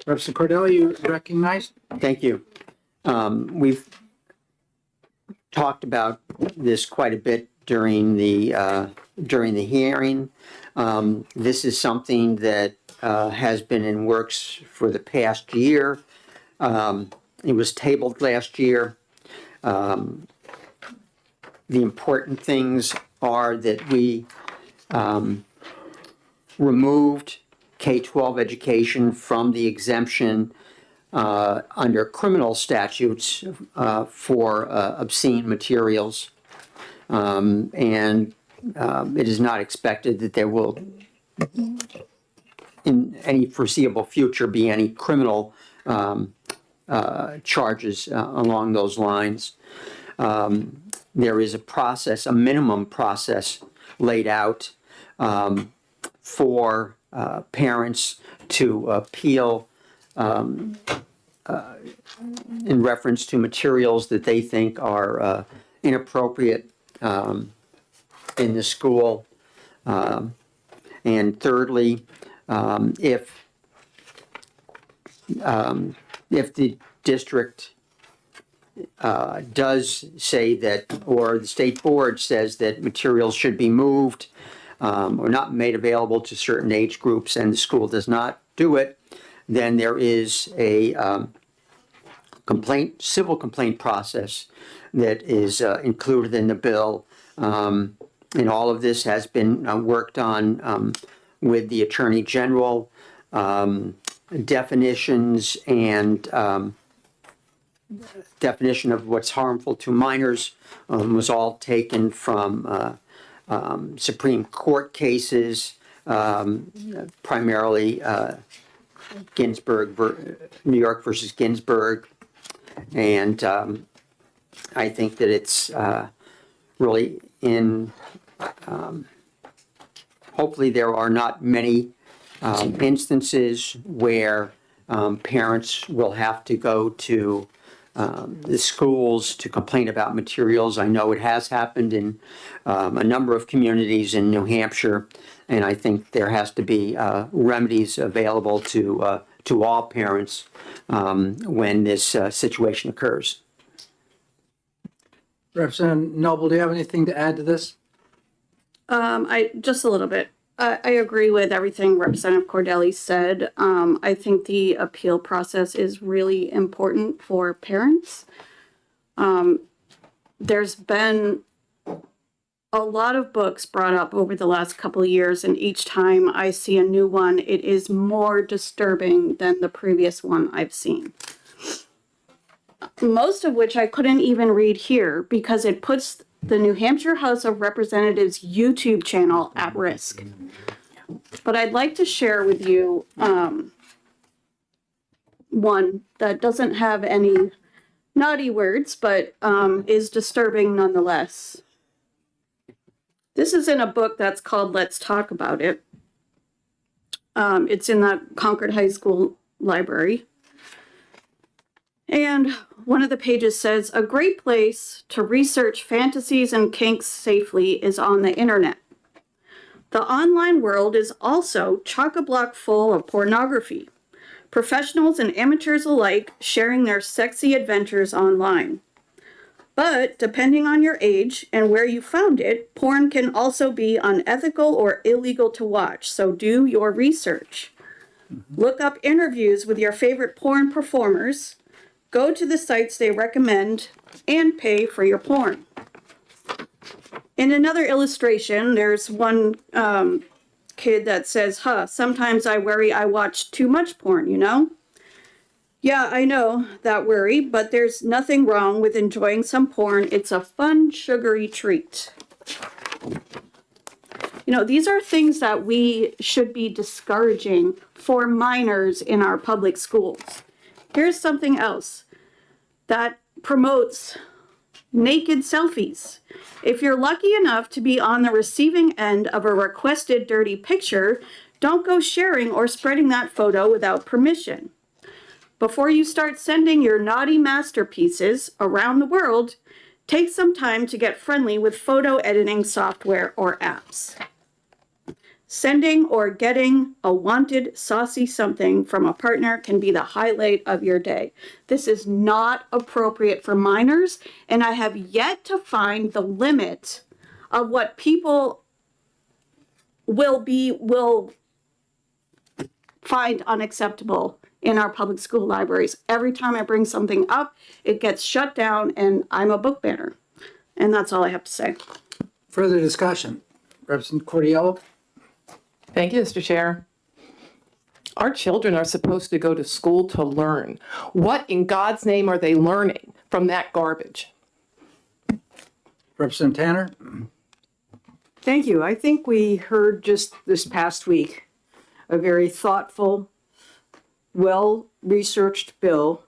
Representative Cordelli, you recognized? Thank you. We've talked about this quite a bit during the hearing. This is something that has been in works for the past year. It was tabled last year. The important things are that we removed K-12 education from the exemption under criminal statutes for obscene materials. And it is not expected that there will, in any foreseeable future, be any criminal charges along those lines. There is a process, a minimum process laid out for parents to appeal in reference to materials that they think are inappropriate in the school. And thirdly, if the district does say that, or the state board says that materials should be moved or not made available to certain age groups and the school does not do it, then there is a civil complaint process that is included in the bill. And all of this has been worked on with the Attorney General. Definitions and definition of what's harmful to minors was all taken from Supreme Court cases, primarily New York versus Ginsburg. And I think that it's really hopefully there are not many instances where parents will have to go to the schools to complain about materials. I know it has happened in a number of communities in New Hampshire, and I think there has to be remedies available to all parents when this situation occurs. Representative Noble, do you have anything to add to this? Just a little bit. I agree with everything Representative Cordelli said. I think the appeal process is really important for parents. There's been a lot of books brought up over the last couple of years, and each time I see a new one, it is more disturbing than the previous one I've seen. Most of which I couldn't even read here because it puts the New Hampshire House of Representatives YouTube channel at risk. But I'd like to share with you one that doesn't have any naughty words, but is disturbing nonetheless. This is in a book that's called Let's Talk About It. It's in the Concord High School library. And one of the pages says, a great place to research fantasies and kinks safely is on the internet. The online world is also chock-a-block full of pornography. Professionals and amateurs alike sharing their sexy adventures online. But depending on your age and where you found it, porn can also be unethical or illegal to watch, so do your research. Look up interviews with your favorite porn performers, go to the sites they recommend, and pay for your porn. In another illustration, there's one kid that says, sometimes I worry I watch too much porn, you know? Yeah, I know that worry, but there's nothing wrong with enjoying some porn. It's a fun, sugary treat. You know, these are things that we should be discouraging for minors in our public schools. Here's something else that promotes naked selfies. If you're lucky enough to be on the receiving end of a requested dirty picture, don't go sharing or spreading that photo without permission. Before you start sending your naughty masterpieces around the world, take some time to get friendly with photo editing software or apps. Sending or getting a wanted saucy something from a partner can be the highlight of your day. This is not appropriate for minors, and I have yet to find the limit of what people will find unacceptable in our public school libraries. Every time I bring something up, it gets shut down, and I'm a book banner. And that's all I have to say. Further discussion. Representative Cordiello? Thank you, Mr. Chair. Our children are supposed to go to school to learn. What in God's name are they learning from that garbage? Representative Tanner? Thank you. I think we heard just this past week a very thoughtful, well-researched bill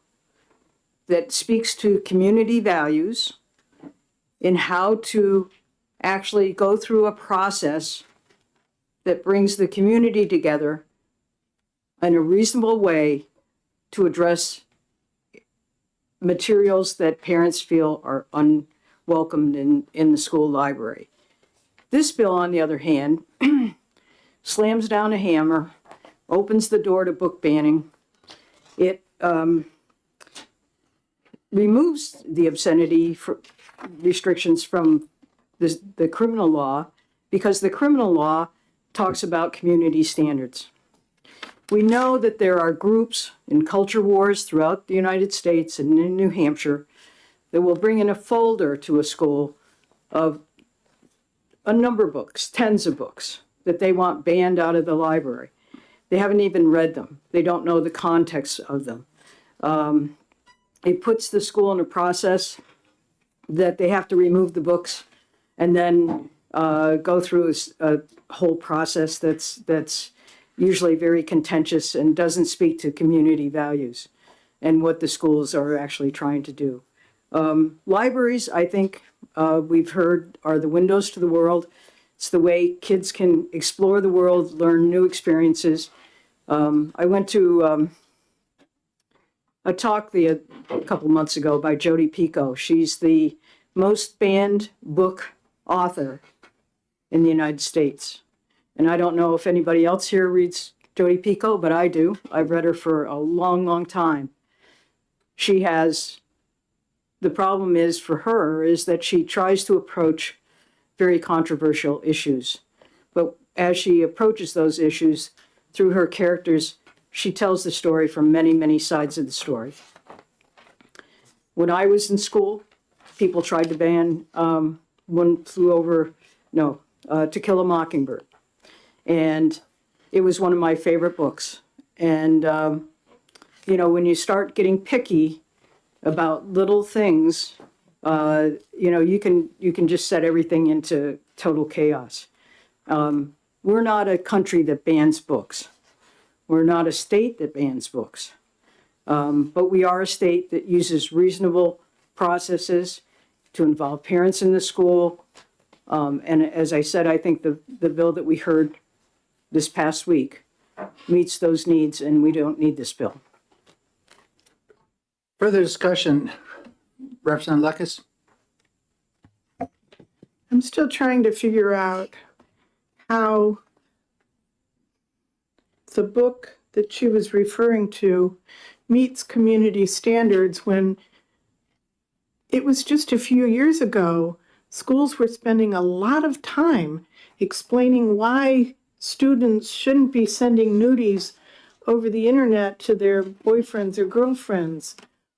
that speaks to community values in how to actually go through a process that brings the community together in a reasonable way to address materials that parents feel are unwelcomed in the school library. This bill, on the other hand, slams down a hammer, opens the door to book banning. It removes the obscenity restrictions from the criminal law, because the criminal law talks about community standards. We know that there are groups in culture wars throughout the United States and in New Hampshire that will bring in a folder to a school of a number of books, tens of books, that they want banned out of the library. They haven't even read them. They don't know the context of them. It puts the school in a process that they have to remove the books and then go through a whole process that's usually very contentious and doesn't speak to community values and what the schools are actually trying to do. Libraries, I think we've heard, are the windows to the world. It's the way kids can explore the world, learn new experiences. I went to a talk a couple months ago by Jodi Picoult. She's the most banned book author in the United States. And I don't know if anybody else here reads Jodi Picoult, but I do. I've read her for a long, long time. The problem is for her is that she tries to approach very controversial issues. But as she approaches those issues through her characters, she tells the story from many, many sides of the story. When I was in school, people tried to ban To Kill a Mockingbird. And it was one of my favorite books. And, when you start getting picky about little things, you can just set everything into total chaos. We're not a country that bans books. We're not a state that bans books. But we are a state that uses reasonable processes to involve parents in the school. And as I said, I think the bill that we heard this past week meets those needs, and we don't need this bill. Further discussion. Representative Lucas? I'm still trying to figure out how the book that she was referring to meets community standards when it was just a few years ago, schools were spending a lot of time explaining why students shouldn't be sending nudies over the internet to their boyfriends or girlfriends.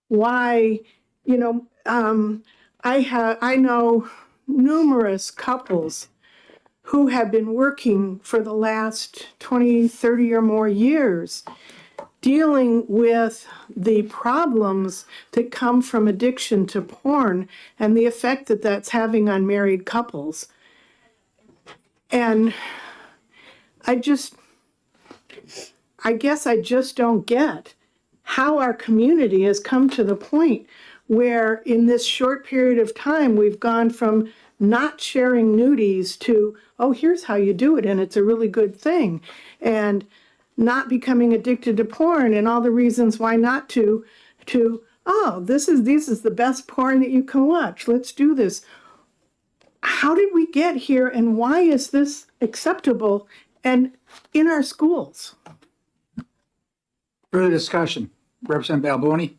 Why, I know numerous couples who have been working for the last 20, 30 or more years dealing with the problems that come from addiction to porn and the effect that that's having on married couples. And I guess I just don't get how our community has come to the point where in this short period of time, we've gone from not sharing nudies to, oh, here's how you do it, and it's a really good thing. And not becoming addicted to porn and all the reasons why not to, oh, this is the best porn that you can watch. Let's do this. How did we get here, and why is this acceptable and in our schools? Further discussion. Representative Balboni?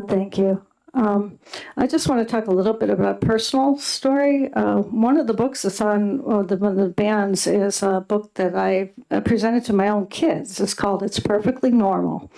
Thank you. I just want to talk a little bit about a personal story. One of the books that's on one of the bans is a book that I presented to my own kids. It's called It's Perfectly Normal.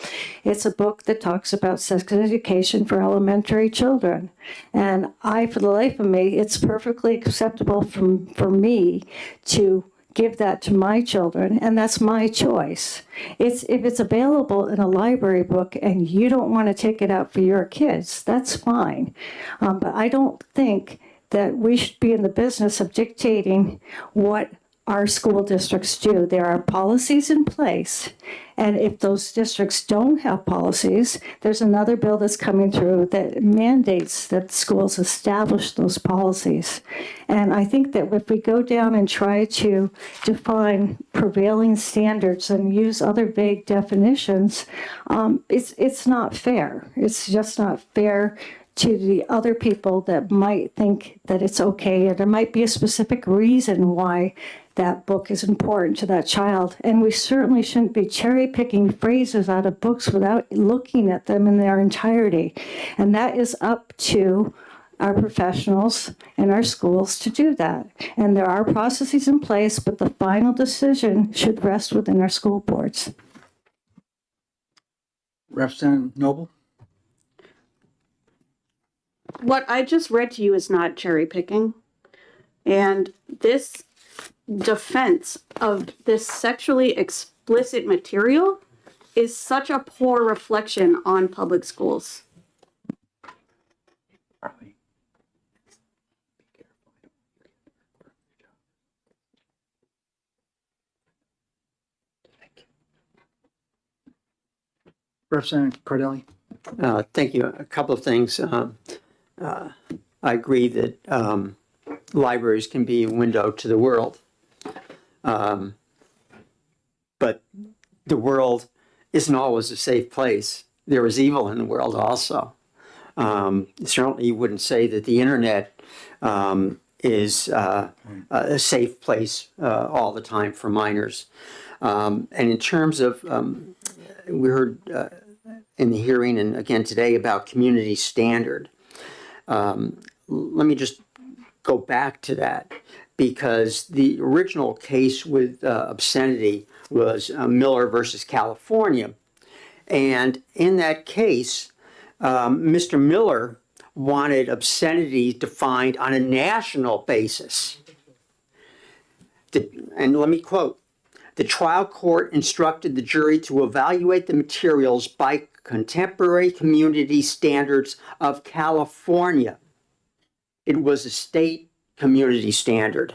It's a book that talks about sex education for elementary children. And for the life of me, it's perfectly acceptable for me to give that to my children, and that's my choice. If it's available in a library book and you don't want to take it out for your kids, that's fine. But I don't think that we should be in the business of dictating what our school districts do. There are policies in place, and if those districts don't have policies, there's another bill that's coming through that mandates that schools establish those policies. And I think that if we go down and try to define prevailing standards and use other vague definitions, it's not fair. It's just not fair to the other people that might think that it's okay, and there might be a specific reason why that book is important to that child. And we certainly shouldn't be cherry picking phrases out of books without looking at them in their entirety. And that is up to our professionals in our schools to do that. And there are processes in place, but the final decision should rest within our school boards. Representative Noble? What I just read to you is not cherry picking. And this defense of this sexually explicit material is such a poor reflection on public schools. Representative Cordelli? Thank you. A couple of things. I agree that libraries can be a window to the world. But the world isn't always a safe place. There is evil in the world also. Certainly you wouldn't say that the internet is a safe place all the time for minors. And in terms of, we heard in the hearing and again today about community standard. Let me just go back to that, because the original case with obscenity was Miller versus California. And in that case, Mr. Miller wanted obscenity defined on a national basis. And let me quote, "The trial court instructed the jury to evaluate the materials by contemporary community standards of California." It was a state community standard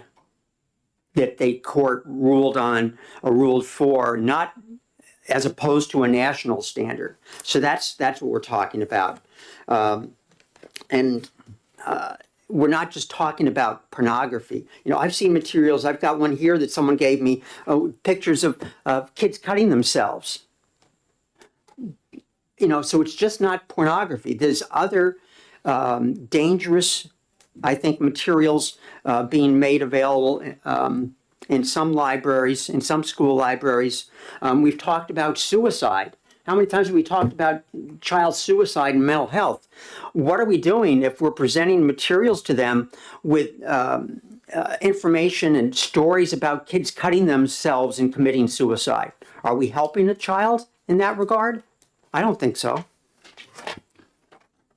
that the court ruled for, not as opposed to a national standard. So that's what we're talking about. We're not just talking about pornography. You know, I've seen materials, I've got one here that someone gave me, pictures of kids cutting themselves. You know, so it's just not pornography. There's other dangerous, I think, materials being made available in some libraries, in some school libraries. We've talked about suicide. How many times have we talked about child suicide and mental health? What are we doing if we're presenting materials to them with information and stories about kids cutting themselves and committing suicide? Are we helping a child in that regard? I don't think so.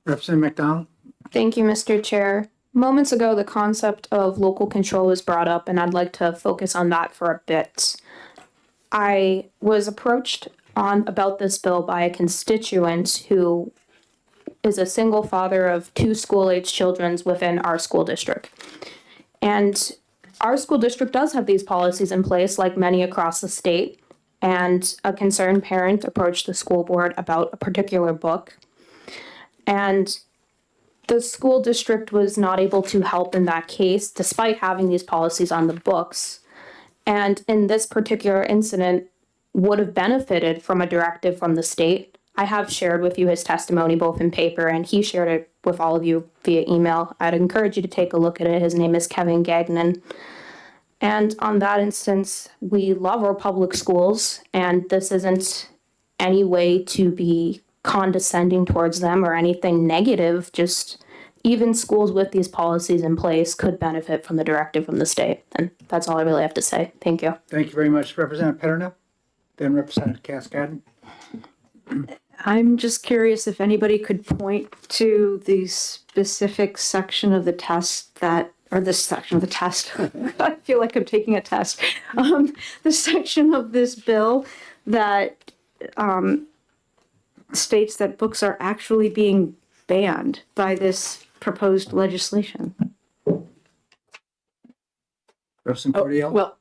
Representative McDonald? Thank you, Mr. Chair. Moments ago, the concept of local control was brought up, and I'd like to focus on that for a bit. I was approached about this bill by a constituent who is a single father of 2 school-age children within our school district. And our school district does have these policies in place, like many across the state. And a concerned parent approached the school board about a particular book. And the school district was not able to help in that case, despite having these policies on the books. And in this particular incident, would have benefited from a directive from the state. I have shared with you his testimony, both in paper, and he shared it with all of you via email. I'd encourage you to take a look at it. His name is Kevin Gagnon. And on that instance, we love our public schools, and this isn't any way to be condescending towards them or anything negative. Just even schools with these policies in place could benefit from the directive from the state. And that's all I really have to say. Thank you. Thank you very much, Representative Petterno. Then Representative Cascadden. I'm just curious if anybody could point to the specific section of the test that, or this section of the test. I feel like I'm taking a test. The section of this bill that states that books are actually being banned by this proposed legislation. Representative Cordial. Well,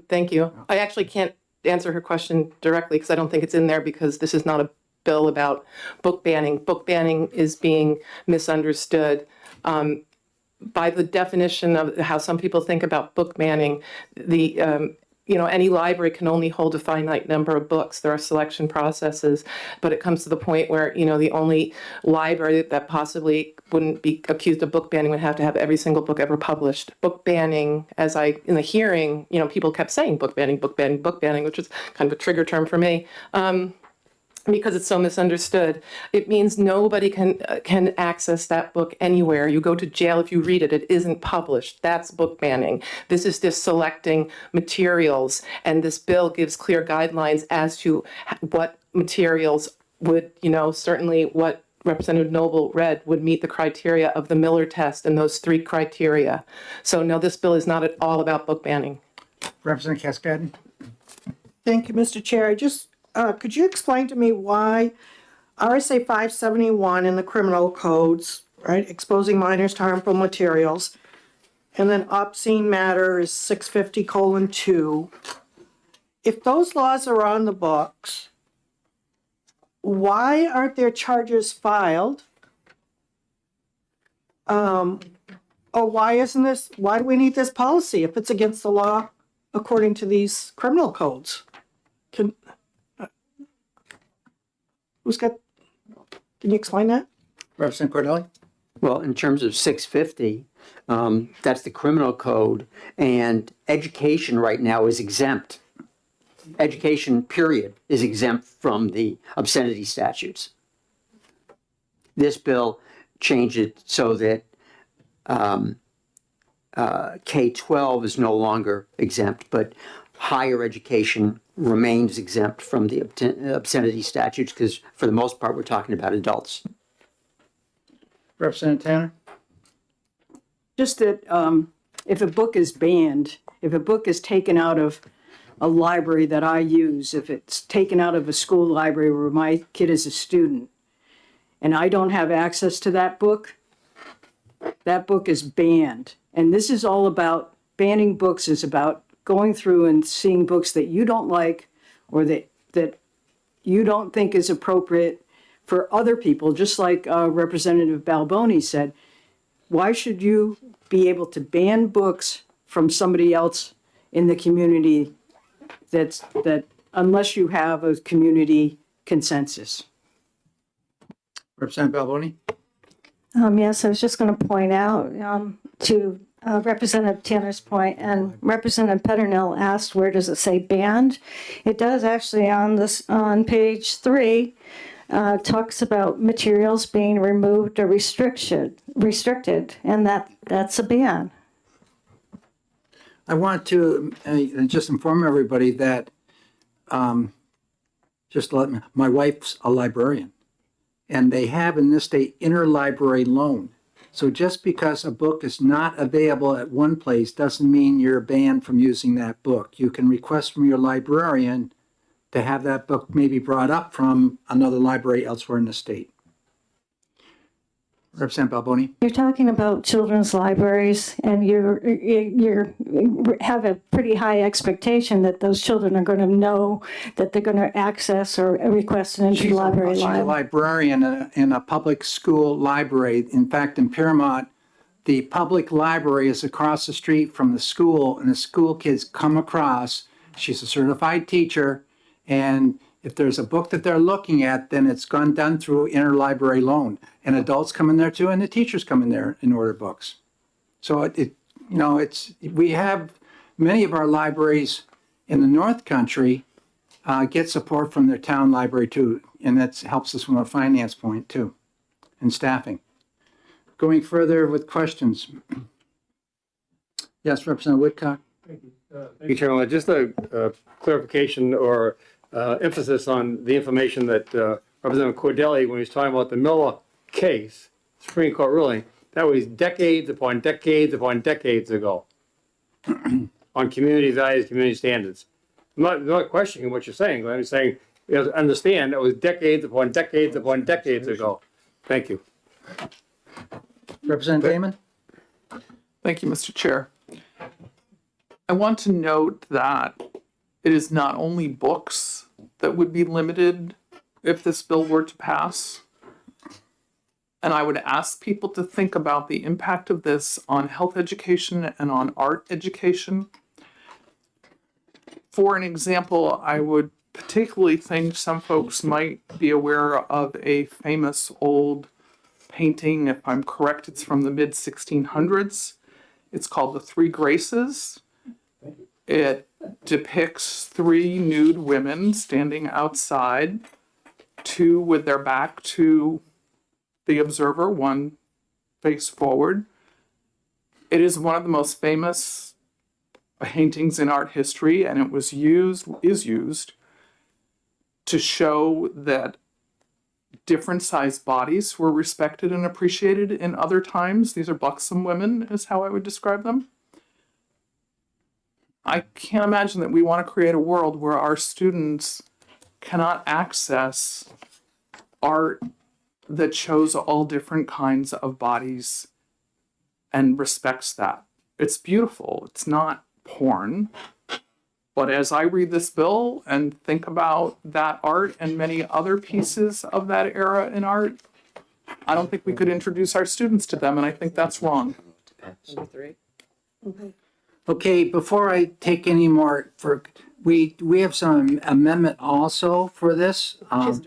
thank you. I actually can't answer her question directly because I don't think it's in there, because this is not a bill about book banning. Book banning is being misunderstood. By the definition of how some people think about book banning, any library can only hold a finite number of books. There are selection processes, but it comes to the point where, the only library that possibly wouldn't be accused of book banning would have to have every single book ever published. Book banning, in the hearing, people kept saying book banning, which is kind of a trigger term for me. Because it's so misunderstood. It means nobody can access that book anywhere. You go to jail if you read it. It isn't published. That's book banning. This is just selecting materials, and this bill gives clear guidelines as to what materials would, certainly what Representative Noble read would meet the criteria of the Miller test and those 3 criteria. So no, this bill is not at all about book banning. Representative Cascadden. Thank you, Mr. Chair. Could you explain to me why RSA 571 in the criminal codes, right, exposing minors to harmful materials, and then obscene matter is 650:2. If those laws are on the books, why aren't there charges filed? Or why do we need this policy if it's against the law according to these criminal codes? Can you explain that? Representative Cordelli. Well, in terms of 650, that's the criminal code, and education right now is exempt. Education, period, is exempt from the obscenity statutes. This bill changed it so that K-12 is no longer exempt, but higher education remains exempt from the obscenity statutes, because for the most part, we're talking about adults. Representative Tanner. Just that if a book is banned, if a book is taken out of a library that I use, if it's taken out of a school library where my kid is a student, and I don't have access to that book is banned. And this is all about, banning books is about going through and seeing books that you don't like, or that you don't think is appropriate for other people, just like Representative Balboni said. Why should you be able to ban books from somebody else in the community that unless you have a community consensus? Representative Balboni. Yes, I was just going to point out to Representative Tanner's point, and Representative Peternell asked, where does it say banned? It does actually on page 3, talks about materials being removed or restricted, and that's a ban. I want to just inform everybody that my wife's a librarian, and they have in this state interlibrary loan. So just because a book is not available at one place doesn't mean you're banned from using that book. You can request from your librarian to have that book maybe brought up from another library elsewhere in the state. Representative Balboni? You're talking about children's libraries, and you have a pretty high expectation that those children are going to know that they're going to access or request an interlibrary She's a librarian in a public school library. In fact, in Paramount, the public library is across the street from the school, and the school kids come across. She's a certified teacher, and if there's a book that they're looking at, then it's done through interlibrary loan. And adults come in there too, and the teachers come in there and order books. So we have many of our libraries in the North Country get support from their town library too, and that helps us from a finance point too, and staffing. Going further with questions. Yes, Representative Woodcock. Thank you, Chairman. Just a clarification or emphasis on the information that Representative Cordelli, when he was talking about the Miller case, Supreme Court ruling, that was decades upon decades upon decades ago on community values, community standards. I'm not questioning what you're saying, but I'm saying you have to understand that was decades upon decades upon decades ago. Thank you. Representative Damon? Thank you, Mr. Chair. I want to note that it is not only books that would be limited if this bill were to pass. And I would ask people to think about the impact of this on health education and on art education. For an example, I would particularly think some folks might be aware of a famous old painting. If I'm correct, it's from the mid-1600s. It's called The Three Graces. It depicts three nude women standing outside, two with their back to the observer, one face forward. It is one of the most famous paintings in art history, and it is used to show that different sized bodies were respected and appreciated in other times. These are buxom women, is how I would describe them. I can't imagine that we want to create a world where our students cannot access art that shows all different kinds of bodies and respects that. It's beautiful. It's not porn. But as I read this bill and think about that art and many other pieces of that era in art, I don't think we could introduce our students to them, and I think that's wrong. Number 3. Okay, before I take any more, we have some amendment also for this. I'm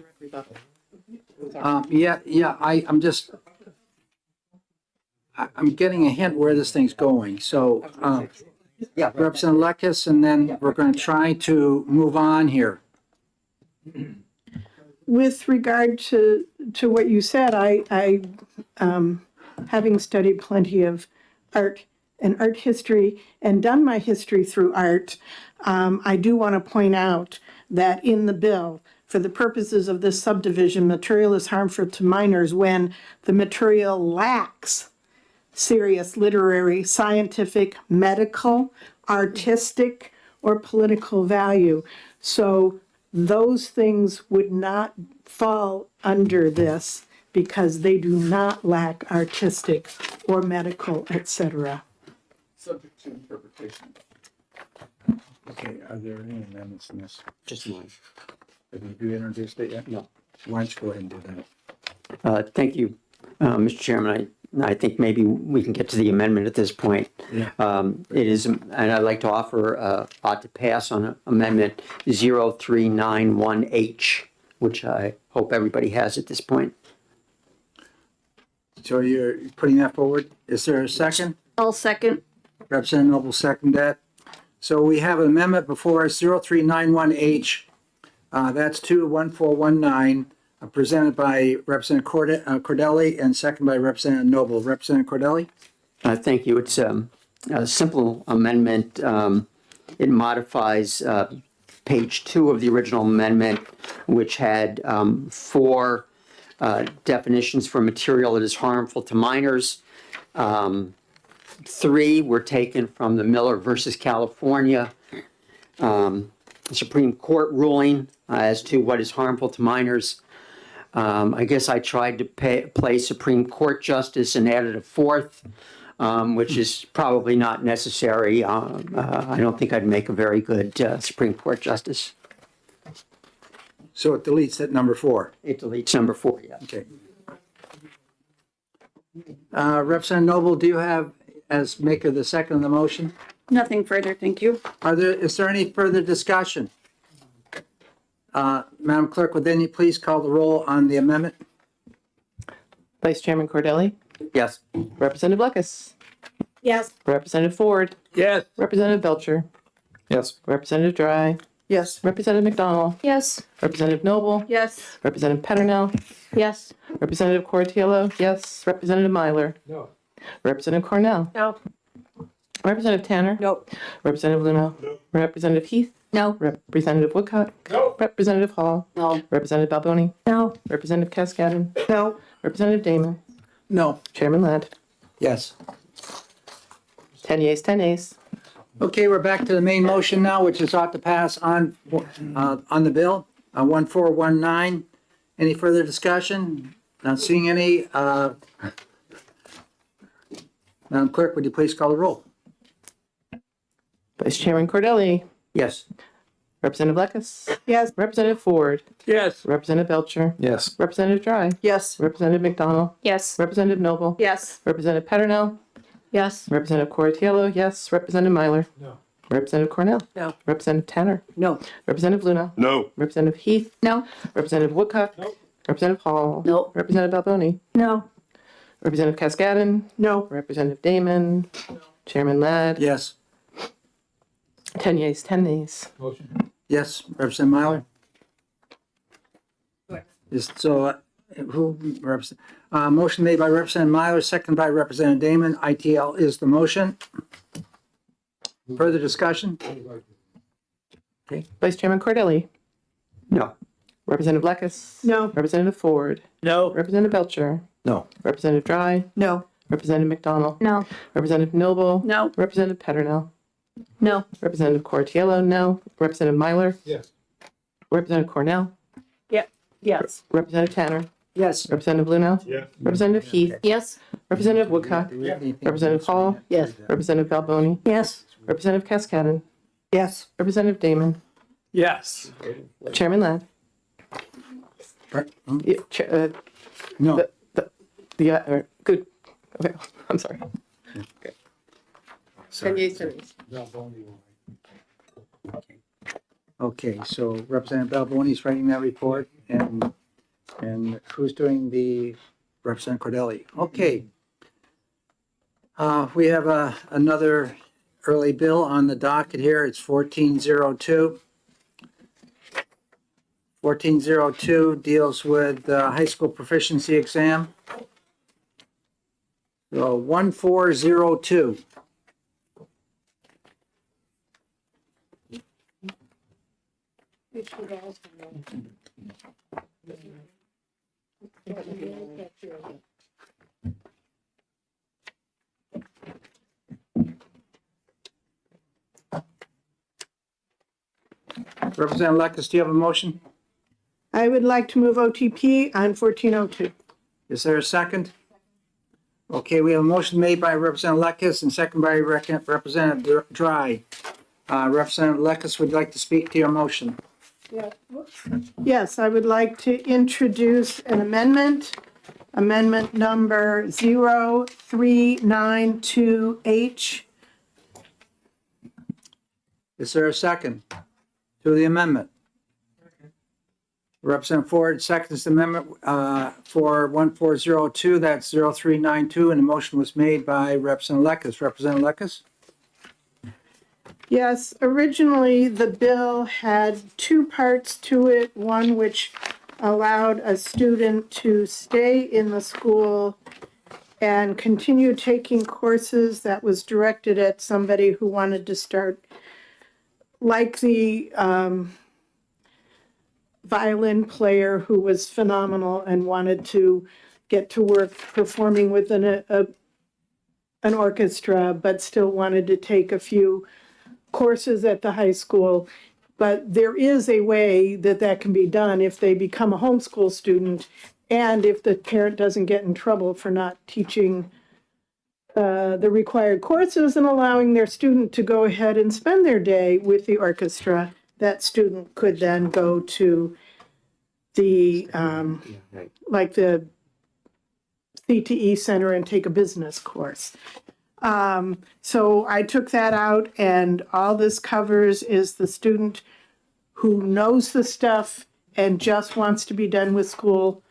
getting a hint where this thing's going. So, Representative Lekis, and then we're going to try to move on here. With regard to what you said, I having studied plenty of art and art history and done my history through art, I do want to point out that in the bill, for the purposes of this subdivision, material is harmful to minors when the material lacks serious literary, scientific, medical, artistic, or political value. So those things would not fall under this because they do not lack artistic or medical, etc. Subject to interpretation. Okay, are there any amendments in this? Just mine. Have you introduced it yet? No. Why don't you go ahead and do that? Thank you, Mr. Chairman. I think maybe we can get to the amendment at this point. Yeah. It is, and I'd like to offer ought to pass on amendment 0391H, which I hope everybody has at this point. So you're putting that forward. Is there a second? I'll second. Representative Noble second that. So we have an amendment before us, 0391H. That's 21419. Presented by Representative Cordelli and second by Representative Noble. Representative Cordelli? Thank you. It's a simple amendment. It modifies page 2 of the original amendment, which had 4 definitions for material that is harmful to minors. 3 were taken from the Miller versus California Supreme Court ruling as to what is harmful to minors. I guess I tried to play Supreme Court justice and added a fourth, which is probably not necessary. I don't think I'd make a very good Supreme Court justice. So it deletes that number 4. It deletes number 4, yeah. Okay. Representative Noble, do you have, as maker the second of the motion? Nothing further, thank you. Is there any further discussion? Madam Clerk, would then you please call the roll on the amendment? Vice Chairman Cordelli? Yes. Representative Lucas? Yes. Representative Ford? Yes. Representative Belcher? Yes. Representative Dry? Yes. Representative McDonald? Yes. Representative Noble? Yes. Representative Peternell? Yes. Representative Cortiello? Yes. Representative Myler? No. Representative Cornell? No. Representative Tanner? Nope. Representative Luno? No. Representative Heath? No. Representative Woodcock? No. Representative Hall? No. Representative Balboni? No. Representative Cascadden? No. Representative Damon? No. Chairman Ladd? Yes. 10 yeas, 10 nays. Okay, we're back to the main motion now, which is ought to pass on the bill, 1419. Any further discussion? Not seeing any. Madam Clerk, would you please call the roll? Vice Chairman Cordelli? Yes. Representative Lucas? Yes. Representative Ford? Yes. Representative Belcher? Yes. Representative Dry? Yes. Representative McDonald? Yes. Representative Noble? Yes. Representative Peternell? Yes. Representative Cortiello? Yes. Representative Myler? No. Representative Cornell? No. Representative Tanner? No. Representative Luno? No. Representative Heath? No. Representative Woodcock? No. Representative Hall? No. Representative Balboni? No. Representative Cascadden? No. Representative Damon? Chairman Ladd? Yes. 10 yeas, 10 nays. Motion. Yes, Representative Myler? Is so, motion made by Representative Myler, second by Representative Damon. ITL is the motion. Further discussion? Vice Chairman Cordelli? No. Representative Lucas? No. Representative Ford? No. Representative Belcher? No. Representative Dry? No. Representative McDonald? No. Representative Noble? No. Representative Peternell? No. Representative Cortiello? No. Representative Myler? Yes. Representative Cornell? Yes. Representative Tanner? Yes. Representative Luno? Yes. Representative Heath? Yes. Representative Woodcock? Representative Hall? Yes. Representative Balboni? Yes. Representative Cascadden? Yes. Representative Damon? Yes. Chairman Ladd? Yeah, No. Good. Okay, I'm sorry. Okay. 10 yeas, 10 nays. Okay, so Representative Balboni's writing that report, and who's doing the Representative Cordelli? Okay. We have another early bill on the docket here. It's 1402. 1402 deals with the high school proficiency exam. So 1402. Representative Lucas, do you have a motion? I would like to move OTP on 1402. Is there a second? Okay, we have a motion made by Representative Lucas and second by Representative Dry. Representative Lucas, would you like to speak to your motion? Yes, I would like to introduce an amendment, amendment number 0392H. Is there a second to the amendment? Representative Ford seconds the amendment for 1402, that's 0392, and the motion was made by Representative Lucas. Representative Lucas? Yes, originally the bill had two parts to it, one which allowed a student to stay in the school and continue taking courses that was directed at somebody who wanted to start, like the violin player who was phenomenal and wanted to get to work performing with an orchestra, but still wanted to take a few courses at the high school But there is a way that that can be done if they become a homeschool student and if the parent doesn't get in trouble for not teaching the required courses and allowing their student to go ahead and spend their day with the orchestra. That student could then go to the, like the CTE Center and take a business course. So I took that out, and all this covers is the student who knows the stuff and just wants to be done with school,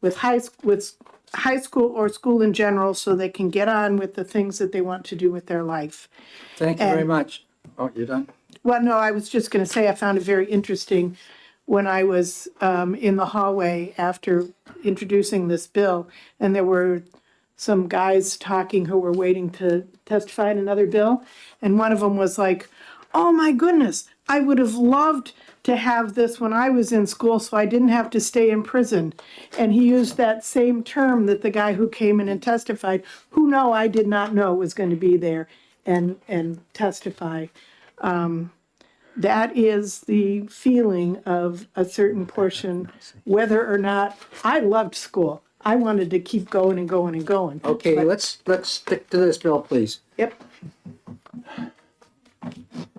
with high school or school in general, so they can get on with the things that they want to do with their life. Thank you very much. Oh, you're done? Well, no, I was just going to say I found it very interesting when I was in the hallway after introducing this bill, and there were some guys talking who were waiting to testify in another bill, and one of them was like, "Oh my goodness, I would have loved to have this when I was in school so I didn't have to stay in prison." And he used that same term that the guy who came in and testified, who I did not know was going to be there and testify. That is the feeling of a certain portion, whether or not I loved school. I wanted to keep going and going and going. Okay, let's stick to this bill, please. Yep.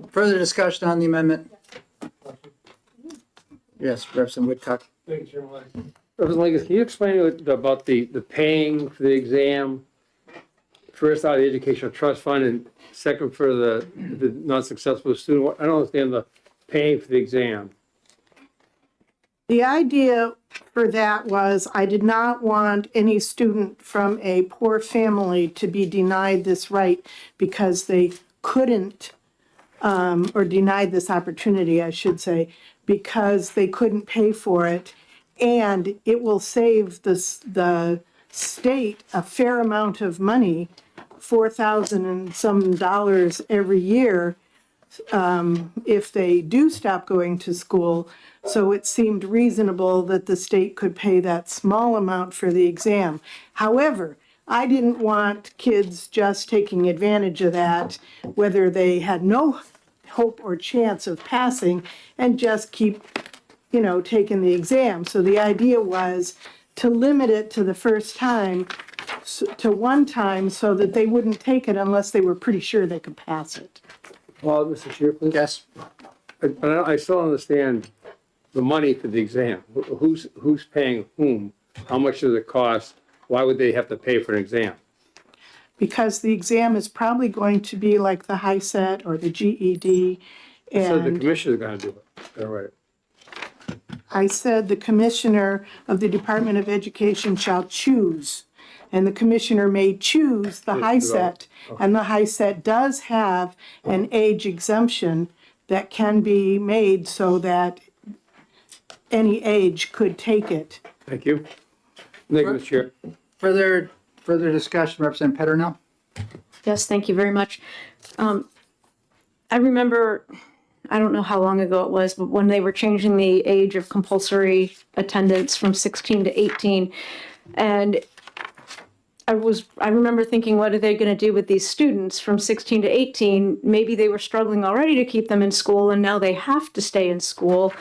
Further discussion on the amendment? Yes, Representative Woodcock. Thank you, Chairman. Representative Liggins, can you explain about the paying for the exam? First out of the educational trust fund and second for the non-successful student. I don't understand the paying for the exam. The idea for that was I did not want any student from a poor family to be denied this right because they couldn't, or denied this opportunity, I should say, because they couldn't pay for it. And it will save the state a fair amount of money, $4,000 and some dollars every year, if they do stop going to school. So it seemed reasonable that the state could pay that small amount for the exam. However, I didn't want kids just taking advantage of that, whether they had no hope or chance of passing, and just keep, taking the exam. So the idea was to limit it to the first time, to one time, so that they wouldn't take it unless they were pretty sure they could pass it. Well, Mr. Chair, please. Yes. But I still don't understand the money for the exam. Who's paying whom? How much does it cost? Why would they have to pay for an exam? Because the exam is probably going to be like the high set or the GED. So the And commissioner's gonna do it. All right. I said the commissioner of the Department of Education shall choose. And the commissioner may choose the high set. And the high set does have an age exemption that can be made so that any age could take it. Thank you. Thank you, Mr. Chair. Further discussion, Representative Peternell? Yes, thank you very much. I remember, I don't know how long ago it was, but when they were changing the age of compulsory attendance from 16 to 18, and I remember thinking, what are they going to do with these students from 16 to 18? Maybe they were struggling already to keep them in school, and now they have to stay in school.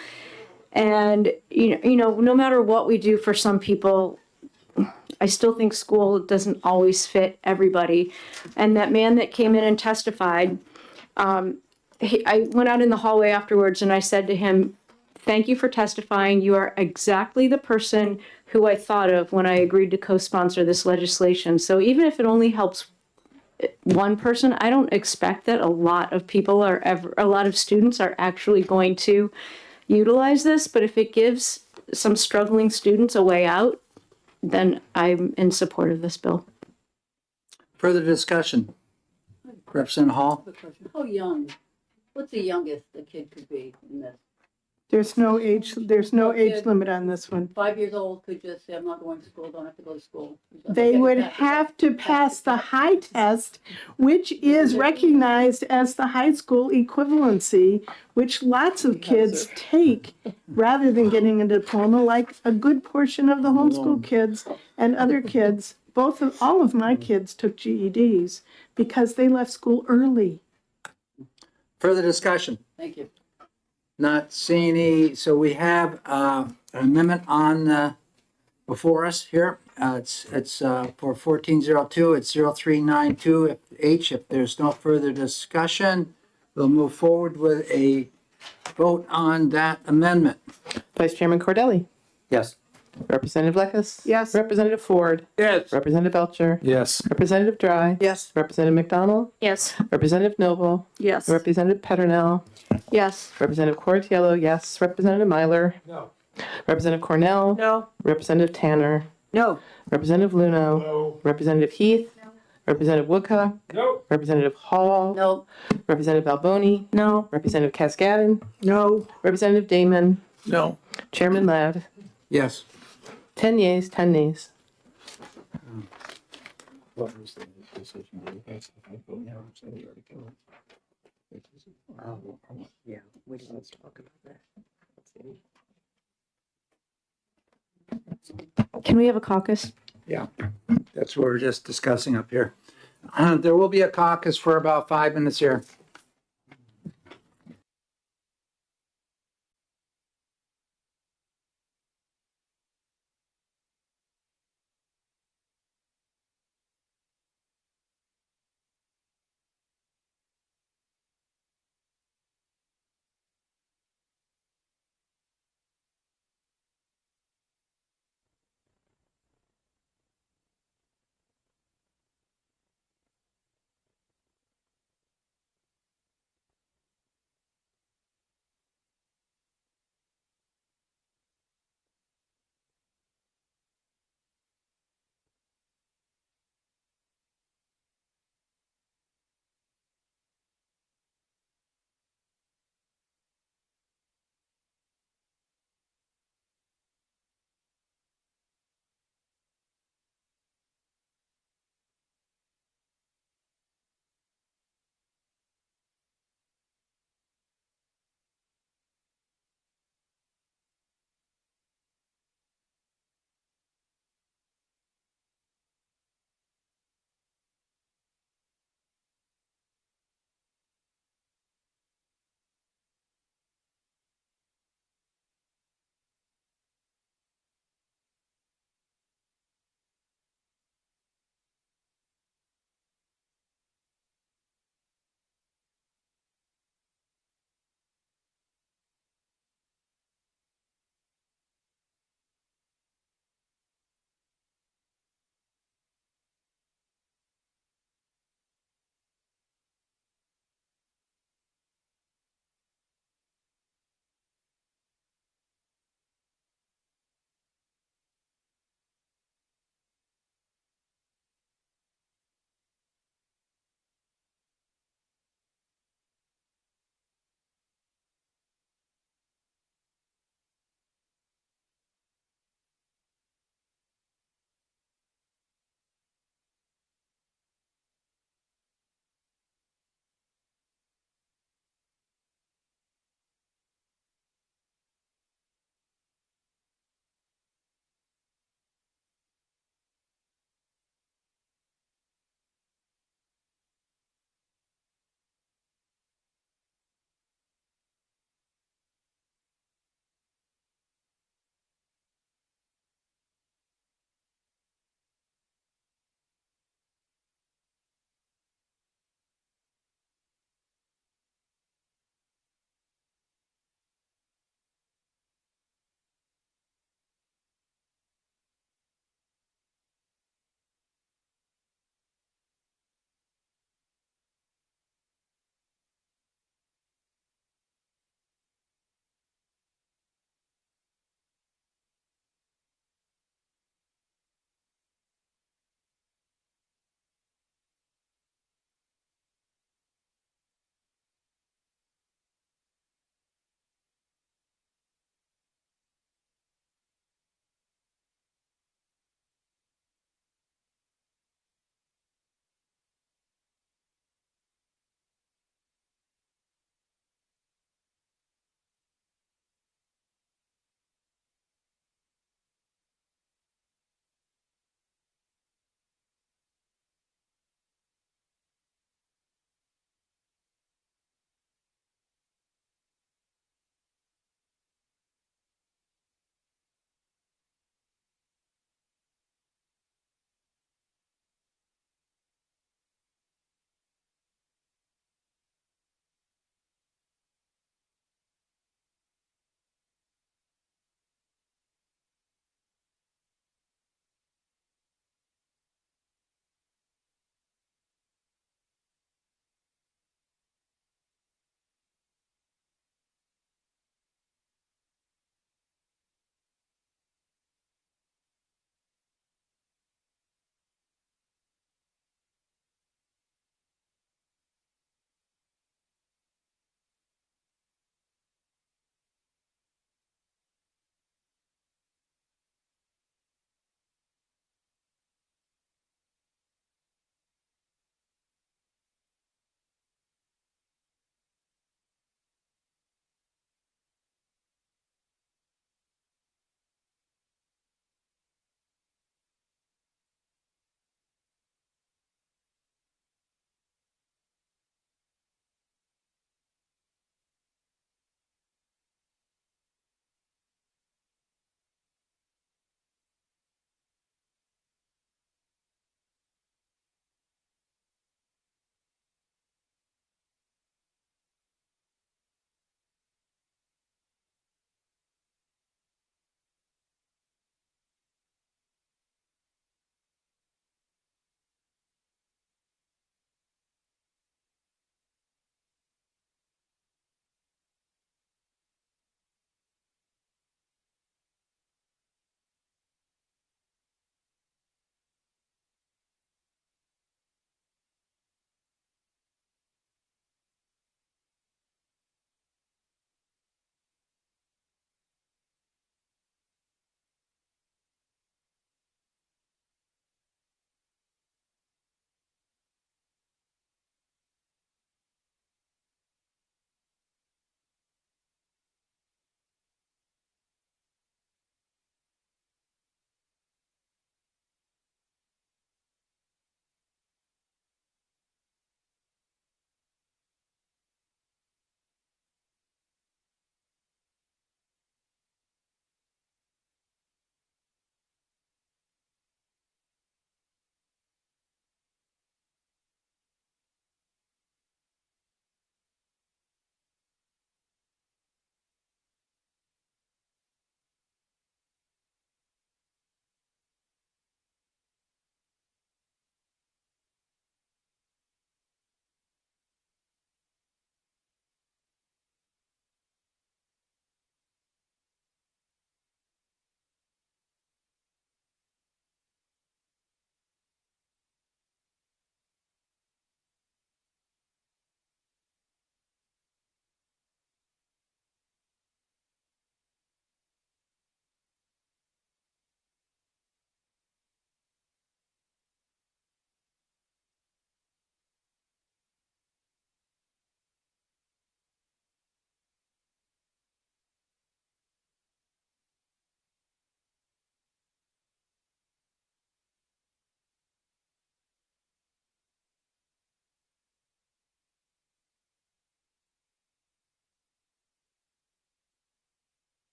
And, no matter what we do for some people, I still think school doesn't always fit everybody. And that man that came in and testified, I went out in the hallway afterwards and I said to him, "Thank you for testifying. You are exactly the person who I thought of when I agreed to co-sponsor this legislation." So even if it only helps one person, I don't expect that a lot of students are actually going to utilize this. But if it gives some struggling students a way out, then I'm in support of this bill. Further discussion? Representative Hall? How young? What's the youngest the kid could be in this? There's no age limit on this one. 5 years old could just say, "I'm not going to school, don't have to go to school." They would have to pass the high test, which is recognized as the high school equivalency, which lots of kids take rather than getting a diploma, like a good portion of the homeschool kids and other kids. All of my kids took GEDs because they left school early. Further discussion? Thank you. Not seeing any, so we have an amendment on before us here. It's for 1402, it's 0392 H. If there's no further discussion, we'll move forward with a vote on that amendment. Vice Chairman Cordelli. Yes. Representative Lekis. Yes. Representative Ford. Yes. Representative Belcher. Yes. Representative Dry. Yes. Representative McDonald. Yes. Representative Noble. Yes. Representative Petronell. Yes. Representative Cortiello, yes. Representative Myler. No. Representative Cornell. No. Representative Tanner. No. Representative Luno. No. Representative Heath. Representative Woodcock. No. Representative Hall. No. Representative Alboni. No. Representative Cascadden. No. Representative Damon. No. Chairman Ladd. Yes. 10 yeas, 10 nays. What was the decision? Yeah, we didn't talk about that. Can we have a caucus? Yeah, that's what we're just discussing up here. There will be a caucus for about 5 minutes here.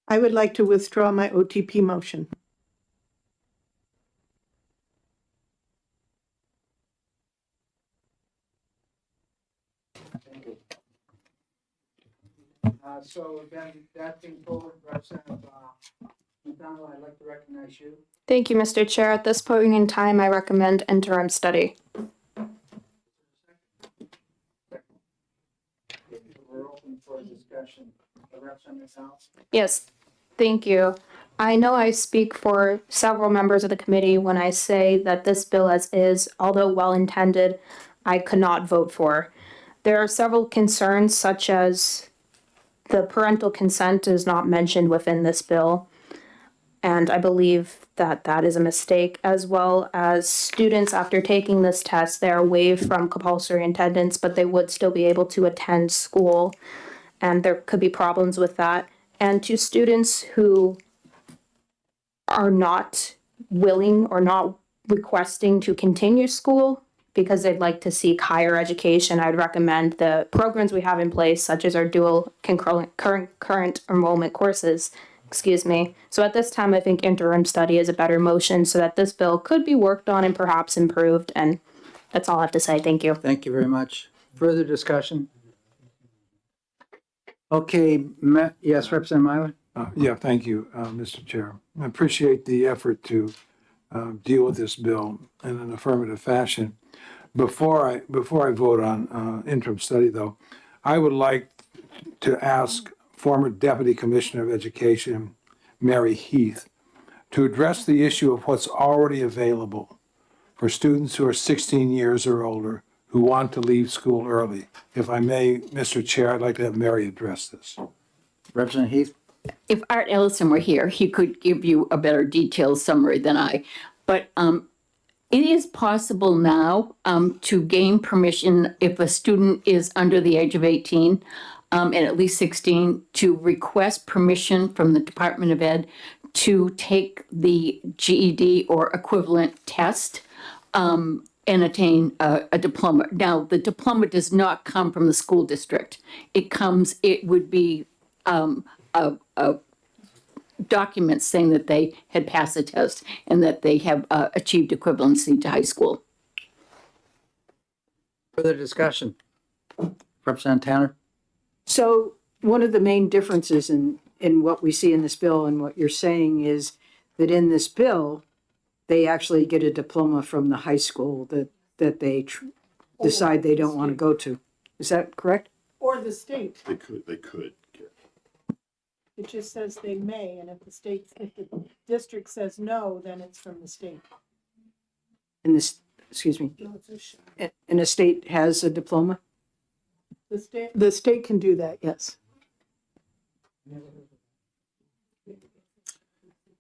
I would like to withdraw my OTP motion. So then that being forward, Representative McDonald, I'd like to recognize you. Thank you, Mr. Chair. At this point in time, I recommend interim study. We're open for discussion. Representative McDonald? Yes, thank you. I know I speak for several members of the committee when I say that this bill as is, although well-intended, I could not vote for. There are several concerns such as the parental consent is not mentioned within this bill. And I believe that that is a mistake, as well as students after taking this test, they are waived from compulsory attendance, but they would still be able to attend school. And there could be problems with that. And to students who are not willing or not requesting to continue school because they'd like to seek higher education, I'd recommend the programs we have in place, such as our dual current enrollment courses. So at this time, I think interim study is a better motion so that this bill could be worked on and perhaps improved. And that's all I have to say. Thank you. Thank you very much. Further discussion? Okay, yes, Representative Myler? Yeah, thank you, Mr. Chair. I appreciate the effort to deal with this bill in an affirmative fashion. Before I vote on interim study, though, I would like to ask former Deputy Commissioner of Education, Mary Heath, to address the issue of what's already available for students who are 16 years or older who want to leave school early. If I may, Mr. Chair, I'd like to have Mary address this. Representative Heath? If Art Ellison were here, he could give you a better detailed summary than I. But it is possible now to gain permission if a student is under the age of 18 and at least 16 to request permission from the Department of Ed to take the GED or equivalent test and attain a diploma. Now, the diploma does not come from the school district. It would be a document saying that they had passed the test and that they have achieved equivalency to high school. Further discussion? Representative Tanner? So one of the main differences in what we see in this bill and what you're saying is that in this bill, they actually get a diploma from the high school that they decide they don't want to go to. Is that correct? Or the state. They could. It just says they may, and if the district says no, then it's from the state. And this, excuse me, and a state has a diploma? The state can do that, yes.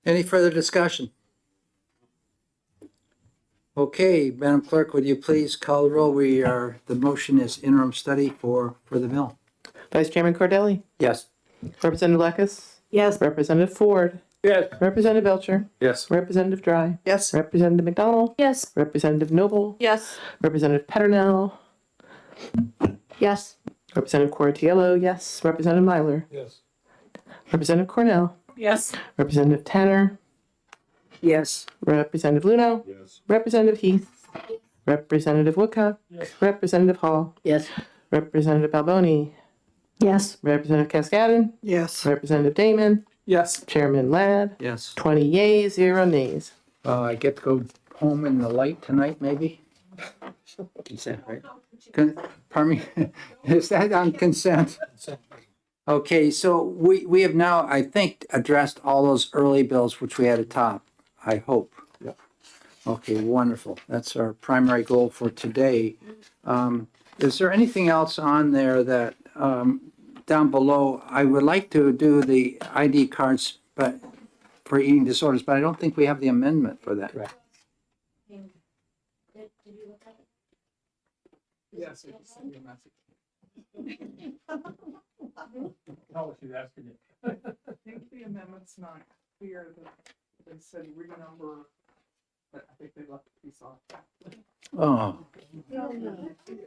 Any further discussion? Okay, Madam Clerk, would you please call the roll? The motion is interim study for the bill. Vice Chairman Cordelli? Yes. Representative Lekis? Yes. Representative Ford? Yes. Representative Belcher? Yes. Representative Dry? Yes. Representative McDonald? Yes. Representative Noble? Yes. Representative Peternell? Yes. Representative Cortiello, yes. Representative Myler? Yes. Representative Cornell? Yes. Representative Tanner? Yes. Representative Luno? Yes. Representative Heath? Representative Woodcock? Representative Hall? Yes. Representative Balboni? Yes. Representative Cascadden? Yes. Representative Damon? Yes. Chairman Ladd? Yes. 20 yeas, 0 nays. I get to go home in the light tonight, maybe? Consent, right? Pardon me? Is that on consent? Okay, so we have now, I think, addressed all those early bills which we had at top, I hope. Yep. Okay, wonderful. That's our primary goal for today. Is there anything else on there that, down below, I would like to do the ID cards, but for eating disorders, but I don't think we have the amendment for that. Right. Yes. Tell us you're asking it. I think the amendment's not clear that they said renumber, but I think they left a piece off. Oh,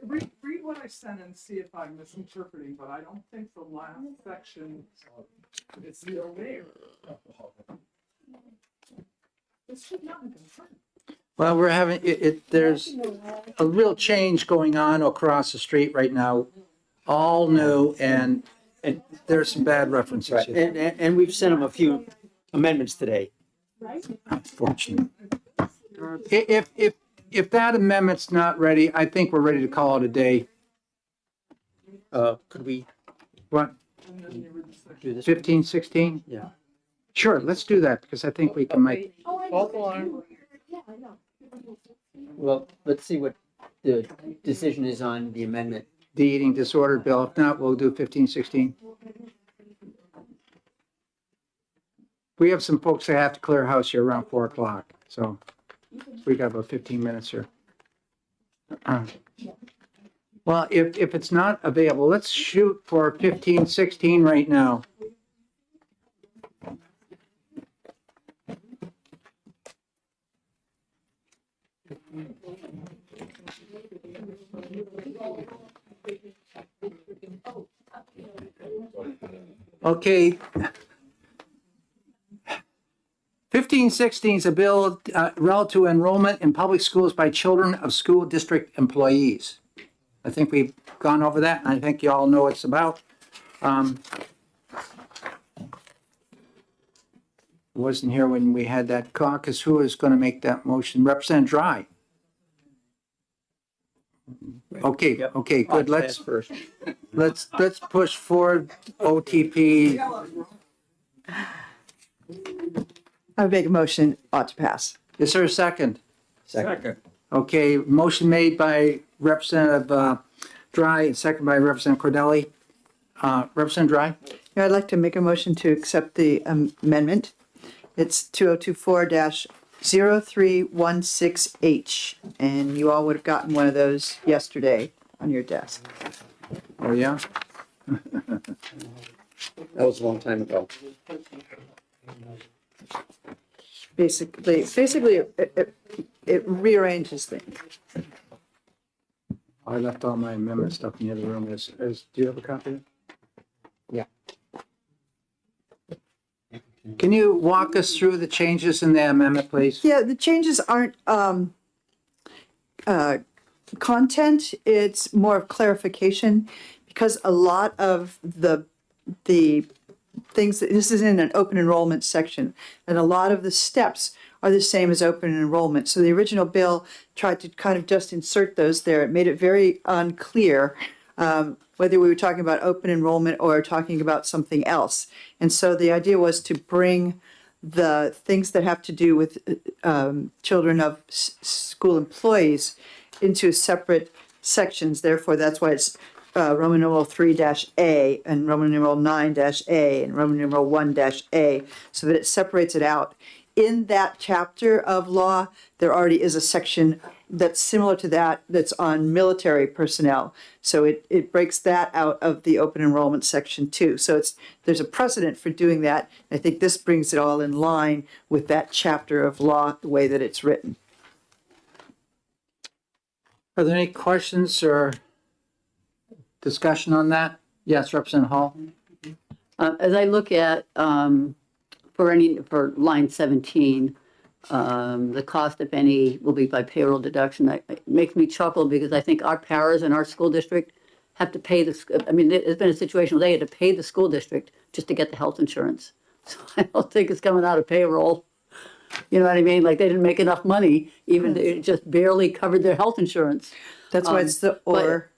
Read what I sent and see if I'm misinterpreting, but I don't think the last section is still there. This should not have been sent. Well, we're having, there's a real change going on across the street right now, all new, and there's some bad references Right, here, and we've sent them a few amendments today. unfortunately. If that amendment's not ready, I think we're ready to call it a day. Could we What, do this? 15, 16? Yeah. Sure, let's do that, because I think we can make, Well, let's see what the decision is on the amendment. the eating disorder bill. If not, we'll do 15, 16. We have some folks that have to clear house here around 4 o'clock, so we got about 15 minutes here. Well, if it's not available, let's shoot for 15, 16 right now. Okay. 1516 is a bill relative to enrollment in public schools by children of school district employees. I think we've gone over that, and I think you all know what it's about. Wasn't here when we had that caucus. Who is going to make that motion? Representative Dry. Okay, okay, good. Let's push forward OTP. I would make a motion, ought to pass. Is there a second? Second. Okay, motion made by Representative Dry and second by Representative Cordelli. Representative Dry? Yeah, I'd like to make a motion to accept the amendment. It's 2024-0316H, and you all would have gotten one of those yesterday on your desk. Oh, yeah? That was a long time ago. Basically, it rearranges things. I left all my amendment stuff in the other room. Do you have a copy? Yeah. Can you walk us through the changes in the amendment, please? Yeah, the changes aren't content, it's more of clarification, because a lot of the things, this is in an open enrollment section, and a lot of the steps are the same as open enrollment. So the original bill tried to kind of just insert those there. It made it very unclear whether we were talking about open enrollment or talking about something else. And so the idea was to bring the things that have to do with children of school employees into separate sections. Therefore, that's why it's Roman numeral 3-A and Roman numeral 9-A and Roman numeral 1-A, so that it separates it out. In that chapter of law, there already is a section that's similar to that, that's on military personnel. So it breaks that out of the open enrollment section too. So there's a precedent for doing that. I think this brings it all in line with that chapter of law, the way that it's written. Are there any questions or discussion on that? Yes, Representative Hall? As I look at, for line 17, the cost, if any, will be by payroll deduction. It makes me chuckle because I think our paras in our school district have to pay there's been a situation where they had to pay the school district just to get the health insurance. So I don't think it's coming out of payroll. You know what I mean? Like they didn't make enough money, even it just barely covered their health insurance. That's why it's the or.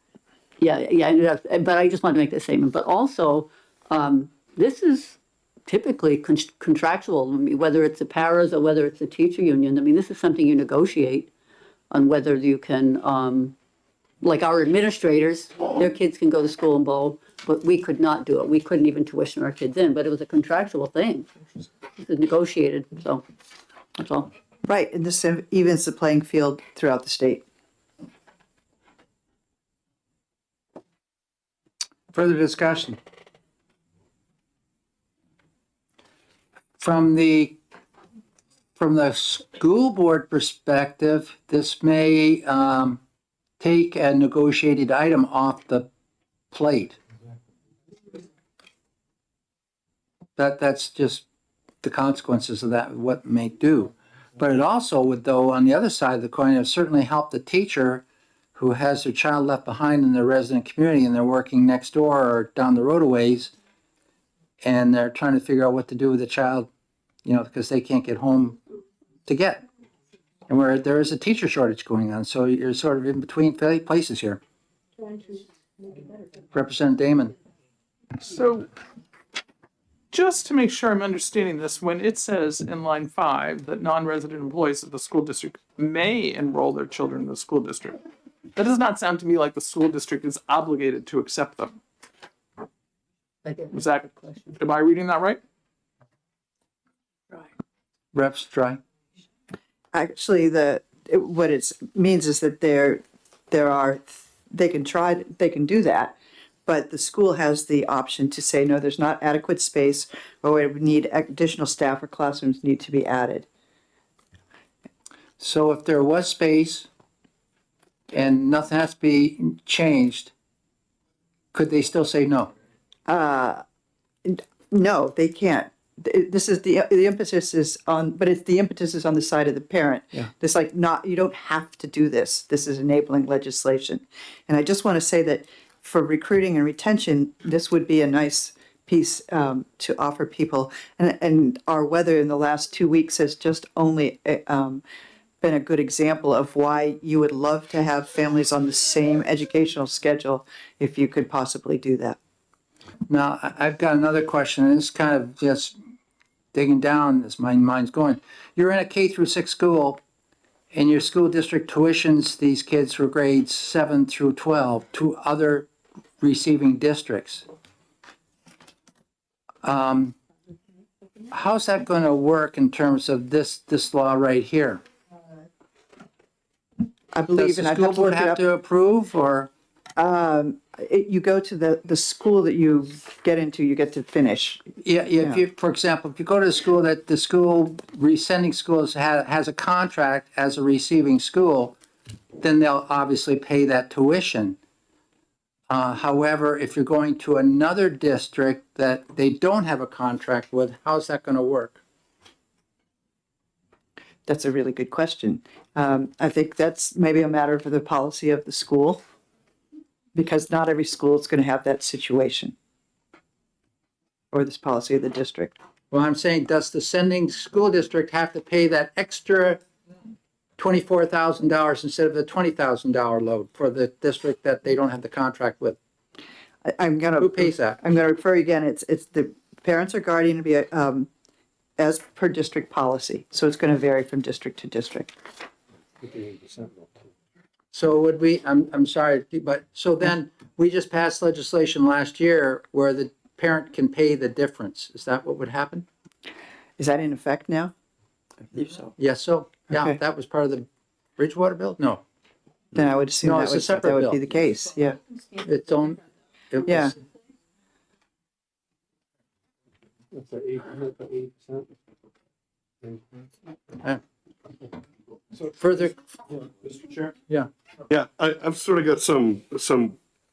Yeah, but I just wanted to make that statement. But also, this is typically contractual, whether it's the paras or whether it's the teacher union. I mean, this is something you negotiate on whether you can, like our administrators, their kids can go to school in Bow, but we could not do it. We couldn't even tuition our kids in, but it was a contractual thing. It was negotiated, so that's all. Right, and this evens the playing field throughout the state. Further discussion? From the school board perspective, this may take a negotiated item off the plate. That's just the consequences of that, what it may do. But it also would, though, on the other side of the coin, it certainly help the teacher who has their child left behind in their resident community and they're working next door or down the road a ways, and they're trying to figure out what to do with the child, you know, because they can't get home to get. And where there is a teacher shortage going on, so you're sort of in between places here. Representative Damon. So, just to make sure I'm understanding this, when it says in line 5 that non-resident employees of the school district may enroll their children in the school district, that does not sound to me like the school district is obligated to accept them. Was that, am I reading that right? Reps, try. Actually, what it means is that they can do that, but the school has the option to say, no, there's not adequate space, or we need additional staff or classrooms need to be added. So if there was space and nothing has to be changed, could they still say no? No, they can't. This is the emphasis is on, but it's the impetus is on the side of the parent. Yeah. It's like you don't have to do this. This is enabling legislation. And I just want to say that for recruiting and retention, this would be a nice piece to offer people. And our weather in the last 2 weeks has just only been a good example of why you would love to have families on the same educational schedule if you could possibly do that. Now, I've got another question, and it's kind of just digging down as my mind's going. You're in a K through 6 school, and your school district tuitions these kids for grades 7 through 12 to other receiving districts. How's that going to work in terms of this law right here? I believe, Does the school board have to approve, or? You go to the school that you get into, you get to finish. Yeah. If you, for example, if you go to a school that the school, sending schools has a contract as a receiving school, then they'll obviously pay that tuition. However, if you're going to another district that they don't have a contract with, how's that going to work? That's a really good question. I think that's maybe a matter for the policy of the school, because not every school is going to have that situation or this policy of the district. Well, I'm saying, does the sending school district have to pay that extra $24,000 instead of the $20,000 load for the district that they don't have the contract with? Who pays that? I'm going to refer again. It's the parents or guardian to be as per district policy. So it's going to vary from district to district. So would we, I'm sorry, but so then we just passed legislation last year where the parent can pay the difference. Is that what would happen? Is that in effect now? I believe so. Yes, so, yeah, Okay. that was part of the Bridgewater bill? No. Then I would assume No, that it's a would, separate that would bill. be the case, yeah. Its own. It Yeah. was- That's an 8%. Further, Mr. Chair? yeah. Yeah, I've sort of got some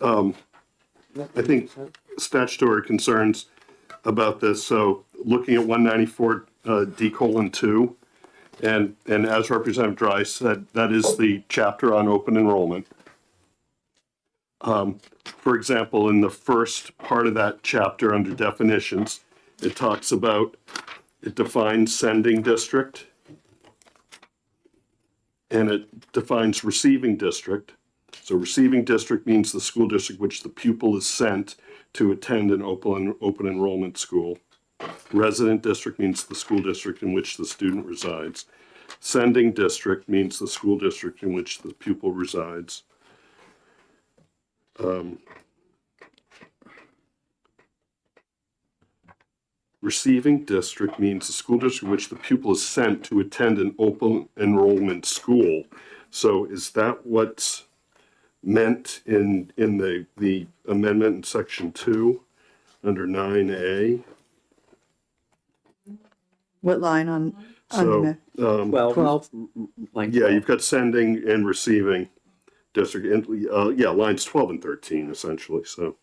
I think statutory concerns about this. So looking at 194 D:2, and as Representative Dry said, that is the chapter on open enrollment. For example, in the first part of that chapter under definitions, it talks about, it defines sending district, and it defines receiving district. So receiving district means the school district which the pupil is sent to attend an open enrollment school. Resident district means the school district in which the student resides. Sending district means the school district in which the pupil resides. Receiving district means the school district in which the pupil is sent to attend an open enrollment school. So is that what's meant in the amendment in section 2 under 9A? What line on? So, Well, 12. like yeah, you've got sending and receiving. district, and, yeah, lines 12 and 13 essentially, so.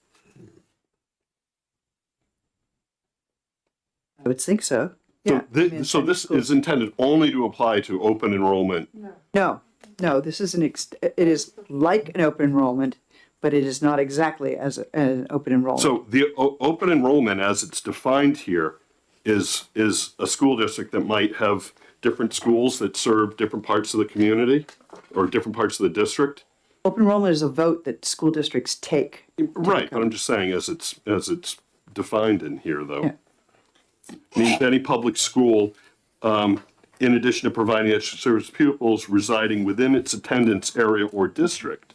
I would think so. So Yeah. so this is intended only to apply to open enrollment. No, this is it is like an open enrollment, but it is not exactly as an open enrollment. So the open enrollment, as it's defined here, is a school district that might have different schools that serve different parts of the community or different parts of the district. Open enrollment is a vote that school districts take. Right, but I'm just saying as it's defined in here, though. Means any public school, in addition to providing extra service to pupils residing within its attendance area or district,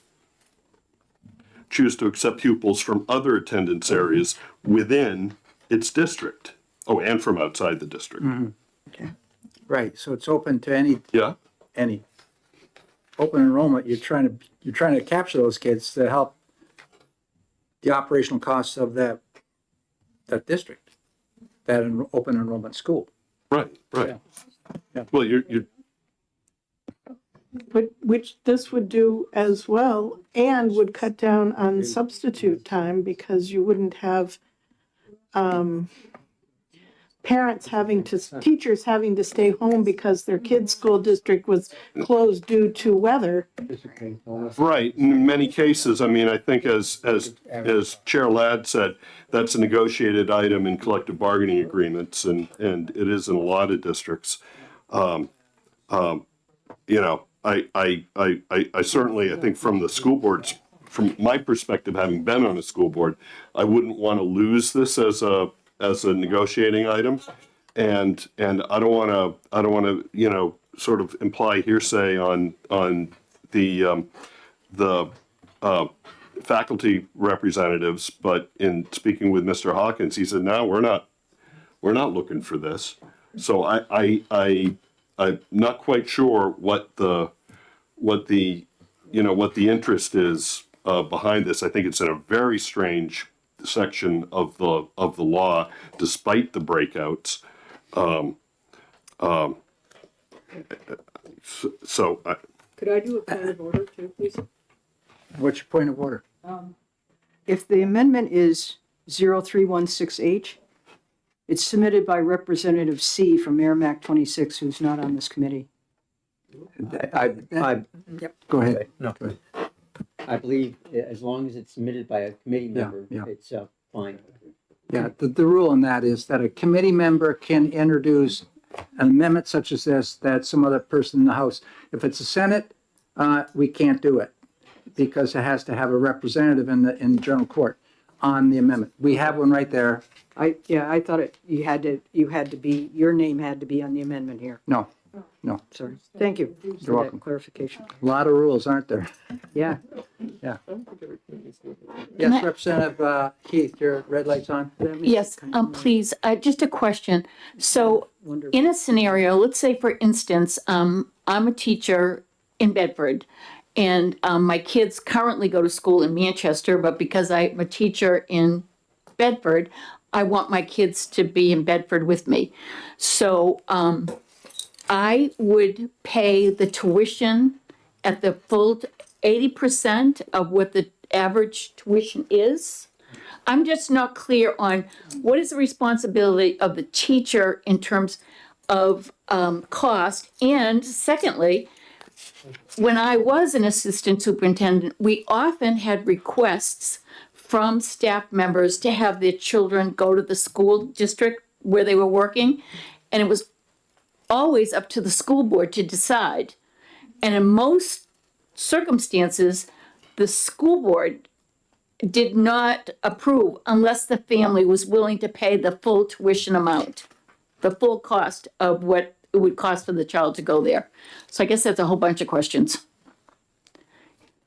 choose to accept pupils from other attendance areas within its district. Oh, and from outside the district. Okay. Right, so it's open to any Yeah. open enrollment. You're trying to capture those kids to help the operational costs of that district, that open enrollment school. Right. Yeah. Well, you're But which this would do as well, and would cut down on substitute time because you wouldn't have teachers having to stay home because their kid's school district was closed due to weather. right. In many cases, I mean, I think as Chair Ladd said, that's a negotiated item in collective bargaining agreements, and it is in a lot of districts. I certainly, I think from the school boards, from my perspective, having been on a school board, I wouldn't want to lose this as a negotiating item. And I don't want to, sort of imply hearsay on the faculty representatives, but in speaking with Mr. Hawkins, he said, no, we're not looking for this. So I'm not quite sure what the interest is behind this. I think it's in a very strange section of the law, despite the breakouts. Could I do a point of order too, please? What's your point of order? If the amendment is 0316H, it's submitted by Representative C from Merrimack 26, who's not on this committee. Go ahead. No. I believe as long as it's submitted by a committee member, it's fine. Yeah, the rule in that is that a committee member can introduce an amendment such as this, that some other person in the House. If it's a Senate, we can't do it because it has to have a representative in the general court on the amendment. We have one right there. I thought your name had to be on the amendment here. No. Sorry. Thank you You're for welcome. that clarification. A lot of rules, aren't there? Yeah. Yeah. Yes, Representative Keith, your red light's on. Yes, please, just a question. So in a scenario, let's say for instance, I'm a teacher in Bedford and my kids currently go to school in Manchester, but because I'm a teacher in Bedford, I want my kids to be in Bedford with me. So I would pay the tuition at the full 80% of what the average tuition is. I'm just not clear on what is the responsibility of the teacher in terms of cost. And secondly, when I was an assistant superintendent, we often had requests from staff members to have their children go to the school district where they were working. And it was always up to the school board to decide. And in most circumstances, the school board did not approve unless the family was willing to pay the full tuition amount, the full cost of what it would cost for the child to go there. So I guess that's a whole bunch of questions.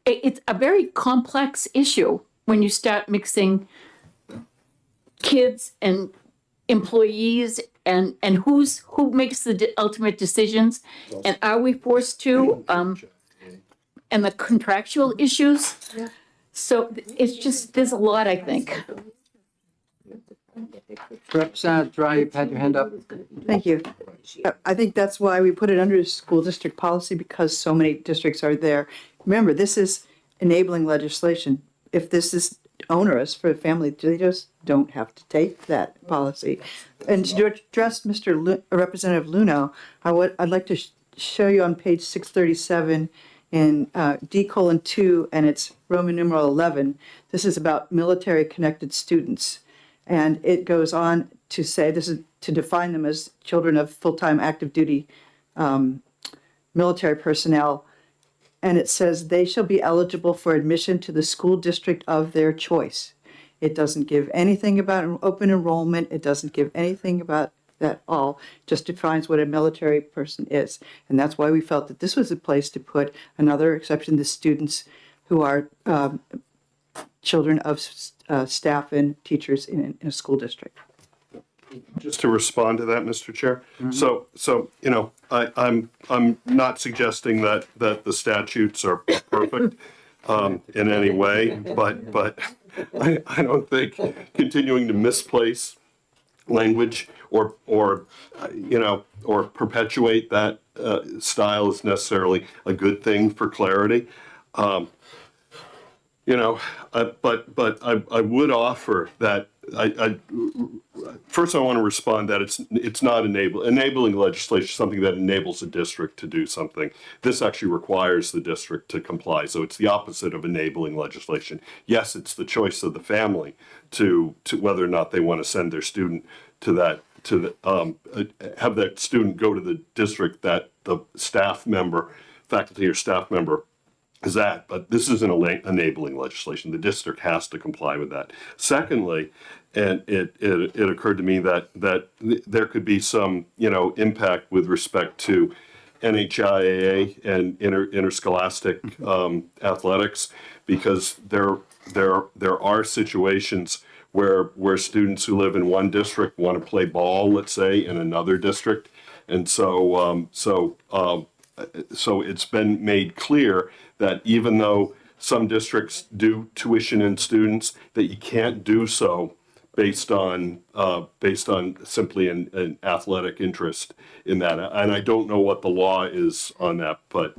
It's a very complex issue when you start mixing kids and employees and who makes the ultimate decisions, and are we forced to, and the contractual issues. So it's just, there's a lot, I think. Representative Dry, you've had your hand up. Thank you. I think that's why we put it under school district policy, because so many districts are there. Remember, this is enabling legislation. If this is onerous for a family, they just don't have to take that policy. And to address Representative Luno, I'd like to show you on page 637 in D:2, and it's Roman numeral 11. This is about military connected students. And it goes on to say, this is to define them as children of full-time active duty military personnel. And it says they shall be eligible for admission to the school district of their choice. It doesn't give anything about open enrollment. It doesn't give anything about that all, just defines what a military person is. And that's why we felt that this was a place to put another exception to students who are children of staff and teachers in a school district. Just to respond to that, Mr. Chair. So, you know, I'm not suggesting that the statutes are perfect in any way, but I don't think continuing to misplace language or you know, or perpetuate that style is necessarily a good thing for clarity. You know, but I would offer that first I want to respond that it's not enabling legislation, something that enables a district to do something. This actually requires the district to comply. So it's the opposite of enabling legislation. Yes, it's the choice of the family to whether or not they want to send their student to that, have that student go to the district that the staff member, faculty or staff member is at, but this isn't enabling legislation. The district has to comply with that. Secondly, and it occurred to me that there could be some, you know, impact with respect to NHIAA and interscholastic athletics, because there are situations where students who live in one district want to play ball, let's say, in another district, and so it's been made clear that even though some districts do tuition in students, that you can't do so based on simply an athletic interest in that. And I don't know what the law is on that, but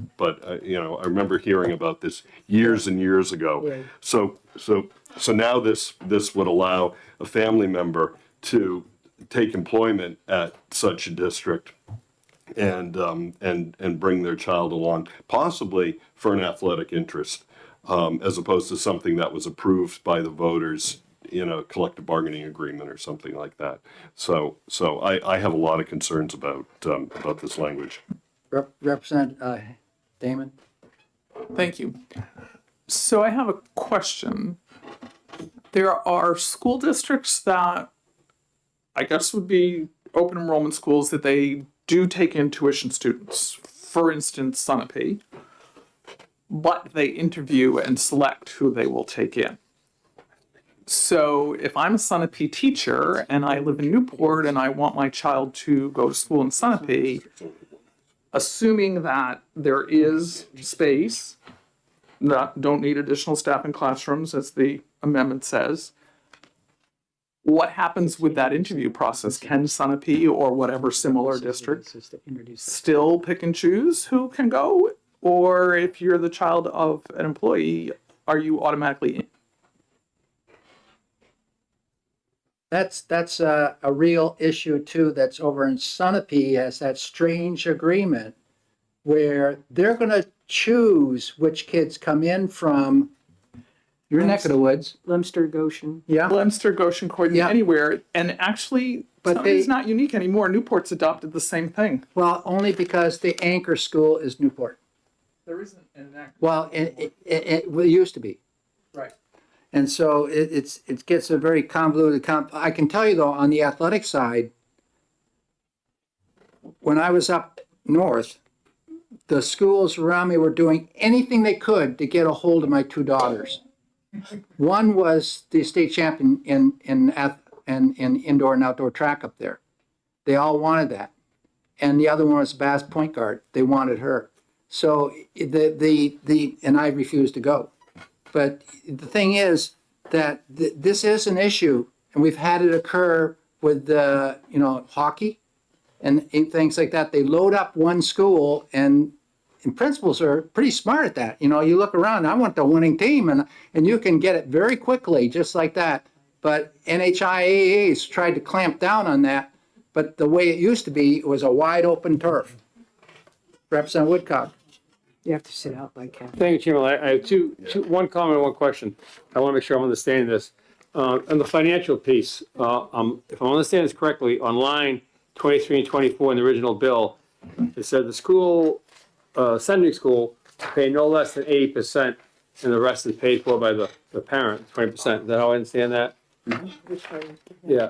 you know, I remember hearing about this years and years ago. Right. So now this would allow a family member to take employment at such a district and bring their child along, possibly for an athletic interest, as opposed to something that was approved by the voters in a collective bargaining agreement or something like that. So I have a lot of concerns about this language. Representative Damon? Thank you. So I have a question. There are school districts that I guess would be open enrollment schools that they do take in tuition students, for instance, Sunapee, but they interview and select who they will take in. So if I'm a Sunapee teacher and I live in Newport and I want my child to go to school in Sunapee, assuming that there is space, don't need additional staff in classrooms, as the amendment says, what happens with that interview process? Can Sunapee or whatever similar district still pick and choose who can go? Or if you're the child of an employee, are you automatically in? That's a real issue too. That's over in Sunapee, has that strange agreement where they're going to choose which kids come in from your neck of the woods. Leominster, Goshen. Yeah. Leominster, Goshen, Croydon, anywhere. And actually, but it's not unique anymore. Newport's adopted the same thing. Well, only because the anchor school is Newport. There isn't an anchor. Well, it used to be. Right. And so it gets a very convoluted. I can tell you though, on the athletic side, when I was up north, the schools around me were doing anything they could to get a hold of my two daughters. One was the state champion in indoor and outdoor track up there. They all wanted that, and the other one was Bass point guard. They wanted her. So and I refused to go. But the thing is that this is an issue, and we've had it occur with hockey and things like that. They load up one school, and and principals are pretty smart at that. You know, you look around, I want the winning team, and you can get it very quickly, just like that. But NHIAA's tried to clamp down on that, but the way it used to be, it was a wide open turf. Representative Woodcock. You have to sit out like Kathy. Thank you, Chairman. I have one comment and one question. I want to make sure I'm understanding this. On the financial piece, if I'm understanding this correctly, on line 23 and 24 in the original bill, it said the school, sending school, pay no less than 80%, and the rest is paid for by the parent, 20%. Is that how I understand that? Yeah.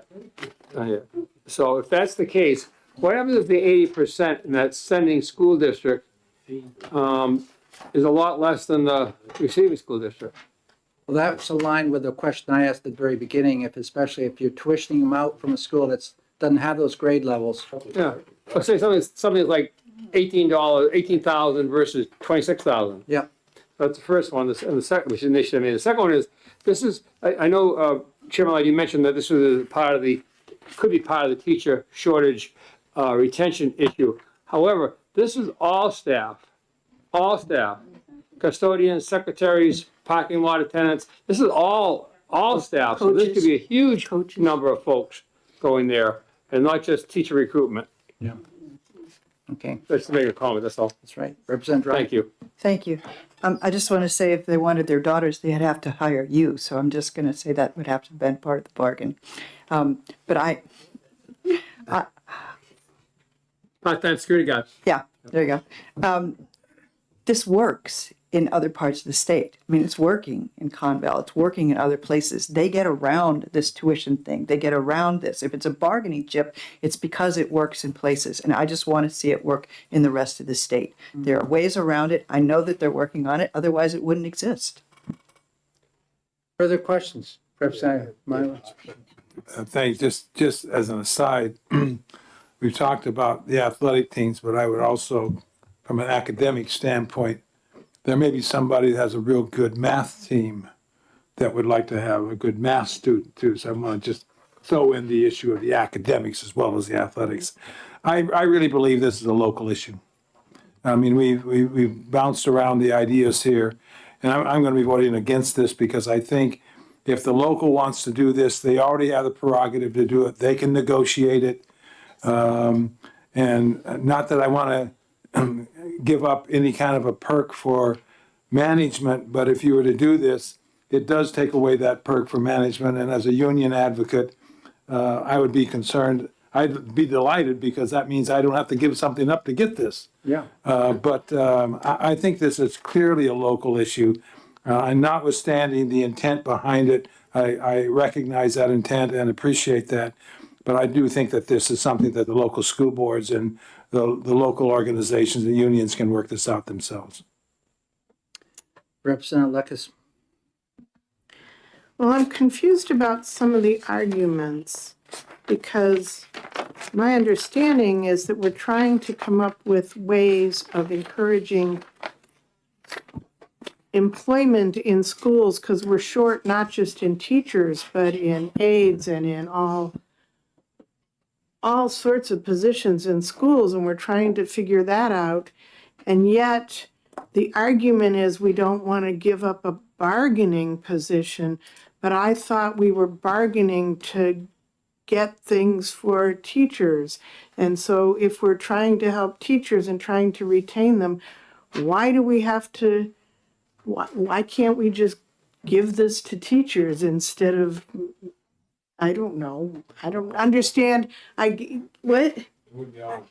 Yeah. So if that's the case, what happens if the 80% in that sending school district is a lot less than the receiving school district? Well, that's aligned with the question I asked at the very beginning, especially if you're tuitioning them out from a school that doesn't have those grade levels. Yeah. Let's say something like $18,000 versus $26,000. Yeah. That's the first one. And the second, which initially I made. The second one is I know Chairman Light, you mentioned that this was could be part of the teacher shortage retention issue. However, this is all staff, custodians, secretaries, parking lot attendants. This is all staff. So this could be a huge number of folks going there, and not just teacher recruitment. Yeah. Okay. Just to make a comment. That's all. That's right. Representative Ryan. Thank you. Thank you. I just want to say if they wanted their daughters, they'd have to hire you. So I'm just going to say that would have to have been part of the bargain. But Part-time security guard. yeah, there you go. This works in other parts of the state. I mean, it's working in Conval. It's working in other places. They get around this tuition thing. They get around this. If it's a bargaining chip, it's because it works in places. And I just want to see it work in the rest of the state. There are ways around it. I know that they're working on it. Otherwise, it wouldn't exist. Further questions? Representative Myla. Thanks. Just as an aside, we've talked about the athletic teams, but I would also, from an academic standpoint, there may be somebody that has a real good math team that would like to have a good math student too. So I want to just throw in the issue of the academics as well as the athletics. I really believe this is a local issue. I mean, we've bounced around the ideas here, and I'm going to be voting against this because I think if the local wants to do this, they already have the prerogative to do it. They can negotiate it. And not that I want to give up any kind of a perk for management, but if you were to do this, it does take away that perk for management. And as a union advocate, I would be concerned. I'd be delighted because that means I don't have to give something up to get this. Yeah. But I think this is clearly a local issue. And notwithstanding the intent behind it, I recognize that intent and appreciate that. But I do think that this is something that the local school boards and the local organizations and unions can work this out themselves. Representative Lekis. Well, I'm confused about some of the arguments because my understanding is that we're trying to come up with ways of encouraging employment in schools because we're short not just in teachers, but in aides and in all sorts of positions in schools, and we're trying to figure that out. And yet the argument is we don't want to give up a bargaining position, but I thought we were bargaining to get things for teachers. And so if we're trying to help teachers and trying to retain them, why do we have to, why can't we just give this to teachers instead of, I don't know. I don't understand. What?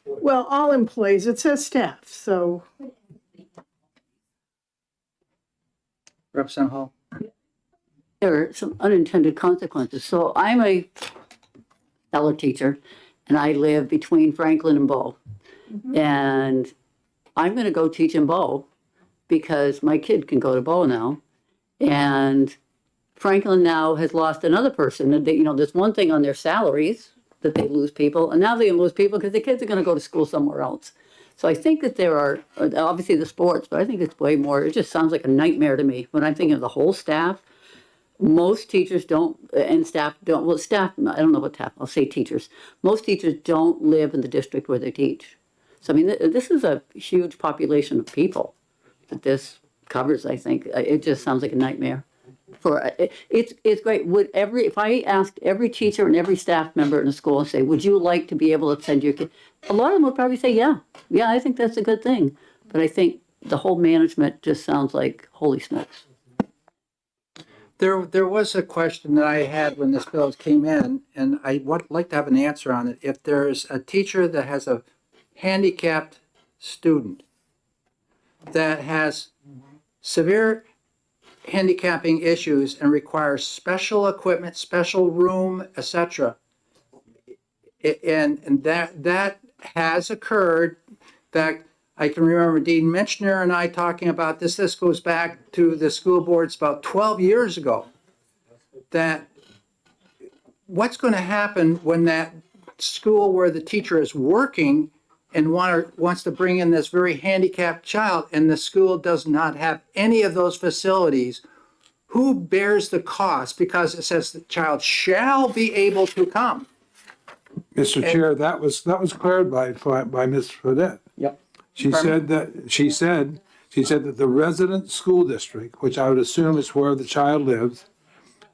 Well, all employees, it says staff, so. Representative Hall. There are some unintended consequences. So I'm a stellar teacher, and I live between Franklin and Bow. And I'm going to go teach in Bow because my kid can go to Bow now. And Franklin now has lost another person. And they, there's one thing on their salaries that they lose people, and now they lose people because the kids are going to go to school somewhere else. So I think that there are, obviously the sports, but I think it's way more. It just sounds like a nightmare to me when I'm thinking of the whole staff. Most teachers don't, and staff don't, well, staff, I don't know what staff, I'll say teachers. Most teachers don't live in the district where they teach. So I mean, this is a huge population of people that this covers, I think. It just sounds like a nightmare. It's great. If I asked every teacher and every staff member in a school and say, would you like to be able to send your kid? A lot of them would probably say, yeah, I think that's a good thing. But I think the whole management just sounds like holy smokes. There was a question that I had when this bill came in, and I would like to have an answer on it. If there's a teacher that has a handicapped student that has severe handicapping issues and requires special equipment, special room, etc., and that has occurred. In fact, I can remember Dean Menchner and I talking about this. This goes back to the school boards about 12 years ago. That what's going to happen when that school where the teacher is working and wants to bring in this very handicapped child and the school does not have any of those facilities? Who bears the cost? Because it says the child shall be able to come. Mr. Chair, that was cleared by Ms. Fredette. Yep. She said that the resident school district, which I would assume is where the child lives,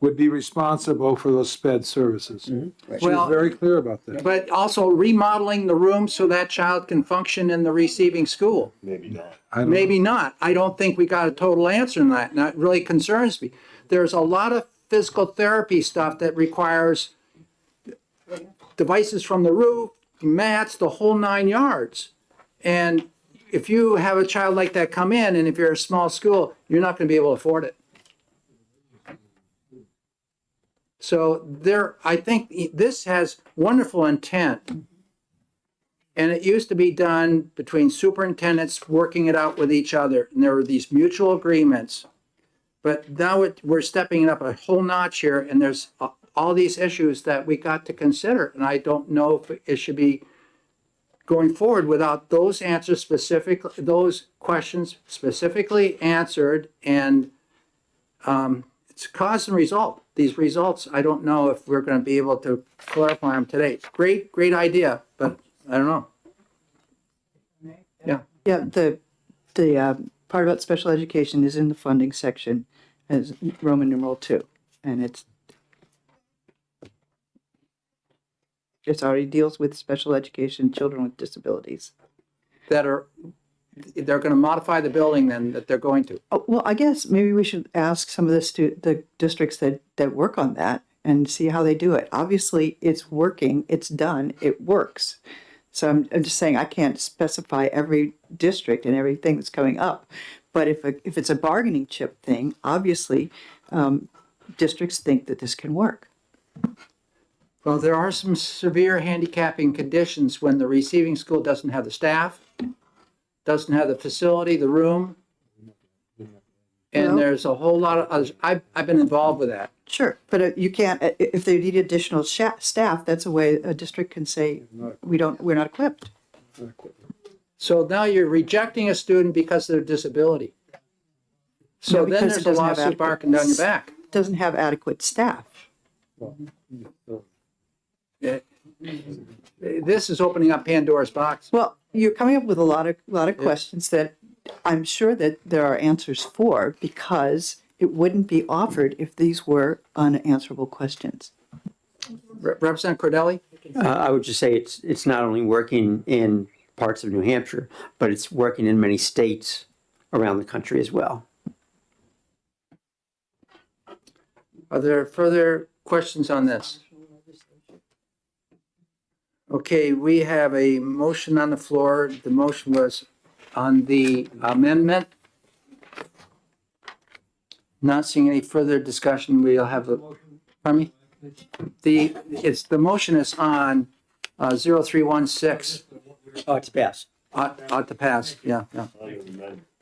would be responsible for those sped services. Mm-hmm. She was very clear about that. But also remodeling the room so that child can function in the receiving school. Maybe not. Maybe not. I don't think we got a total answer on that. And that really concerns me. There's a lot of physical therapy stuff that requires devices from the roof, mats, the whole 9 yards. And if you have a child like that come in, and if you're a small school, you're not going to be able to afford it. So I think this has wonderful intent. And it used to be done between superintendents working it out with each other. And there were these mutual agreements. But now we're stepping it up a whole notch here. And there's all these issues that we got to consider. And I don't know if it should be going forward without those answers specifically, those questions specifically answered. And it's cause and result. These results, I don't know if we're going to be able to clarify them today. Great idea, but I don't know. Yeah. Yeah, the part about special education is in the funding section as Roman numeral 2, and it already deals with special education, children with disabilities. They're going to modify the building then that they're going to. Oh, well, I guess maybe we should ask some of the districts that work on that and see how they do it. Obviously, it's working, it's done, it works. So I'm just saying I can't specify every district and everything that's coming up. But if it's a bargaining chip thing, obviously districts think that this can work. Well, there are some severe handicapping conditions when the receiving school doesn't have the staff, doesn't have the facility, the room. And there's a whole lot of others. I've been involved with that. Sure, but you can't, if they need additional staff, that's a way a district can say, we're not equipped. So now you're rejecting a student because of their disability. So No, then because there's it a doesn't have lawsuit barking down your back. Doesn't have adequate staff. This is opening up Pandora's box. Well, you're coming up with a lot of questions that I'm sure that there are answers for, because it wouldn't be offered if these were unanswerable questions. Representative Cordelli? I would just say it's not only working in parts of New Hampshire, but it's working in many states around the country as well. Are there further questions on this? Okay, we have a motion on the floor. The motion was on the amendment. Not seeing any further discussion, we'll have a, pardon me? The motion is on 0316. It's passed. Ought to pass, yeah.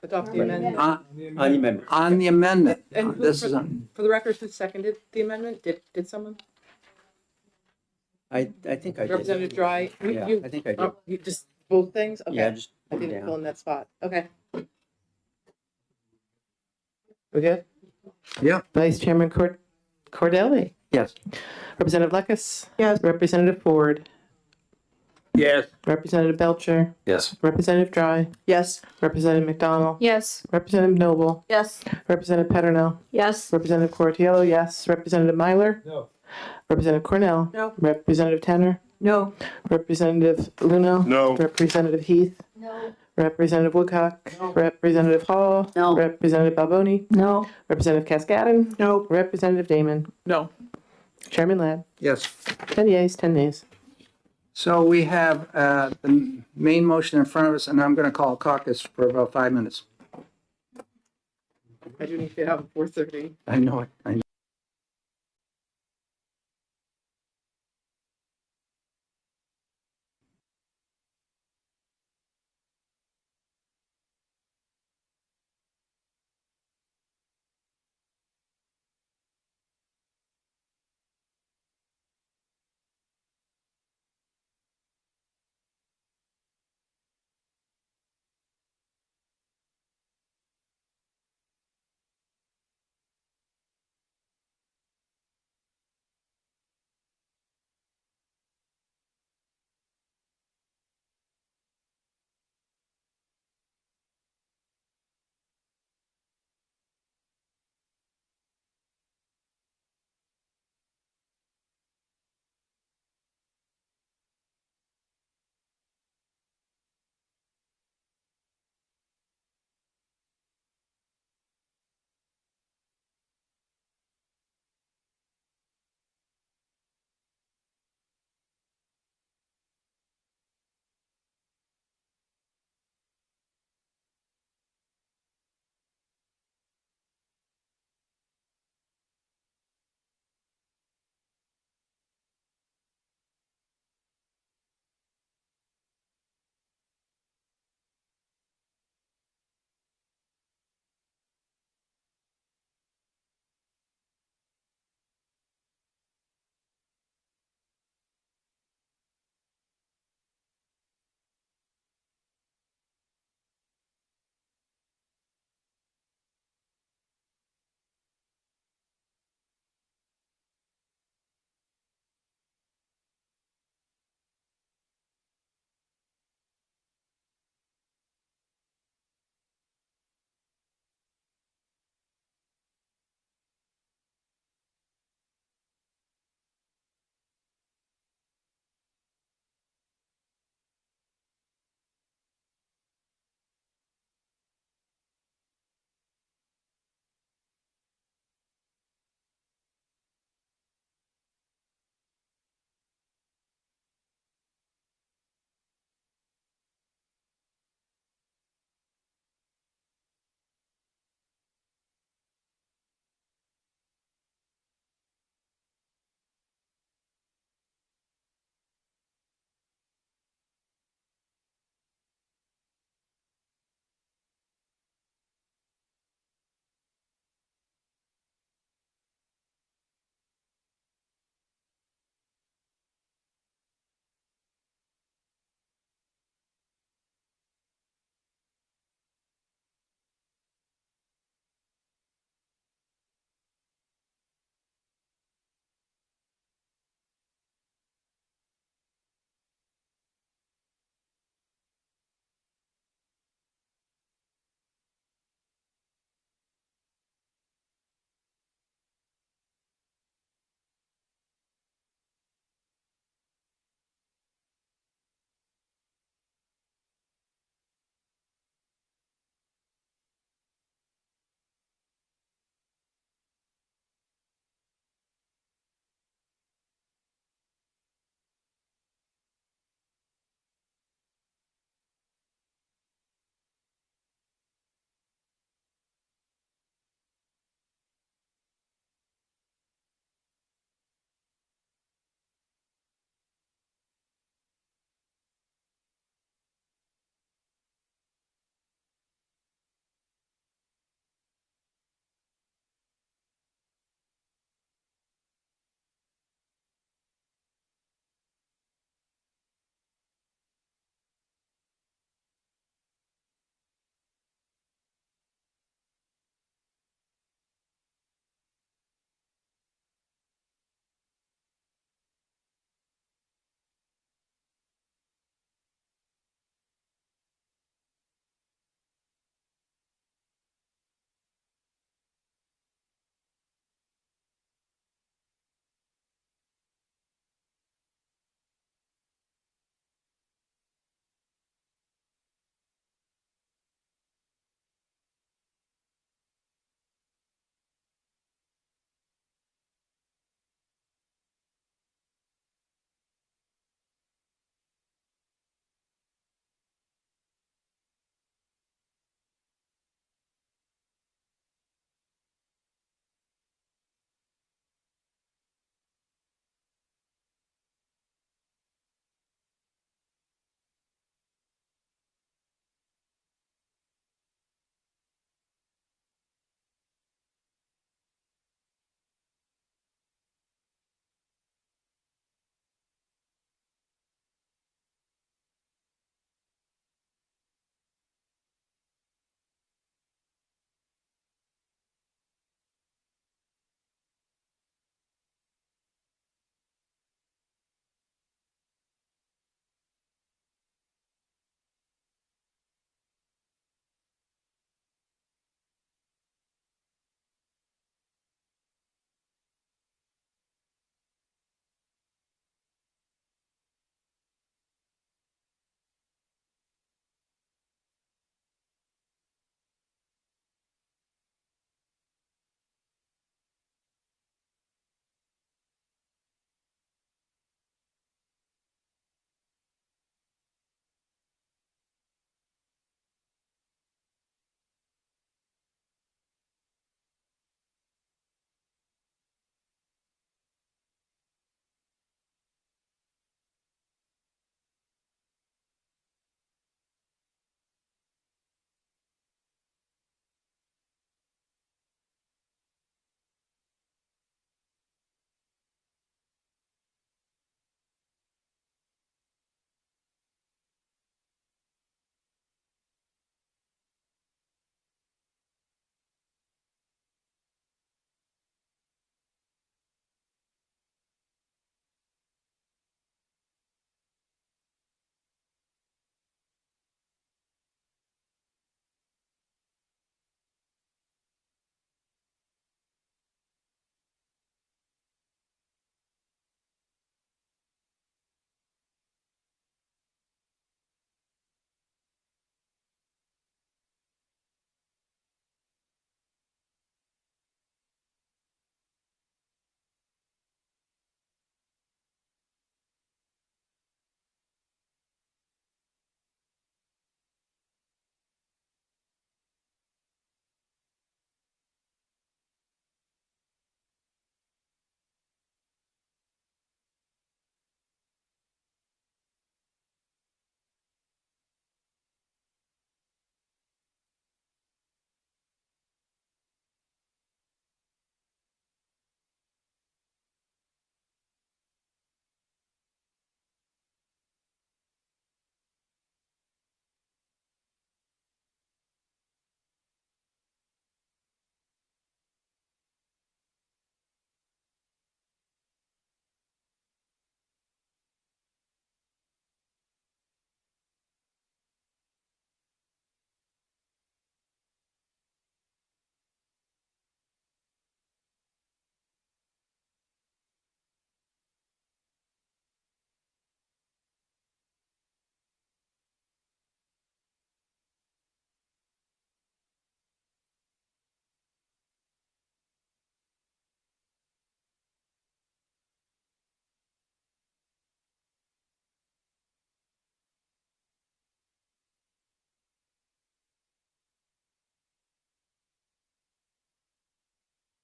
Adopt the amendment. On the amendment. On the amendment. And This is on. for the record, who seconded the amendment? Did someone? I think I did. Representative Dry? Yeah, I think I did. You just both things? Okay. Yeah, just I put it didn't down. fill in that spot. Okay. We good? Yeah. Vice Chairman Cordelli? Yes. Representative Lekis? Yes. Representative Ford? Yes. Representative Belcher, Yes. Representative Dry, Yes. Representative McDonald, Yes. Representative Noble, Yes. Representative Petronel, Yes. Representative Cortiello, yes. Representative Myler, No. Representative Cornell, No. Representative Tanner, No. Representative Luno, No. Representative Heath, Representative Woodcock, Representative Hall, No. Representative Balboni, No. Representative Cascadden, No. Representative Damon, No. Chairman Ladd, Yes. 10 yeas, 10 nays. So we have the main motion in front of us, and I'm going to call caucus for about 5 minutes. I do need to get out at 4:30. I know it. I know.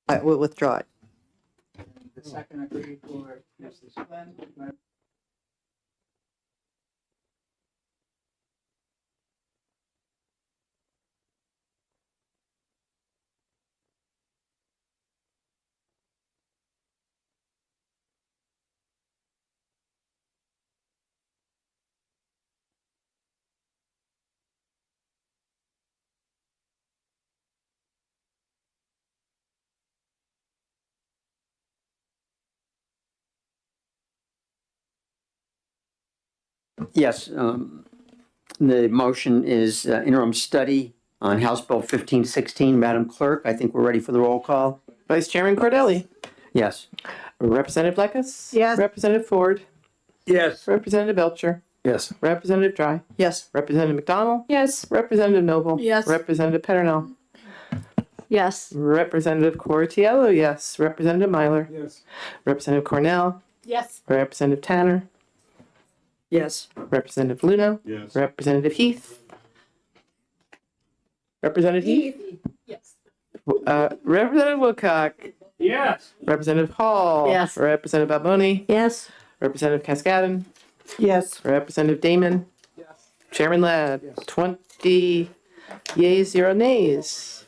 I will withdraw it. The second agreed for Mrs. Flynn. Yes, the motion is interim study on House Bill 1516. Madam Clerk, I think we're ready for the roll call. Vice Chairman Cordelli. Yes. Representative Blackus. Yes. Representative Ford. Yes. Representative Belcher. Yes. Representative Dry. Yes. Representative McDonald. Yes. Representative Noble. Yes. Representative Peternell. Yes. Representative Cortiello, yes. Representative Myler. Yes. Representative Cornell. Yes. Representative Tanner. Yes. Representative Luno. Yes. Representative Heath. Representative Heath. Yes. Representative Woodcock. Yes. Representative Hall. Yes. Representative Balboni. Yes. Representative Cascadden. Yes. Representative Damon. Chairman Ladd. 20 yeas, 0 nays.